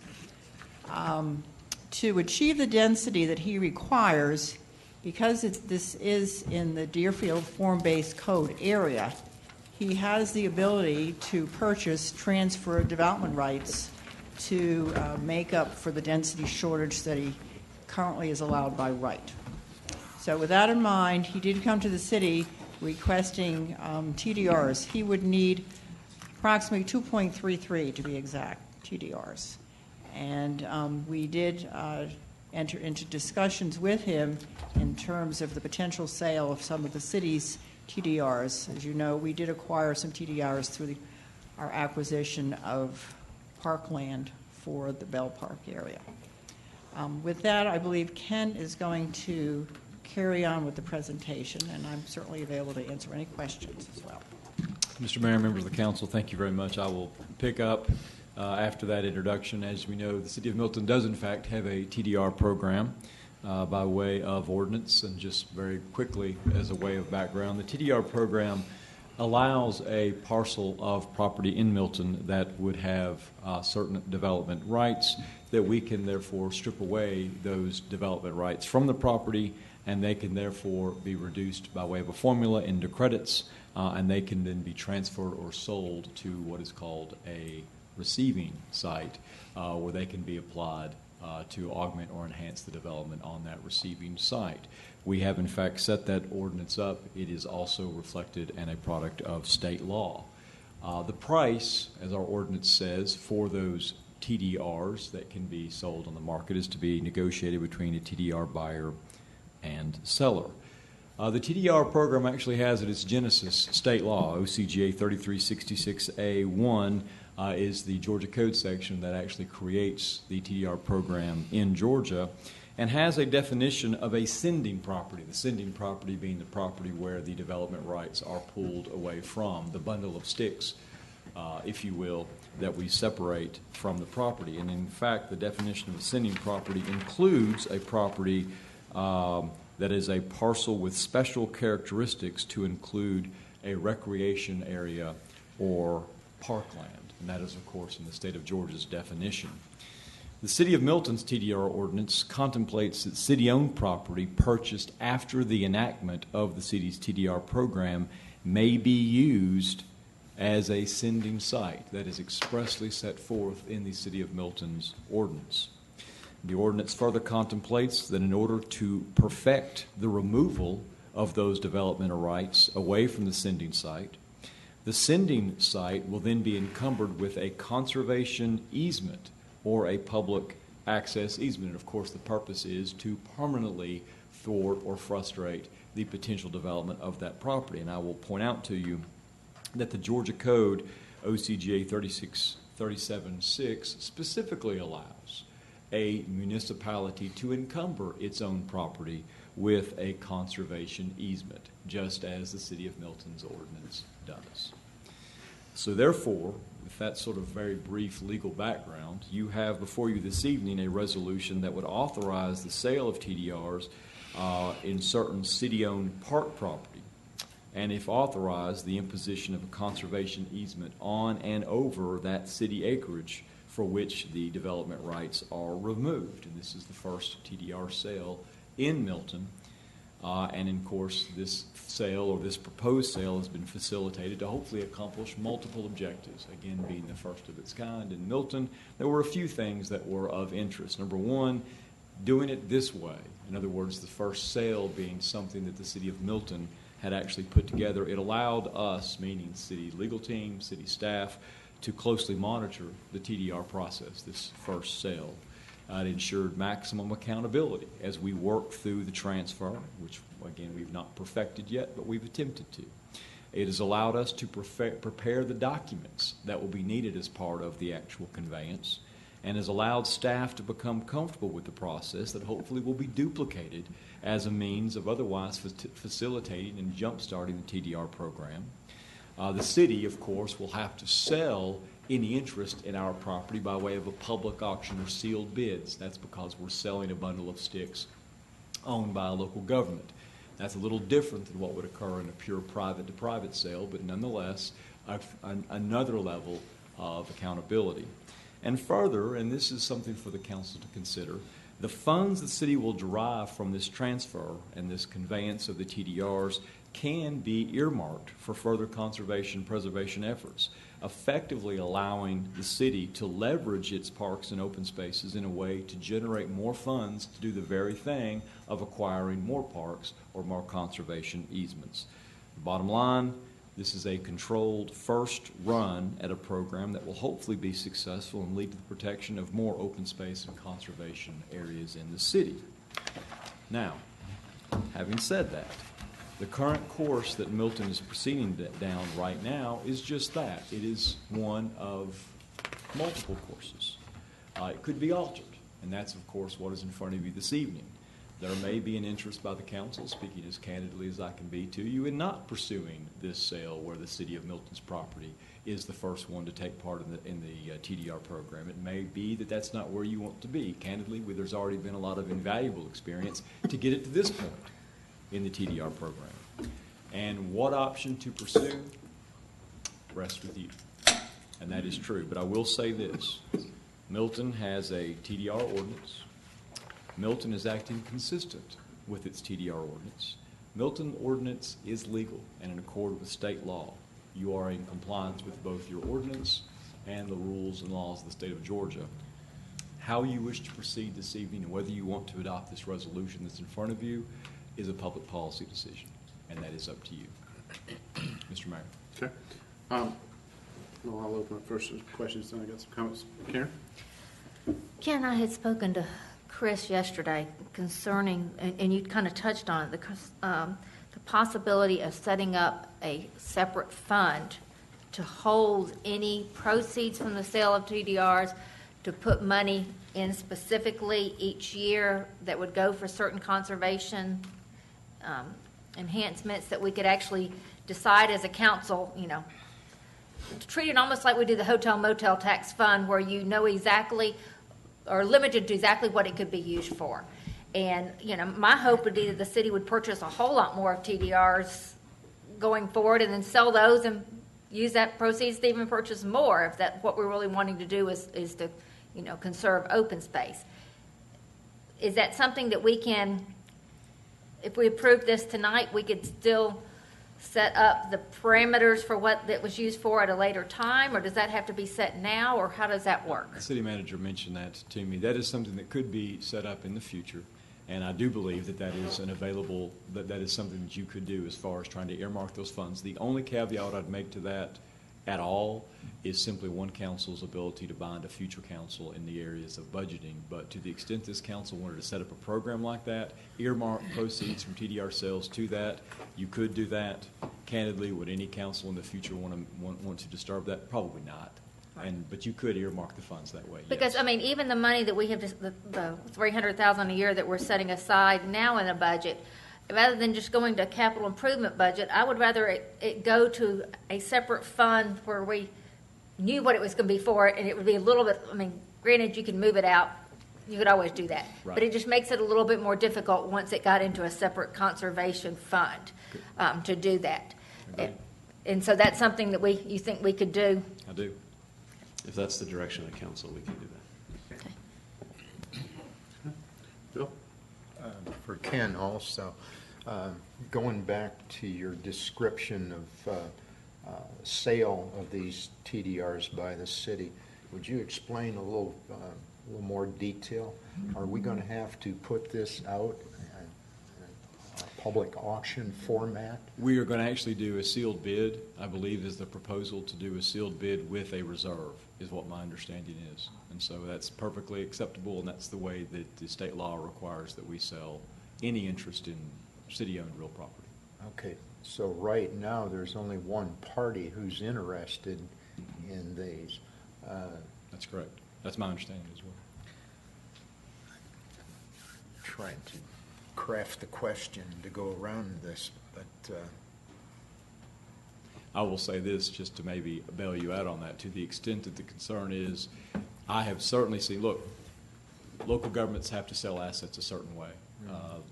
To achieve the density that he requires, because this is in the Deerfield form-based code area, he has the ability to purchase transfer development rights to make up for the density shortage that he currently is allowed by right. So with that in mind, he did come to the city requesting TDRs. He would need approximately 2.33 to be exact, TDRs. And we did enter into discussions with him in terms of the potential sale of some of the city's TDRs. As you know, we did acquire some TDRs through our acquisition of parkland for the Bell Park area. With that, I believe Ken is going to carry on with the presentation, and I'm certainly available to answer any questions as well. Mr. Mayor, members of the council, thank you very much. I will pick up after that introduction. As we know, the City of Milton does, in fact, have a TDR program by way of ordinance. And just very quickly, as a way of background, the TDR program allows a parcel of property in Milton that would have certain development rights that we can therefore strip away those development rights from the property, and they can therefore be reduced by way of a formula into credits, and they can then be transferred or sold to what is called a receiving site, where they can be applied to augment or enhance the development on that receiving site. We have, in fact, set that ordinance up. It is also reflected and a product of state law. The price, as our ordinance says, for those TDRs that can be sold on the market is to be negotiated between a TDR buyer and seller. The TDR program actually has at its genesis state law. OCGA 3366A1 is the Georgia Code section that actually creates the TDR program in Georgia, and has a definition of a sending property, the sending property being the property where the development rights are pulled away from, the bundle of sticks, if you will, that we separate from the property. And in fact, the definition of a sending property includes a property that is a parcel with special characteristics to include a recreation area or parkland. And that is, of course, in the state of Georgia's definition. The City of Milton's TDR ordinance contemplates that city-owned property purchased after the enactment of the city's TDR program may be used as a sending site. That is expressly set forth in the City of Milton's ordinance. The ordinance further contemplates that in order to perfect the removal of those developmental rights away from the sending site will then be encumbered with a conservation easement or a public access easement. And of course, the purpose is to permanently thwart or frustrate the potential development of that property. And I will point out to you that the Georgia Code, OCGA 37376, specifically allows a municipality to encumber its own property with a conservation easement, just as the City of Milton's ordinance does. So therefore, with that sort of very brief legal background, you have before you this evening a resolution that would authorize the sale of TDRs in certain city-owned park property, and if authorized, the imposition of a conservation easement on and over that city acreage for which the development rights are removed. And this is the first TDR sale in Milton. And of course, this sale or this proposed sale has been facilitated to hopefully accomplish multiple objectives. Again, being the first of its kind in Milton, there were a few things that were of interest. Number one, doing it this way. In other words, the first sale being something that the City of Milton had actually put together. It allowed us, meaning city legal team, city staff, to closely monitor the TDR process, this first sale. It ensured maximum accountability as we work through the transfer, which, again, we've not perfected yet, but we've attempted to. It has allowed us to prepare the documents that will be needed as part of the actual conveyance, and has allowed staff to become comfortable with the process that hopefully will be duplicated as a means of otherwise facilitating and jump-starting the TDR program. The city, of course, will have to sell any interest in our property by way of a public auction or sealed bids. That's because we're selling a bundle of sticks owned by a local government. That's a little different than what would occur in a pure private-to-private sale, but nonetheless, another level of accountability. And further, and this is something for the council to consider, the funds the city will derive from this transfer and this conveyance of the TDRs can be earmarked for further conservation and preservation efforts, effectively allowing the city to leverage its parks and open spaces in a way to generate more funds to do the very thing of acquiring more parks or more conservation easements. Bottom line, this is a controlled first run at a program that will hopefully be successful and lead to the protection of more open space and conservation areas in the city. Now, having said that, the current course that Milton is proceeding down right now is just that. It is one of multiple courses. It could be altered, and that's, of course, what is in front of you this evening. There may be an interest by the council, speaking as candidly as I can be to you, in not pursuing this sale where the city of Milton's property is the first one to take part in the TDR program. It may be that that's not where you want to be. Candidly, there's already been a lot of invaluable experience to get it to this point in the TDR program. And what option to pursue rests with you. And that is true. But I will say this. Milton has a TDR ordinance. Milton is acting consistent with its TDR ordinance. Milton ordinance is legal and in accord with state law. You are in compliance with both your ordinance and the rules and laws of the state of Georgia. How you wish to proceed this evening and whether you want to adopt this resolution that's in front of you is a public policy decision, and that is up to you. Mr. Mayor. Okay. Well, I'll open up first to questions, then I got some comments. Karen? Ken, I had spoken to Chris yesterday concerning, and you kind of touched on it, the possibility of setting up a separate fund to hold any proceeds from the sale of TDRs, to put money in specifically each year that would go for certain conservation enhancements that we could actually decide as a council, to treat it almost like we do the hotel motel tax fund, where you know exactly or limited to exactly what it could be used for. And, my hope would be that the city would purchase a whole lot more of TDRs going forward and then sell those and use that proceeds to even purchase more if that what we're really wanting to do is to, conserve open space. Is that something that we can, if we approve this tonight, we could still set up the parameters for what that was used for at a later time, or does that have to be set now, or how does that work? The city manager mentioned that to me. That is something that could be set up in the future, and I do believe that is that is something that you could do as far as trying to earmark those funds. The only caveat I'd make to that at all is simply one council's ability to bind a future council in the areas of budgeting. But to the extent this council wanted to set up a program like that, earmark proceeds from TDR sales to that, you could do that. Candidly, would any council in the future want to disturb that? Probably not. But you could earmark the funds that way. Because yes. Even the money that we have, the $300,000 a year that we're setting aside now in the budget, rather than just going to a capital improvement budget, I would rather it go to a separate fund where we knew what it was going to be for, and it would be a little bit, granted you can move it out, you could always do that, right. But it just makes it a little bit more difficult once it got into a separate conservation fund to do that. And so that's something that you think we could do? I do. If that's the direction of the council, we can do that. Okay. Bill? For Ken also, going back to your description of sale of these TDRs by the city, would you explain a little more detail? Are we going to have to put this out in a public auction format? We are going to actually do a sealed bid, I believe is the proposal, to do a sealed bid with a reserve, is what my understanding is. And so that's perfectly acceptable, and that's the way that the state law requires that we sell any interest in city-owned real property. Okay, so right now, there's only one party who's interested in these. That's correct. That's my understanding as well. Trying to craft the question to go around this, but I will say this, just to maybe bail you out on that, to the extent that the concern is, I have certainly seen, look, local governments have to sell assets a certain way.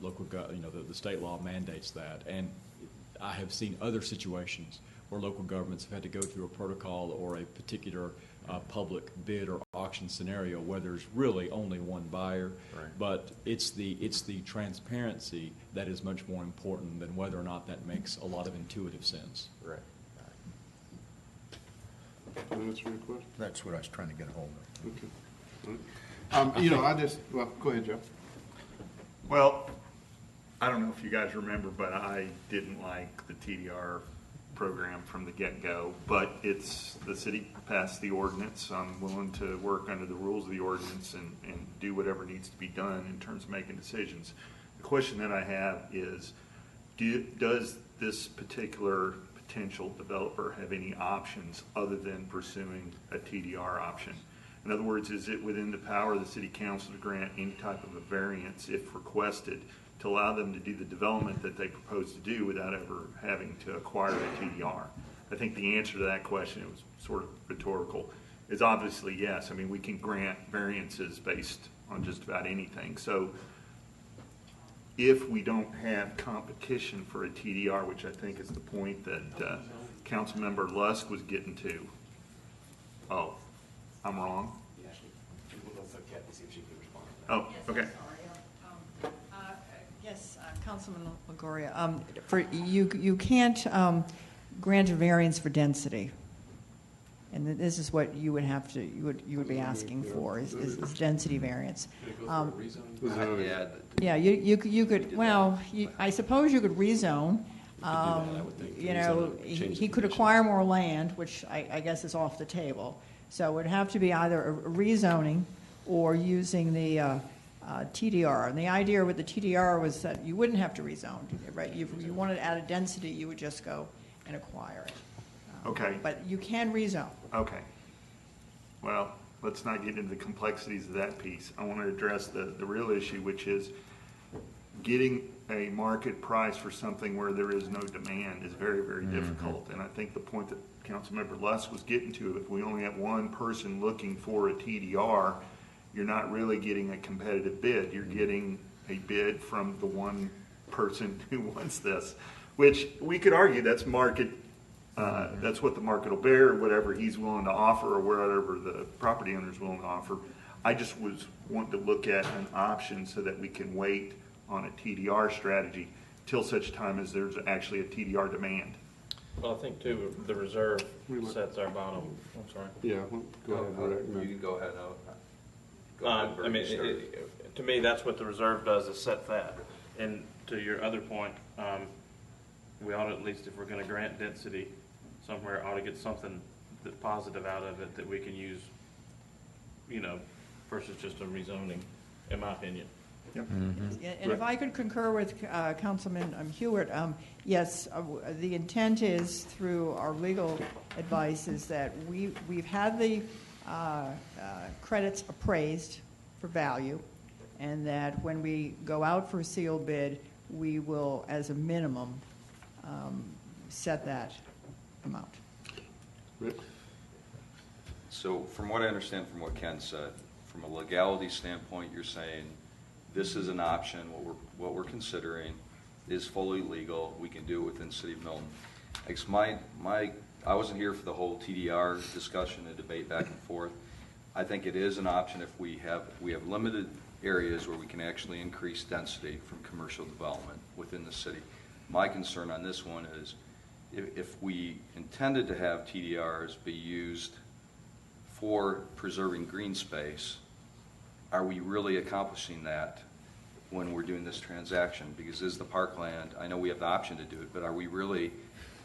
The state law mandates that, and I have seen other situations where local governments have had to go through a protocol or a particular public bid or auction scenario where there's really only one buyer. Right. But it's the transparency that is much more important than whether or not that makes a lot of intuitive sense. Right. That's what I was trying to get a hold of. Okay. Well, go ahead, Joe. Well, I don't know if you guys remember, but I didn't like the TDR program from the get-go, but the city passed the ordinance. I'm willing to work under the rules of the ordinance and do whatever needs to be done in terms of making decisions. The question that I have is, does this particular potential developer have any options other than pursuing a TDR option? In other words, is it within the power of the city council to grant any type of a variance if requested to allow them to do the development that they propose to do without ever having to acquire a TDR? I think the answer to that question, it was sort of rhetorical, is obviously yes. I mean, we can grant variances based on just about anything. So if we don't have competition for a TDR, which I think is the point that Councilmember Lusk was getting to. Oh, I'm wrong? Oh, okay. Yes, Councilman Longoria. You can't grant a variance for density, and this is what you would have to you would be asking for is density variance. Yeah, you could. Well, I suppose you could rezone. He could acquire more land, which I guess is off the table. So it would have to be either a rezoning or using the TDR. And the idea with the TDR was that you wouldn't have to rezone, right? If you wanted to add a density, you would just go and acquire it. Okay. But you can rezone. Okay. Well, let's not get into the complexities of that piece. I want to address the real issue, which is getting a market price for something where there is no demand is very, very difficult. And I think the point that Councilmember Lusk was getting to, if we only have one person looking for a TDR, you're not really getting a competitive bid. You're getting a bid from the one person who wants this, which we could argue that's market. That's what the market will bear, whatever he's willing to offer or whatever the property owner is willing to offer. I just was wanting to look at an option so that we can wait on a TDR strategy till such time as there's actually a TDR demand. Well, I think too, the reserve sets our bottom. I'm sorry. Yeah, go ahead. You can go ahead. I mean, to me, that's what the reserve does, is set that. And to your other point, we ought to, at least if we're going to grant density somewhere, ought to get something that's positive out of it that we can use, versus just a rezoning, in my opinion. Yep. And if I could concur with Councilman Hewitt, yes, the intent is, through our legal advice, is that we've had the credits appraised for value, and that when we go out for a sealed bid, we will, as a minimum, set that amount. So from what I understand from what Ken said, from a legality standpoint, you're saying this is an option, what we're considering is fully legal. We can do it within the city of Milton. I guess I wasn't here for the whole TDR discussion and debate back and forth. I think it is an option if we have limited areas where we can actually increase density from commercial development within the city. My concern on this one is if we intended to have TDRs be used for preserving green space, are we really accomplishing that when we're doing this transaction? Because is the parkland, I know we have the option to do it, but are we really,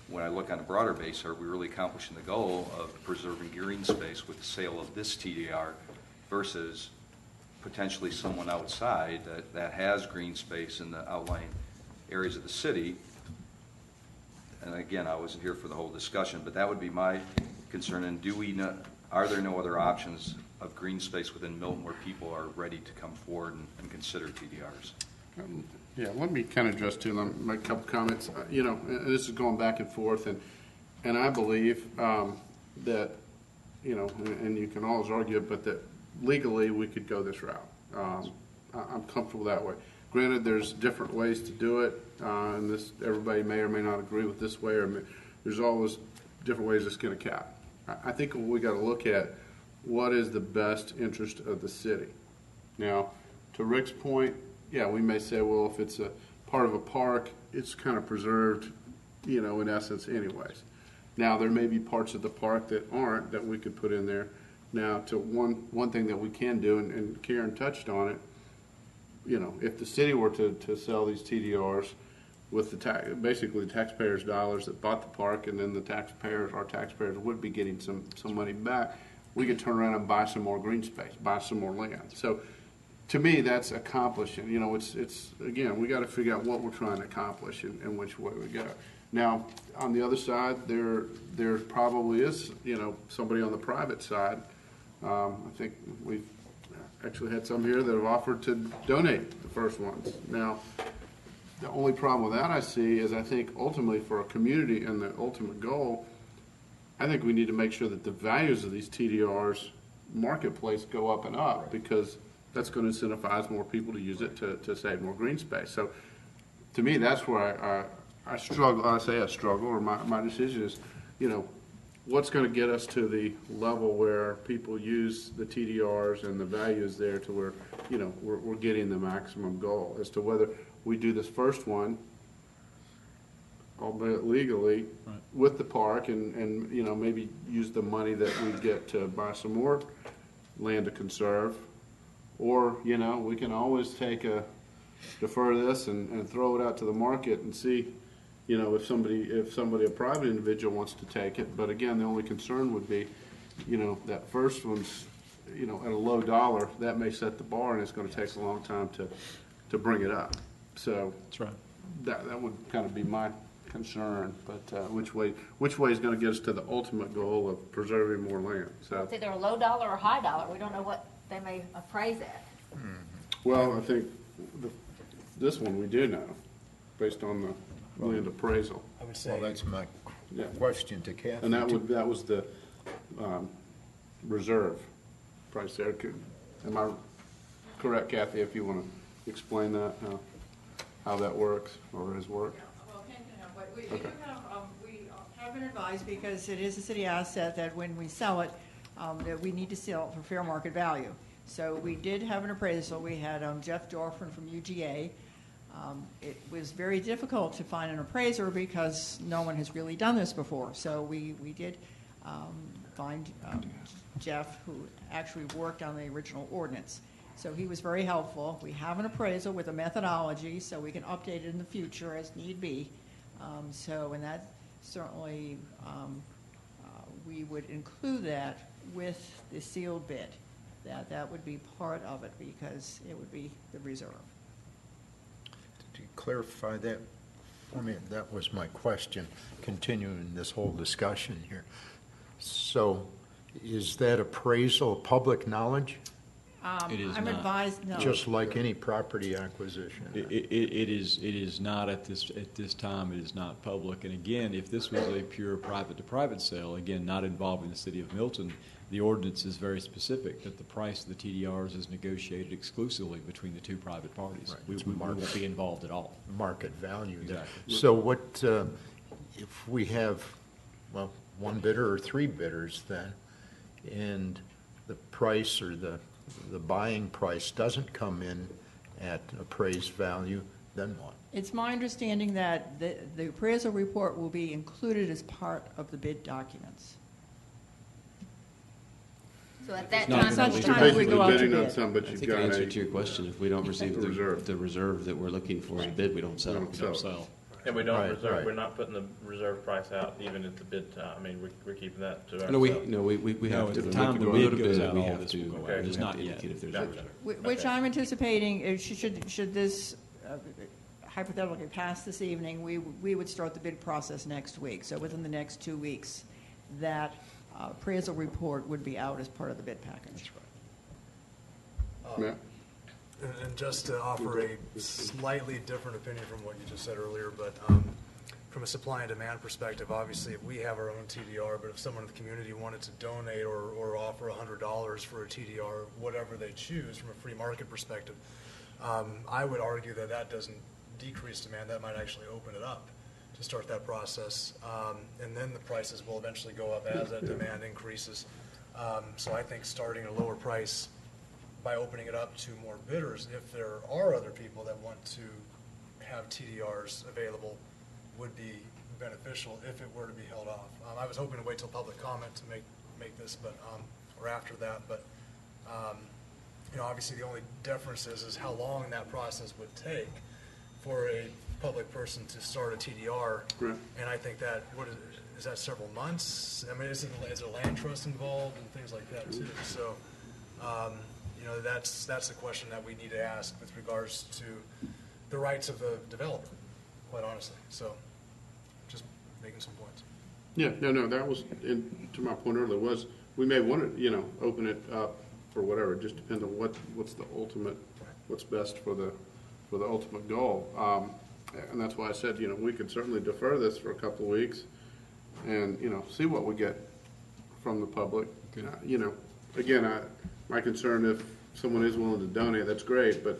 when I look on a broader base, are we really accomplishing the goal of preserving green space with the sale of this TDR versus potentially someone outside that has green space in the outlying areas of the city and again, I wasn't here for the whole discussion, but that would be my concern. And do we know, are there no other options of green space within Milton where people are ready to come forward and consider TDRs? Yeah, let me kind of address too, make a couple comments. You know, and this is going back and forth, and I believe that, you know, and you can always argue it, but that legally we could go this route. I'm comfortable that way. Granted, there's different ways to do it, and this everybody may or may not agree with this way, or there's always different ways to skin a cat. I think we got to look at what is the best interest of the city. Now, to Rick's point, yeah, we may say, well, if it's a part of a park, it's kind of preserved, you know, in essence anyways. Now, there may be parts of the park that aren't, that we could put in there. Now, to one thing that we can do, and Karen touched on it, you know, if the city were to sell these TDRs with the basically the taxpayers' dollars that bought the park, and then our taxpayers would be getting some money back, we could turn around and buy some more green space, buy some more land. So, to me, that's accomplishing. You know, it's again, we got to figure out what we're trying to accomplish and which way we go. Now, on the other side, there probably is, you know, somebody on the private side. I think we've actually had some here that have offered to donate the first ones. Now, the only problem with that I see is I think ultimately for a community and the ultimate goal, I think we need to make sure that the values of these TDRs marketplace go up and up, because that's going to incentivize more people to use it to save more green space. So to me, that's where I struggle. I say I struggle, or my decision is, you know, what's going to get us to the level where people use the TDRs and the value is there to where, you know, we're getting the maximum goal. As to whether we do this first one, albeit legally, right, with the park and you know, maybe use the money that we get to buy some more land to conserve, or, you know, we can always defer this and throw it out to the market and see, you know, if somebody, a private individual wants to take it. But again, the only concern would be, you know, that first one's, you know, at a low dollar, that may set the bar, and it's going to take a long time to bring it up. So that's right. That would kind of be my concern. But which way is going to get us to the ultimate goal of preserving more land? So it's either a low dollar or high dollar. We don't know what they may appraise at. Well, I think this one we do know, based on the land appraisal. I would say. Well, that's my question to Kathy. And that was the reserve price there. Am I correct, Kathy, if you want to explain that, how that works or has worked? Well, we have been advised, because it is a city asset, that when we sell it, that we need to sell it for fair market value. So we did have an appraisal. We had Jeff Dorfman from UGA. It was very difficult to find an appraiser because no one has really done this before. So we did find Jeff, who actually worked on the original ordinance. So he was very helpful. We have an appraisal with a methodology, so we can update it in the future as need be. And that certainly, we would include that with the sealed bid. That would be part of it, because it would be the reserve. To clarify that for me, that was my question, continuing this whole discussion here. So is that appraisal public knowledge? It is I'm not. advised no. Just like any property acquisition? It is not at this time. It is not public. And again, if this was a pure private-to-private sale, again, not involving the city of Milton, the ordinance is very specific that the price of the TDRs is negotiated exclusively between the two private parties. Right. We won't be involved at all. Market value. Exactly. So what, if we have, well, one bidder or three bidders then, and the price or the buying price doesn't come in at appraised value, then what? It's my understanding that the appraisal report will be included as part of the bid documents. So at that time, such time we go out to bid. I think the answer to your question, if we don't receive the reserve that we're looking for in bid, we don't sell. And we don't reserve. Right. We're not putting the reserve price out even at the bid time. I mean, we're keeping that to ourselves. We have to. At the time the bid goes out, we all have this to. will go out. It is not yet. If there's Gotcha. Which I'm anticipating, should this hypothetically passed this evening, we would start the bid process next week. So within the next 2 weeks, that appraisal report would be out as part of the bid package. Matt? And just to offer a slightly different opinion from what you just said earlier, but from a supply and demand perspective, obviously if we have our own TDR, but if someone in the community wanted to donate or offer $100 for a TDR, whatever they choose from a free market perspective, I would argue that that doesn't decrease demand. That might actually open it up to start that process. And then the prices will eventually go up as that demand increases. So I think starting at a lower price by opening it up to more bidders, if there are other people that want to have TDRs available, would be beneficial if it were to be held off. I was hoping to wait till public comment to make this, but or after that, but obviously the only difference is how long that process would take for a public person to start a TDR. Right. And I think that is that several months? I mean, is it a land trust involved and things like that too? So. That's the question that we need to ask with regards to the rights of the developer, quite honestly. So, just making some points. Yeah, no, that was, to my point earlier, was we may want to, open it up for whatever. It just depends on what's the ultimate, what's best for the ultimate goal. And that's why I said, we could certainly defer this for a couple of weeks and, see what we get from the public. Again, my concern, if someone is willing to donate, that's great, but,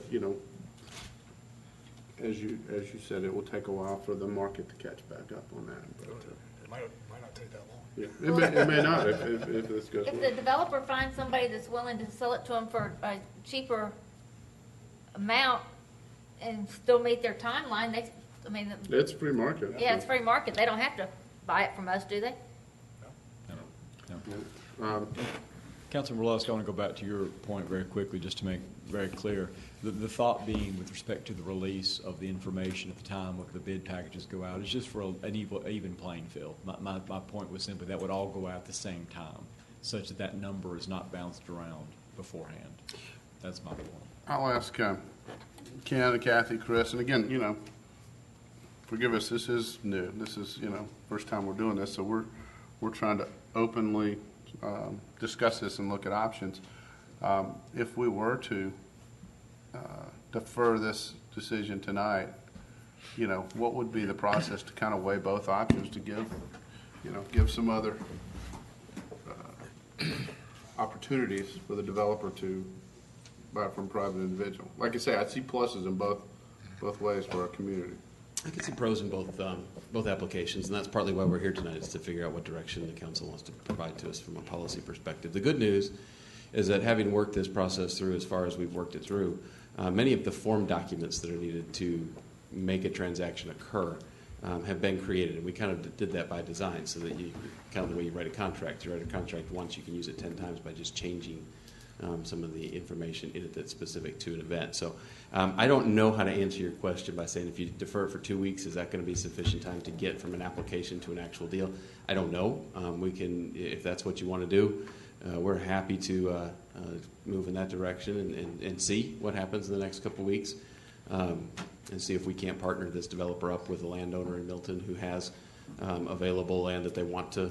as you said, it will take a while for the market to catch back up on that. But, it might not take that long. Yeah, it may not if this goes If well. the developer finds somebody that's willing to sell it to them for a cheaper amount and still meet their timeline, It's free market. Yeah, it's free market. They don't have to buy it from us, do they? No. Councilman Orlowski, I want to go back to your point very quickly, just to make very clear. The thought being, with respect to the release of the information at the time of the bid packages go out, is just for an even playing field. My point was simply that would all go out at the same time, such that number is not bounced around beforehand. That's my point. I'll ask Ken and Kathy, Chris, and again, forgive us, this is new. This is, first time we're doing this, so we're trying to openly discuss this and look at options. If we were to defer this decision tonight, what would be the process to kind of weigh both options to give some other opportunities for the developer to buy from a private individual? Like I say, I see pluses in both ways for our community. I can see pros in both applications, and that's partly why we're here tonight, is to figure out what direction the council wants to provide to us from a policy perspective. The good news is that having worked this process through as far as we've worked it through, many of the form documents that are needed to make a transaction occur have been created, and we kind of did that by design, so that you kind of the way you write a contract. You write a contract once, you can use it 10 times by just changing some of the information in it that's specific to an event. So I don't know how to answer your question by saying if you defer it for 2 weeks, is that going to be sufficient time to get from an application to an actual deal? I don't know. We can, if that's what you want to do, we're happy to move in that direction and see what happens in the next couple of weeks, and see if we can't partner this developer up with a landowner in Milton who has available land that they want to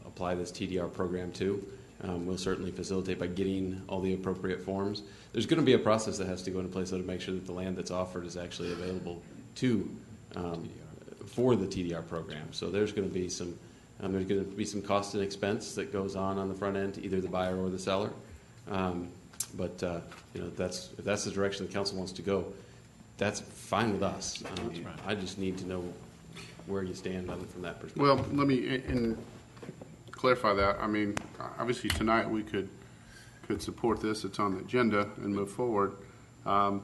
apply this TDR program to. We'll certainly facilitate by getting all the appropriate forms. There's going to be a process that has to go into place, though, to make sure that the land that's offered is actually available to for the TDR program. So there's going to be some cost and expense that goes on the front end to either the buyer or the seller. But if that's the direction the council wants to go, that's fine with us. I just need to know where you stand from that perspective. Well, let me clarify that. I mean, obviously tonight we could support this. It's on the agenda and move forward. And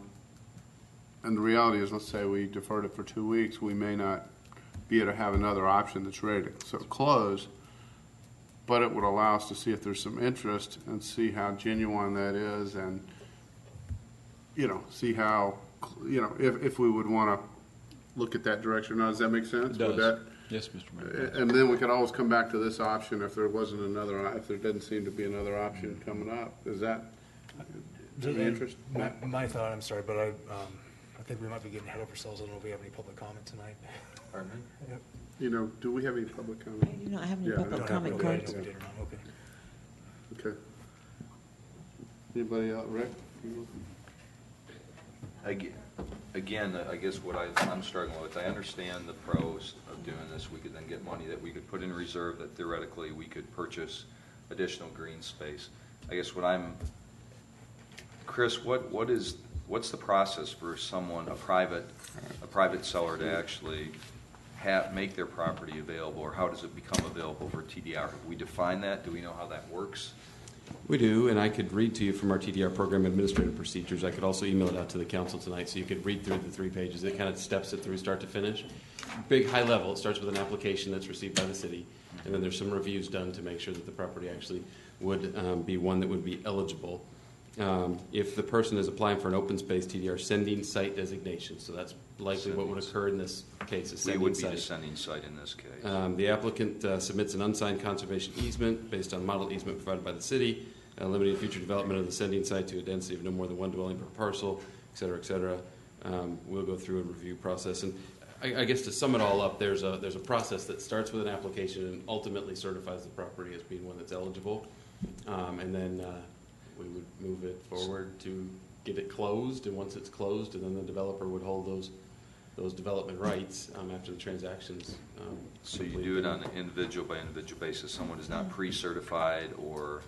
the reality is, let's say we deferred it for 2 weeks, we may not be able to have another option that's ready to close, but it would allow us to see if there's some interest and see how genuine that is, and see how if we would want to look at that direction. Now, does that make sense? It does. Would that, yes, Mr. Mayor. and then we could always come back to this option if there wasn't another, if there doesn't seem to be another option coming up. Is that the interest? My thought, I'm sorry, but I think we might be getting ahead of ourselves. I don't know if we have any public comment tonight. Pardon me? Yep. You know, do we have any public comment? I do not have any Yeah, public I don't comment have Okay, I cards. know we did or not. Okay. Okay. Anybody else? Rick? Again, I guess what I'm struggling with, I understand the pros of doing this. We could then get money that we could put in reserve that theoretically we could purchase additional green space. I guess Chris, what's the process for someone, a private seller to actually make their property available, or how does it become available for TDR? Have we define that? Do we know how that works? We do, and I could read to you from our TDR program administrative procedures. I could also email it out to the council tonight so you could read through the 3 pages. It kind of steps it through start to finish. Big high level, it starts with an application that's received by the city, and then there's some reviews done to make sure that the property actually would be one that would be eligible. If the person is applying for an open space TDR, sending site designation, so that's likely what would occur in this case. We would be the sending site in this case. The applicant submits an unsigned conservation easement based on model easement provided by the city, limiting future development of the sending site to a density of no more than 1 dwelling per parcel, et cetera, et cetera. We'll go through a review process. And I guess to sum it all up, there's a process that starts with an application and ultimately certifies the property as being one that's eligible. And then we would move it forward to get it closed. And once it's closed, and then the developer would hold those development rights after the transactions. So you do it on an individual by individual basis. Someone is not pre-certified or...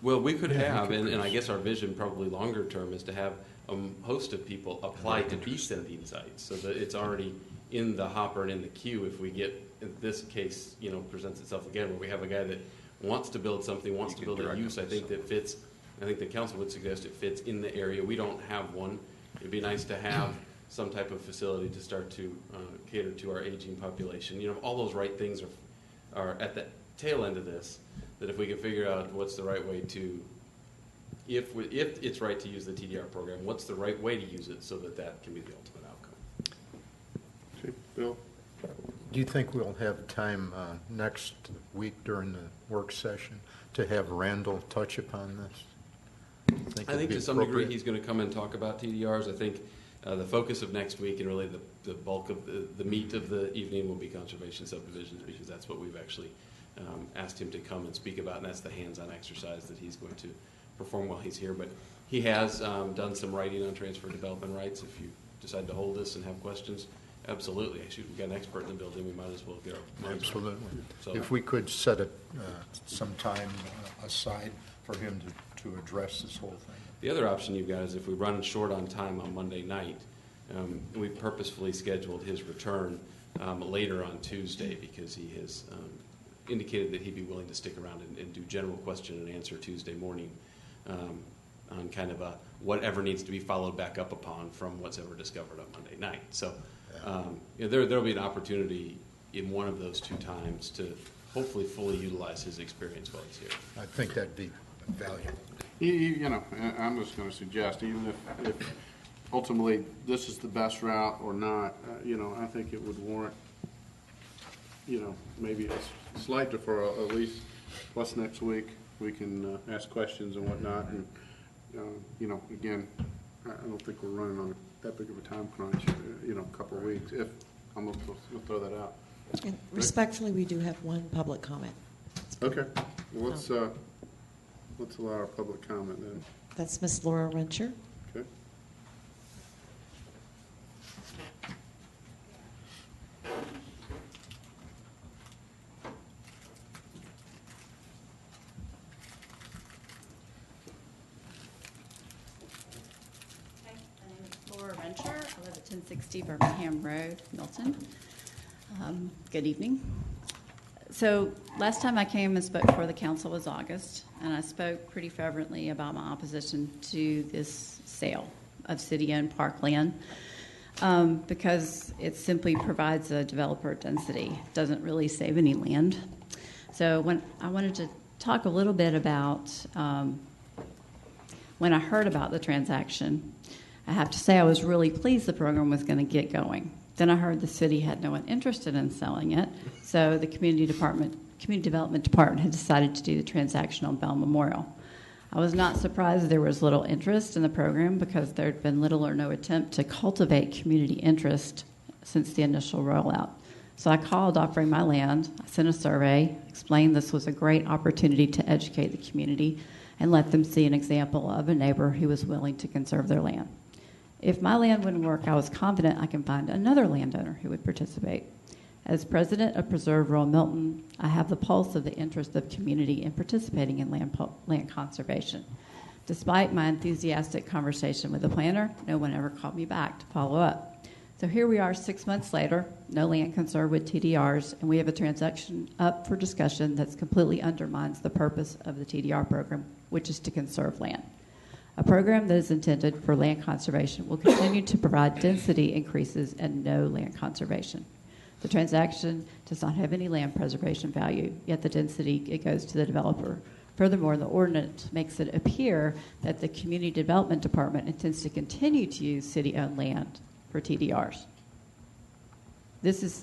Well, we could have, and I guess our vision probably longer term is to have a host of people apply to be sending sites so that it's already in the hopper and in the queue if we get, in this case, presents itself again where we have a guy that wants to build something, wants to build a use, I think that fits, I think the council would suggest it fits in the area. We don't have one. It'd be nice to have some type of facility to start to cater to our aging population. All those right things are at the tail end of this, that if we can figure out what's the right way to, if it's right to use the TDR program, what's the right way to use it so that that can be the ultimate outcome. Okay, Bill? Do you think we'll have time next week during the work session to have Randall touch upon this? I think to some degree he's going to come and talk about TDRs. I think the focus of next week and really the bulk of the meat of the evening will be conservation subdivisions, because that's what we've actually asked him to come and speak about, and that's the hands-on exercise that he's going to perform while he's here. But he has done some writing on transfer development rights. If you decide to hold this and have questions, absolutely. Actually, we've got an expert in the building. We might as well get our minds on it. Absolutely. So, if we could set some time aside for him to address this whole thing. the other option you've got is if we run short on time on Monday night, we purposefully scheduled his return later on Tuesday because he has indicated that he'd be willing to stick around and do general question and answer Tuesday morning on kind of whatever needs to be followed back up upon from what's ever discovered on Monday night. So there'll be an opportunity in one of those two times to hopefully fully utilize his experience while he's here. I think that'd be valuable. You know, I'm just going to suggest, even if ultimately this is the best route or not, you know, I think it would warrant, you know, maybe a slight deferral, at least plus next week. We can ask questions and whatnot. And, you know, again, I don't think we're running on that big of a time crunch, you know, a couple of weeks. If I'm going to throw that out. And respectfully, we do have one public comment. Okay. Well, let's allow our public comment then. That's Miss Laura Rencher. Okay. Laura Rencher. I live at 1060 Birmingham Road, Milton. Good evening. So last time I came and spoke before the council was August, and I spoke pretty fervently about my opposition to this sale of city-owned parkland because it simply provides a developer density. It doesn't really save any land. So when I wanted to talk a little bit about when I heard about the transaction, I have to say I was really pleased the program was going to get going. Then I heard the city had no one interested in selling it, so the community development department had decided to do the transaction on Bell Memorial. I was not surprised there was little interest in the program because there had been little or no attempt to cultivate community interest since the initial rollout. So I called offering my land, I sent a survey, explained this was a great opportunity to educate the community and let them see an example of a neighbor who was willing to conserve their land. If my land wouldn't work, I was confident I can find another landowner who would participate. As president of Preserve Rural Milton, I have the pulse of the interest of community in participating in land conservation. Despite my enthusiastic conversation with the planner, no one ever called me back to follow up. So here we are 6 months later, no land conserved with TDRs, and we have a transaction up for discussion that completely undermines the purpose of the TDR program, which is to conserve land. A program that is intended for land conservation will continue to provide density increases and no land conservation. The transaction does not have any land preservation value, yet the density, it goes to the developer. Furthermore, the ordinance makes it appear that the Community Development Department intends to continue to use city-owned land for TDRs. This is,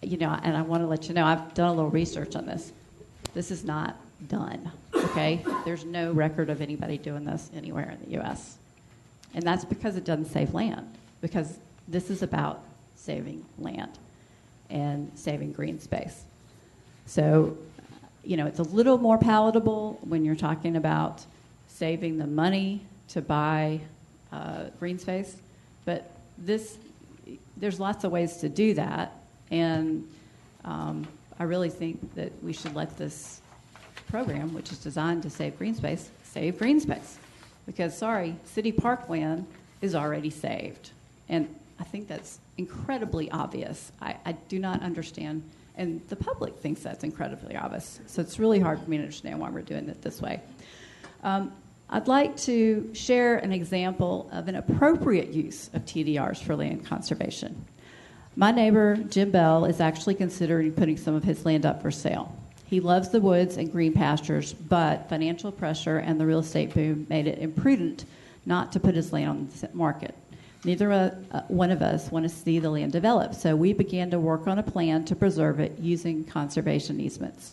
and I want to let you know, I've done a little research on this. This is not done, okay? There's no record of anybody doing this anywhere in the U.S. And that's because it doesn't save land, because this is about saving land and saving green space. So, it's a little more palatable when you're talking about saving the money to buy green space, but there's lots of ways to do that, and I really think that we should let this program, which is designed to save green space, because, city parkland is already saved, and I think that's incredibly obvious. I do not understand, and the public thinks that's incredibly obvious. So it's really hard for me to understand why we're doing it this way. I'd like to share an example of an appropriate use of TDRs for land conservation. My neighbor, Jim Bell, is actually considering putting some of his land up for sale. He loves the woods and green pastures, but financial pressure and the real estate boom made it imprudent not to put his land on the market. Neither one of us want to see the land develop, so we began to work on a plan to preserve it using conservation easements.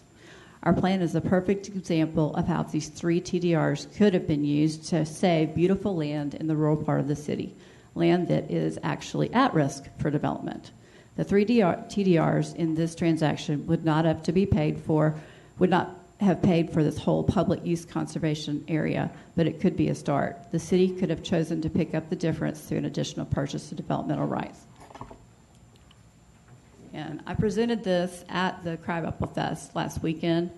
Our plan is a perfect example of how these 3 TDRs could have been used to save beautiful land in the rural part of the city, land that is actually at risk for development. The 3 TDRs in this transaction would not have paid for this whole public use conservation area, but it could be a start. The city could have chosen to pick up the difference through an additional purchase of developmental rights. And I presented this at the Crabapple Fest last weekend,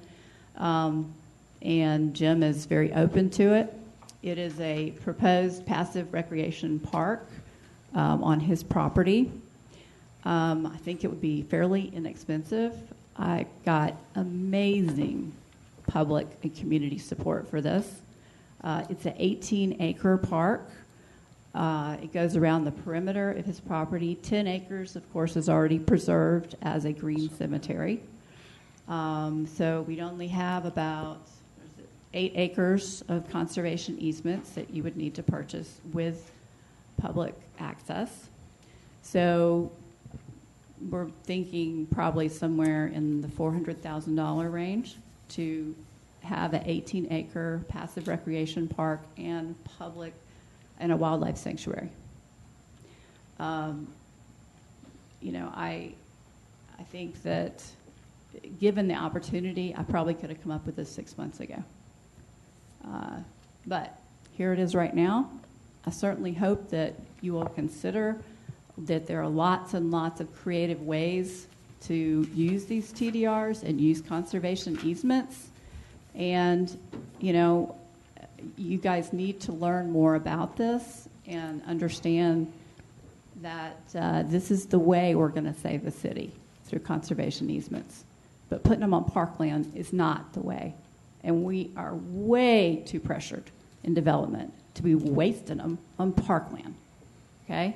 and Jim is very open to it. It is a proposed passive recreation park on his property. I think it would be fairly inexpensive. I got amazing public and community support for this. It's an 18-acre park. It goes around the perimeter of his property. 10 acres, of course, is already preserved as a green cemetery. So we'd only have about 8 acres of conservation easements that you would need to purchase with public access. So we're thinking probably somewhere in the $400,000 range to have an 18-acre passive recreation park and a wildlife sanctuary. I think that given the opportunity, I probably could have come up with this 6 months ago. But here it is right now. I certainly hope that you will consider that there are lots and lots of creative ways to use these TDRs and use conservation easements. And, you guys need to learn more about this and understand that this is the way we're going to save the city, through conservation easements. But putting them on parkland is not the way. And we are way too pressured in development to be wasting them on parkland, okay?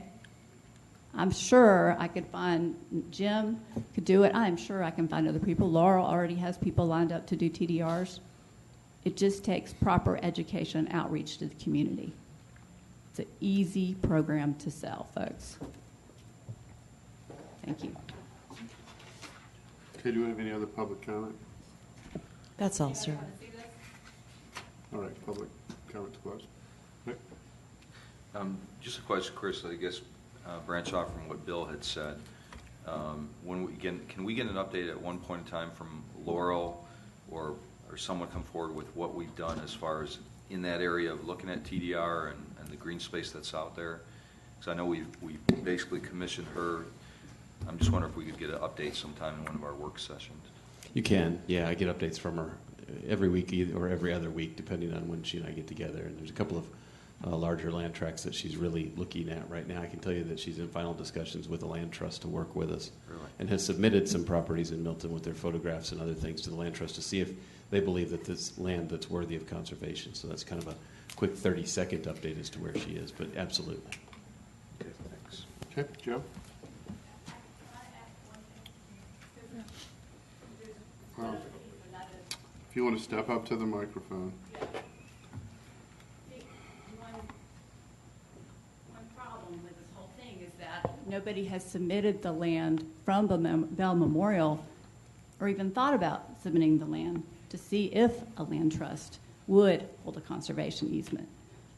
I'm sure I could find, Jim could do it. I'm sure I can find other people. Laurel already has people lined up to do TDRs. It just takes proper education outreach to the community. It's an easy program to sell, folks. Thank you. Okay, do we have any other public comment? That's all, sir. All right, public comments closed. Nick? Just a question, Chris, I guess branch off from what Bill had said. Can we get an update at one point in time from Laurel or someone come forward with what we've done as far as in that area of looking at TDR and the green space that's out there? Because I know we basically commissioned her. I'm just wondering if we could get an update sometime in one of our work sessions. You can, yeah. I get updates from her every week or every other week, depending on when she and I get together. And there's a couple of larger land tracts that she's really looking at right now. I can tell you that she's in final discussions with the land trust to work with us, really? And has submitted some properties in Milton with their photographs and other things to the land trust to see if they believe that this land that's worthy of conservation. So that's kind of a quick 30-second update as to where she is, but absolutely. Okay, thanks. Okay, Joe? If you want to step up to the microphone. One problem with this whole thing is that nobody has submitted the land from Bell Memorial or even thought about submitting the land to see if a land trust would hold a conservation easement.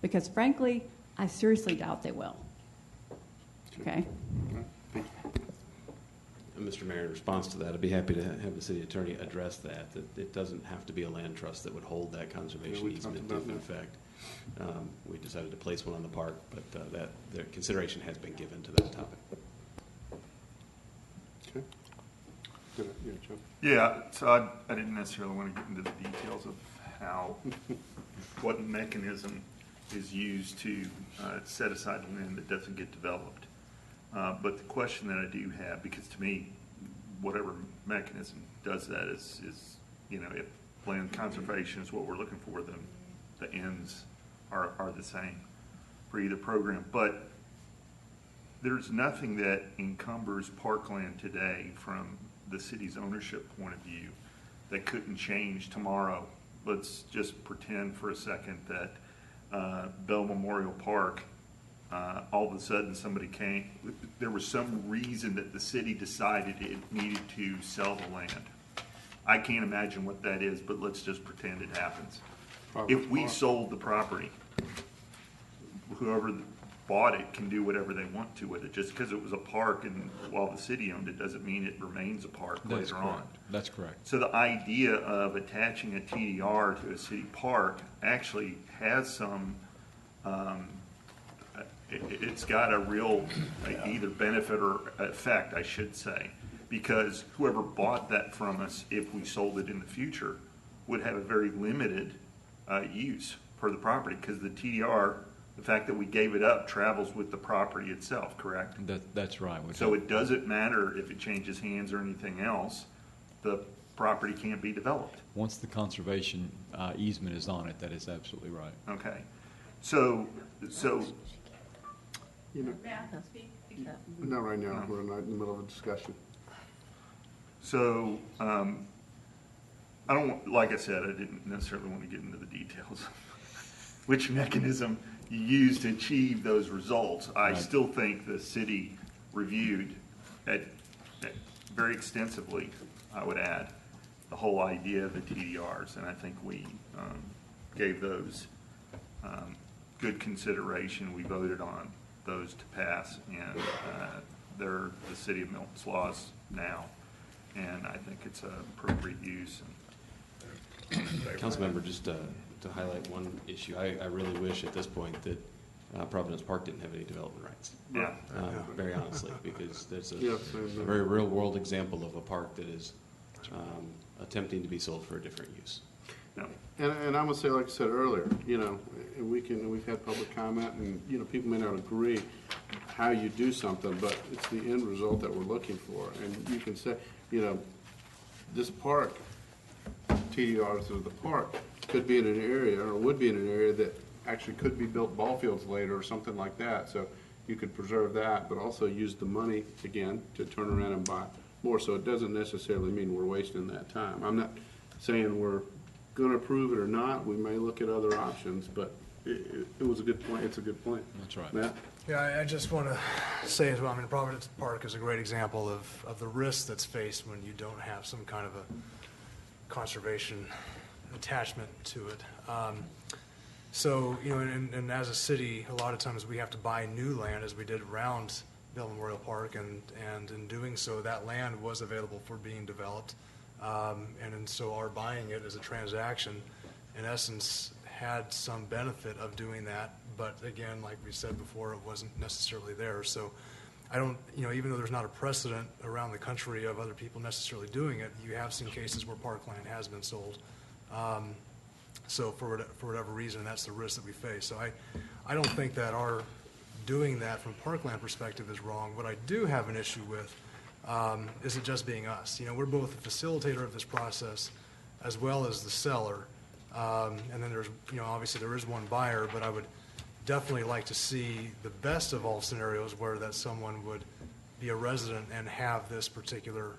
Because frankly, I seriously doubt they will. Okay? Mr. Mayor, in response to that, I'd be happy to have the city attorney address that it doesn't have to be a land trust that would hold that conservation easement if, in fact, we decided to place one on the park, but the consideration has been given to that topic. Okay. Good. Yeah, Joe. Yeah, so I didn't necessarily want to get into the details of how, what mechanism is used to set aside land that doesn't get developed. But the question that I do have, because to me, whatever mechanism does that is if land conservation is what we're looking for, then the ends are the same for either program. But there's nothing that encumbers parkland today from the city's ownership point of view that couldn't change tomorrow. Let's just pretend for a second that Bell Memorial Park, all of a sudden somebody came, there was some reason that the city decided it needed to sell the land. I can't imagine what that is, but let's just pretend it happens. If we sold the property, whoever bought it can do whatever they want to with it. Just because it was a park and while the city owned it doesn't mean it remains a park later on. That's correct. So the idea of attaching a TDR to a city park actually has some, it's got a real either benefit or effect, I should say, because whoever bought that from us, if we sold it in the future, would have a very limited use for the property, because the TDR, the fact that we gave it up, travels with the property itself, correct? That's right. So it doesn't matter if it changes hands or anything else, the property can't be developed. Once the conservation easement is on it, that is absolutely right. Okay. So you know, not right now. We're not in the middle of a discussion. So, I don't want, like I said, I didn't necessarily want to get into the details which mechanism you use to achieve those results. I still think the city reviewed very extensively, I would add, the whole idea of the TDRs, and I think we gave those good consideration. We voted on those to pass, and they're the City of Milton's laws now, and I think it's an appropriate use. Councilmember, just to highlight one issue, I really wish at this point that Providence Park didn't have any development rights. Yeah. Very honestly, because there's a very real world example of a park that is attempting to be sold for a different use. No. And I'm gonna say, like I said earlier, we've had public comment, and people may not agree how you do something, but it's the end result that we're looking for. And you can say, this park, TDRs of the park, could be in an area, or would be in an area that actually could be built ball fields later or something like that. So you could preserve that, but also use the money again to turn around and buy more. So it doesn't necessarily mean we're wasting that time. I'm not saying we're going to approve it or not. We may look at other options, but it was a good point. It's a good point. That's right. Matt? Yeah, I just want to say as well, Providence Park is a great example of the risk that's faced when you don't have some kind of a conservation attachment to it. So, and as a city, a lot of times we have to buy new land, as we did around Bell Memorial Park, and in doing so, that land was available for being developed. And so our buying it as a transaction, in essence, had some benefit of doing that. But again, like we said before, it wasn't necessarily there. So I don't, even though there's not a precedent around the country of other people necessarily doing it, you have seen cases where parkland has been sold. So for whatever reason, that's the risk that we face. So I don't think that our doing that from a parkland perspective is wrong. What I do have an issue with is it just being us. We're both the facilitator of this process as well as the seller. And then there's, obviously there is one buyer, but I would definitely like to see the best of all scenarios where that someone would be a resident and have this particular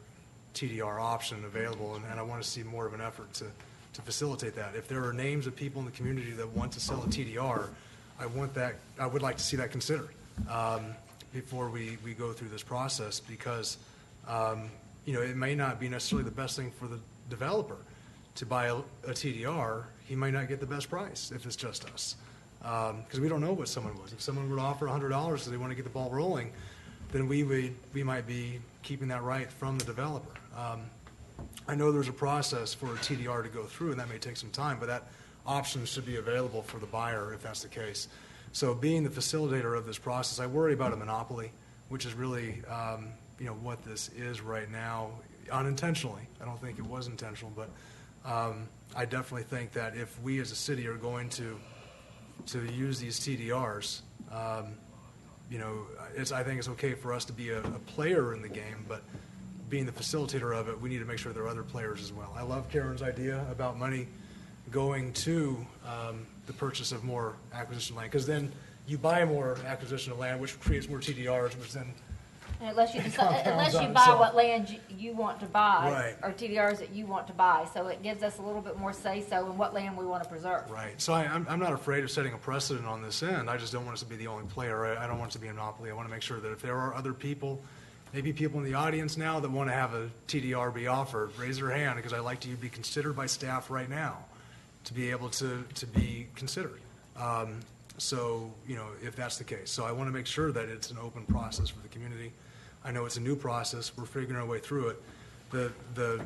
TDR option available. And I want to see more of an effort to facilitate that. If there are names of people in the community that want to sell a TDR, I would like to see that considered before we go through this process, because it may not be necessarily the best thing for the developer to buy a TDR. He might not get the best price if it's just us, because we don't know what someone would. If someone were to offer $100 because they want to get the ball rolling, then we might be keeping that right from the developer. I know there's a process for a TDR to go through, and that may take some time, but that option should be available for the buyer if that's the case. So being the facilitator of this process, I worry about a monopoly, which is really what this is right now, unintentionally. I don't think it was intentional, but I definitely think that if we as a city are going to use these TDRs, I think it's okay for us to be a player in the game, but being the facilitator of it, we need to make sure there are other players as well. I love Karen's idea about money going to the purchase of more acquisition land, because then you buy more acquisition of land, which creates more TDRs, which then unless you compounds on buy itself. what land you want to buy, Right. or TDRs that you want to buy, so it gives us a little bit more say-so in what land we want to preserve. Right. So I'm not afraid of setting a precedent on this end. I just don't want us to be the only player. I don't want us to be a monopoly. I want to make sure that if there are other people, maybe people in the audience now that want to have a TDR be offered, raise their hand, because I'd like to be considered by staff right now to be able to be considered. So, if that's the case. So I want to make sure that it's an open process for the community. I know it's a new process. We're figuring our way through it. The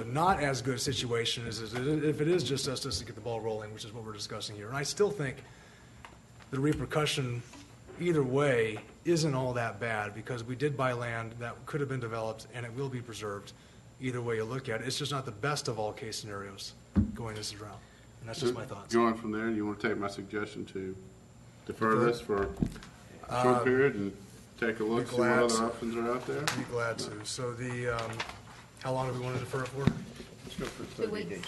not as good situation is if it is just us to get the ball rolling, which is what we're discussing here. And I still think the repercussion either way isn't all that bad, because we did buy land that could have been developed and it will be preserved either way you look at it. It's just not the best of all case scenarios going this route. And that's just my thoughts. Going from there, you want to take my suggestion to defer this for a short period and take a look, see what other options are out there? Be glad to. So how long do we want to defer it for? Let's go for 2 30 weeks. days.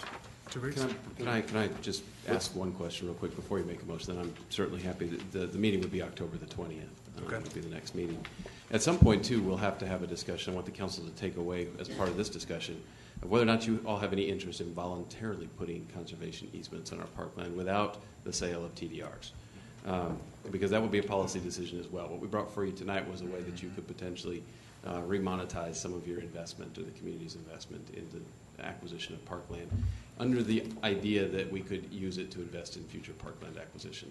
2 weeks? Can I just ask one question real quick before you make a motion? Then I'm certainly happy that the meeting would be October the 20th. Okay. Would be the next meeting. At some point, too, we'll have to have a discussion. I want the council to take away, as part of this discussion, of whether or not you all have any interest in voluntarily putting conservation easements on our parkland without the sale of TDRs. Because that would be a policy decision as well. What we brought for you tonight was a way that you could potentially remonetize some of your investment, or the community's investment, into the acquisition of parkland, under the idea that we could use it to invest in future parkland acquisition.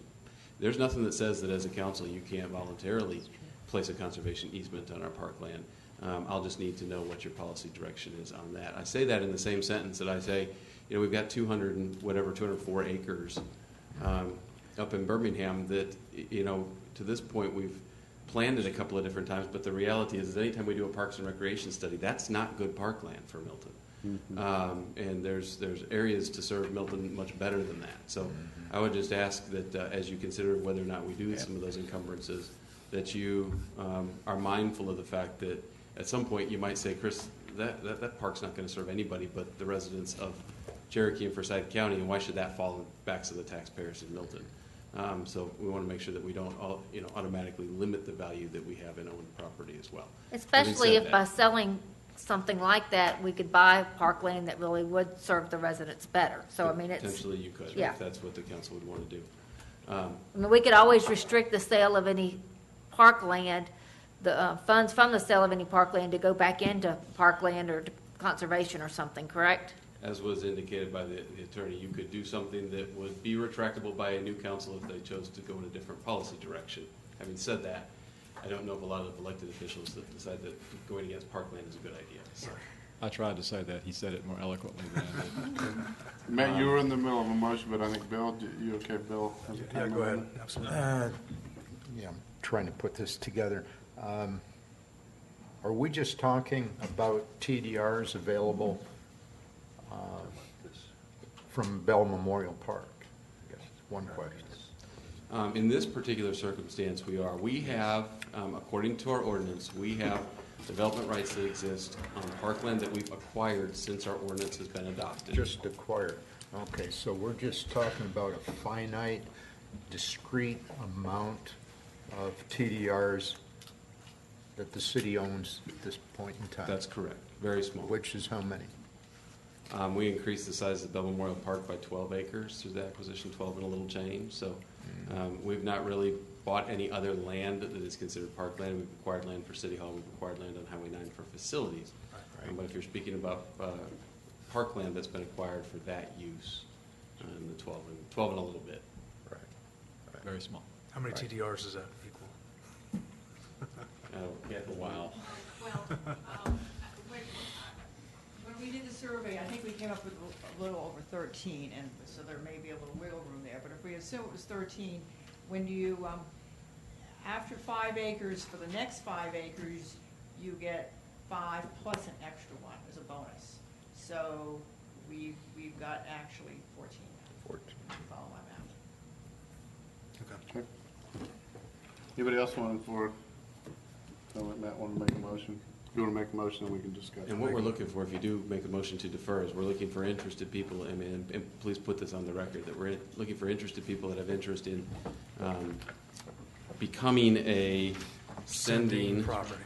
There's nothing that says that as a council you can't voluntarily place a conservation easement on our parkland. I'll just need to know what your policy direction is on that. I say that in the same sentence that I say, we've got 204 acres up in Birmingham that, to this point we've planned it a couple of different times, but the reality is anytime we do a Parks and Recreation study, that's not good parkland for Milton. Mm-hmm. And there's areas to serve Milton much better than that. So I would just ask that as you consider whether or not we do some of those encumbrances, that you are mindful of the fact that at some point you might say, Chris, that park's not going to serve anybody but the residents of Cherokee and Forsyth County, and why should that fall on the backs of the taxpayers in Milton? So we want to make sure that we don't automatically limit the value that we have in owned property as well. Especially if by selling something like that, we could buy parkland that really would serve the residents better. So, Potentially you could, yeah. if that's what the council would want to do. We could always restrict the sale of any parkland, the funds from the sale of any parkland to go back into parkland or to conservation or something, correct? as was indicated by the attorney, you could do something that would be retractable by a new council if they chose to go in a different policy direction. Having said that, I don't know of a lot of elected officials that decide that going against parkland is a good idea. So. I tried to say that. He said it more eloquently than I did. Matt, you were in the middle of a motion, but I think Bill, you okay, Bill? has a Yeah, comment go on ahead. that? Absolutely. Yeah, I'm trying to put this together. Are we just talking about TDRs available from Bell Memorial Park? I guess it's one question. In this particular circumstance, we are. We have, according to our ordinance, we have development rights that exist on parkland that we've acquired since our ordinance has been adopted. Just acquired. Okay, so we're just talking about a finite, discrete amount of TDRs that the city owns at this point in time. That's correct. Very small. Which is how many? We increased the size of the Bell Memorial Park by 12 acres through the acquisition, 12 and a little change. So we've not really bought any other land that is considered parkland. We've acquired land for City Hall. We've acquired land on Highway 9 for facilities. Right. But if you're speaking about parkland that's been acquired for that use, in the 12 and a little bit. Right. Very small. How many TDRs does that equal? Wow. Well, when we did the survey, I think we came up with a little over 13, and so there may be a little wiggle room there. But if we assume it was 13, when you, after 5 acres, for the next 5 acres, you get 5 plus an extra one as a bonus. So we've got actually 14 now. 14. Follow my math. Okay. Anybody else want to, Matt want to make a motion? If you want to make a motion, then we can discuss. And what we're looking for, if you do make a motion to defer, is we're looking for interested people, and please put this on the record, that we're looking for interested people that have interest in becoming a sending property.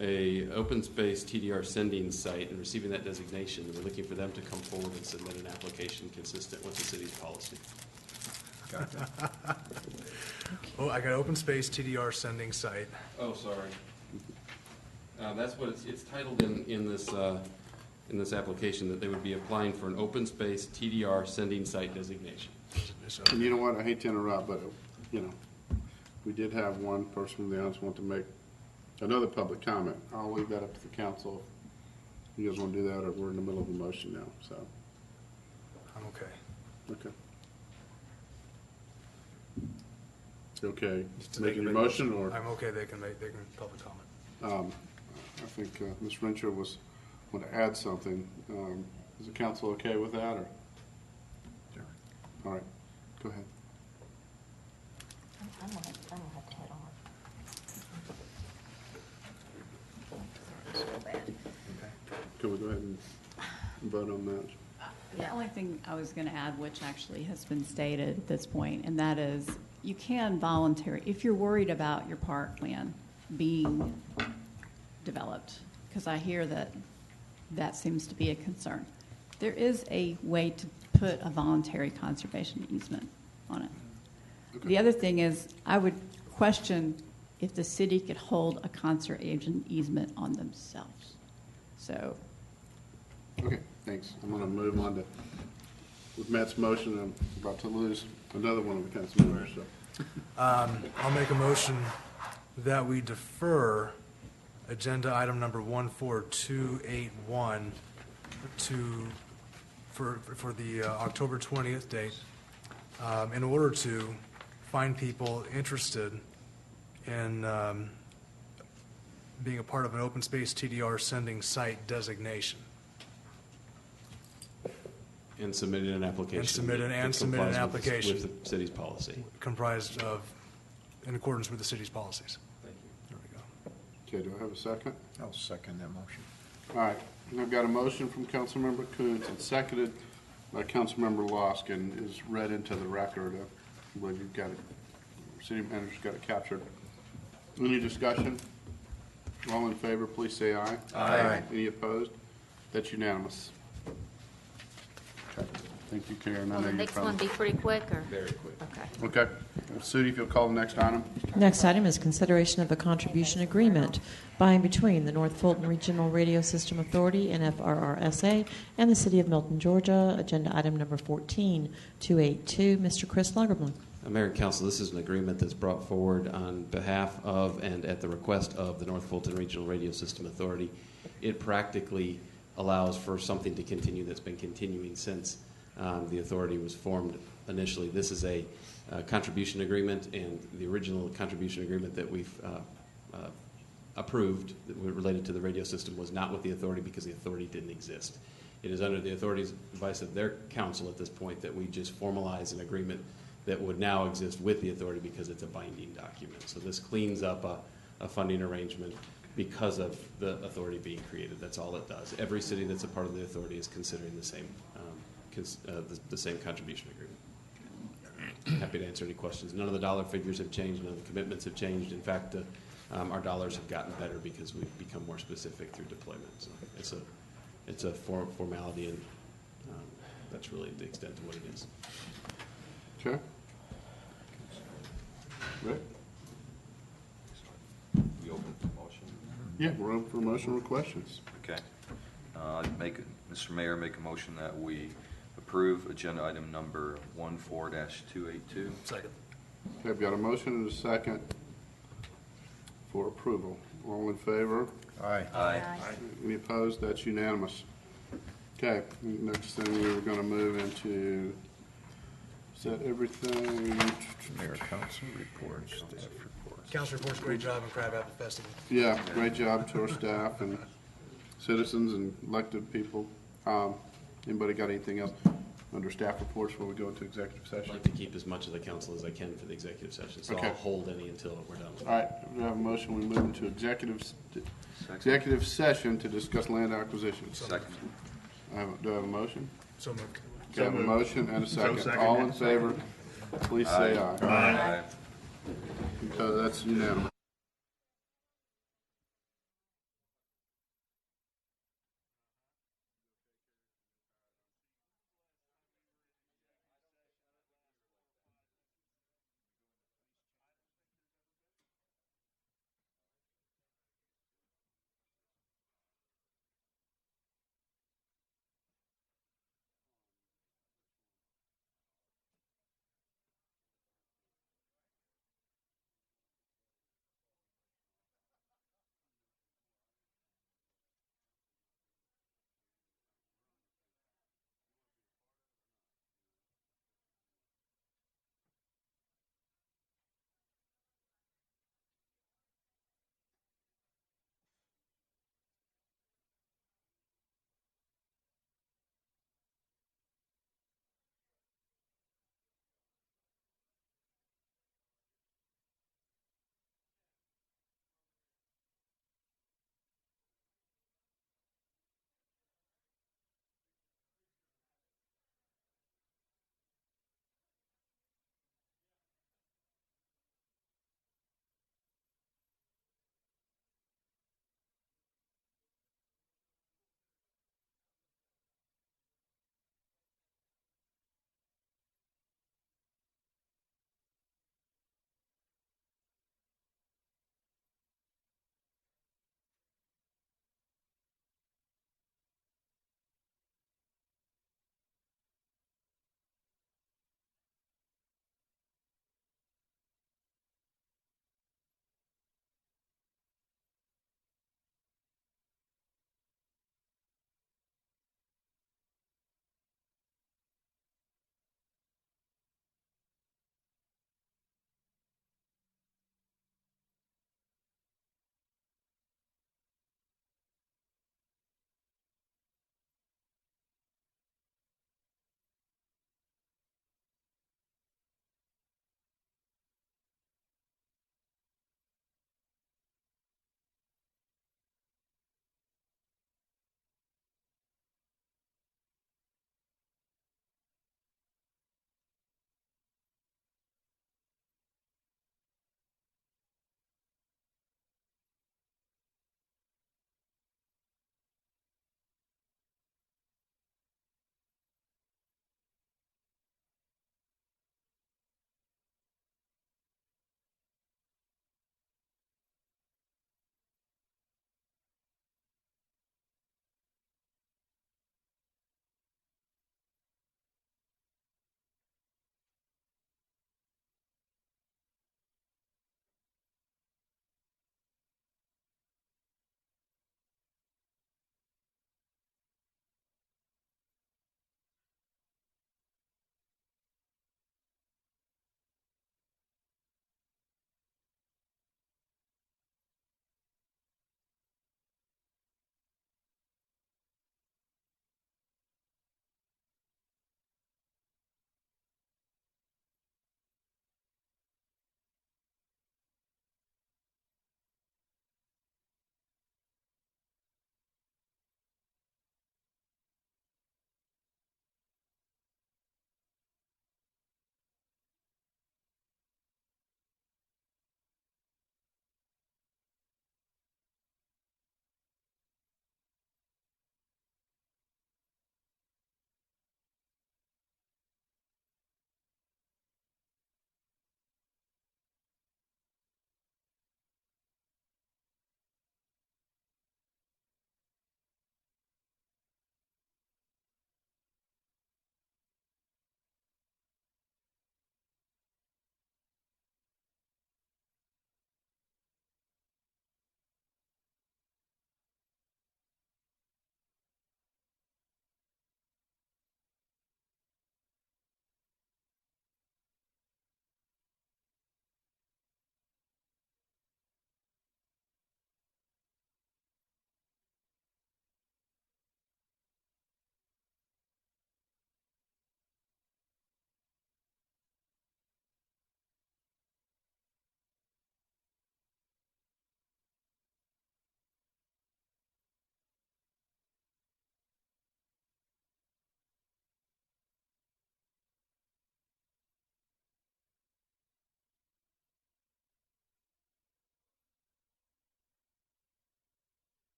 a open space TDR sending site and receiving that designation. We're looking for them to come forward and submit an application consistent with the city's policy. Oh, I got open space TDR sending site. Oh, sorry. That's what it's titled in this application, that they would be applying for an open space TDR sending site designation. And you know what, I hate to interrupt, but, we did have one person from the audience want to make another public comment. I'll leave that up to the council. If you guys want to do that, or we're in the middle of a motion now, so. I'm okay. Okay. Okay, They making can your make motion, or? I'm okay, they can public comment. I think Ms. Renshaw want to add something. Is the council okay with that, or? Sure. All right, go ahead. I'm gonna have to head on. So bad. Can we go ahead and vote on that? The only thing I was going to add, which actually has been stated at this point, and that is you can voluntarily, if you're worried about your parkland being developed, because I hear that seems to be a concern, there is a way to put a voluntary conservation easement on it. Okay. The other thing is, I would question if the city could hold a conservation easement on themselves. So, Okay, thanks. I'm going to move on to, with Matt's motion, I'm about to lose another one of the council members, so. I'll make a motion that we defer agenda item number 14281 for the October 20th date, in order to find people interested in being a part of an open space TDR sending site designation. And submitted an application. And submit an complies application. with the city's policy. Comprised of, in accordance with the city's policies. Thank you. There we go. Okay, do I have a second? I'll second that motion. All right, and I've got a motion from Councilmember Coons and seconded by Councilmember Lusk, and is read into the record. I believe you've got it, city manager's got it captured. Any discussion? All in favor, please say aye. Aye. Any opposed? That's unanimous. Okay. Thank you, Karen. I Will know the you next probably- one be pretty quick, or? Very quick. Okay. Okay. Sudi, if you'll call the next item. Next item is consideration of a contribution agreement by and between the North Fulton Regional Radio System Authority, NFRRSA, and the City of Milton, Georgia. Agenda item number 14282. Mr. Chris Lagerblum. Mayor and Council, this is an agreement that's brought forward on behalf of and at the request of the North Fulton Regional Radio System Authority. It practically allows for something to continue that's been continuing since the authority was formed initially. This is a contribution agreement, and the original contribution agreement that we've approved that related to the radio system was not with the authority because the authority didn't exist. It is under the authority's advice of their council at this point that we just formalize an agreement that would now exist with the authority because it's a binding document. So this cleans up a funding arrangement because of the authority being created. That's all it does. Every city that's a part of the authority is considering the same contribution agreement. Happy to answer any questions. None of the dollar figures have changed. None of the commitments have changed. In fact, our dollars have gotten better because we've become more specific through deployment. So it's a formality, and that's really the extent of what it is. Okay. Rick? We open for motion? Yeah, we're open for motion or questions. Okay. Mr. Mayor, make a motion that we approve agenda item number 14-282. Second. Okay, I've got a motion and a second for approval. All in favor? Aye. Aye. Any opposed? That's unanimous. Okay, next thing we were going to move into, is that everything? Mayor, council reports, staff reports. Council reports, great job on Crab Apple Festival. Yeah, great job to our staff and citizens and elected people. Anybody got anything else under staff reports before we go into executive I'd session? like to keep as much of the council as I can for the executive session, so Okay. I'll hold any until we're done with it. All right, we have a motion, we move into executive session to discuss land acquisition. Second. Do I have a motion? So moved. Okay, I have a motion and a second. second. All in favor, please say aye. Aye. Okay, that's unanimous.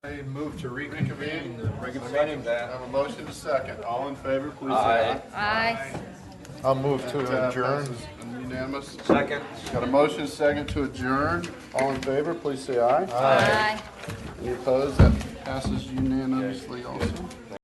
I move to reconvene the regular meeting. I have a motion to second. All in favor, please say aye. Aye. I'll move to adjourn. Passes unanimous. Second. Got a motion second to adjourn. All in favor, please say aye. Aye. Any opposed? That passes unanimously also.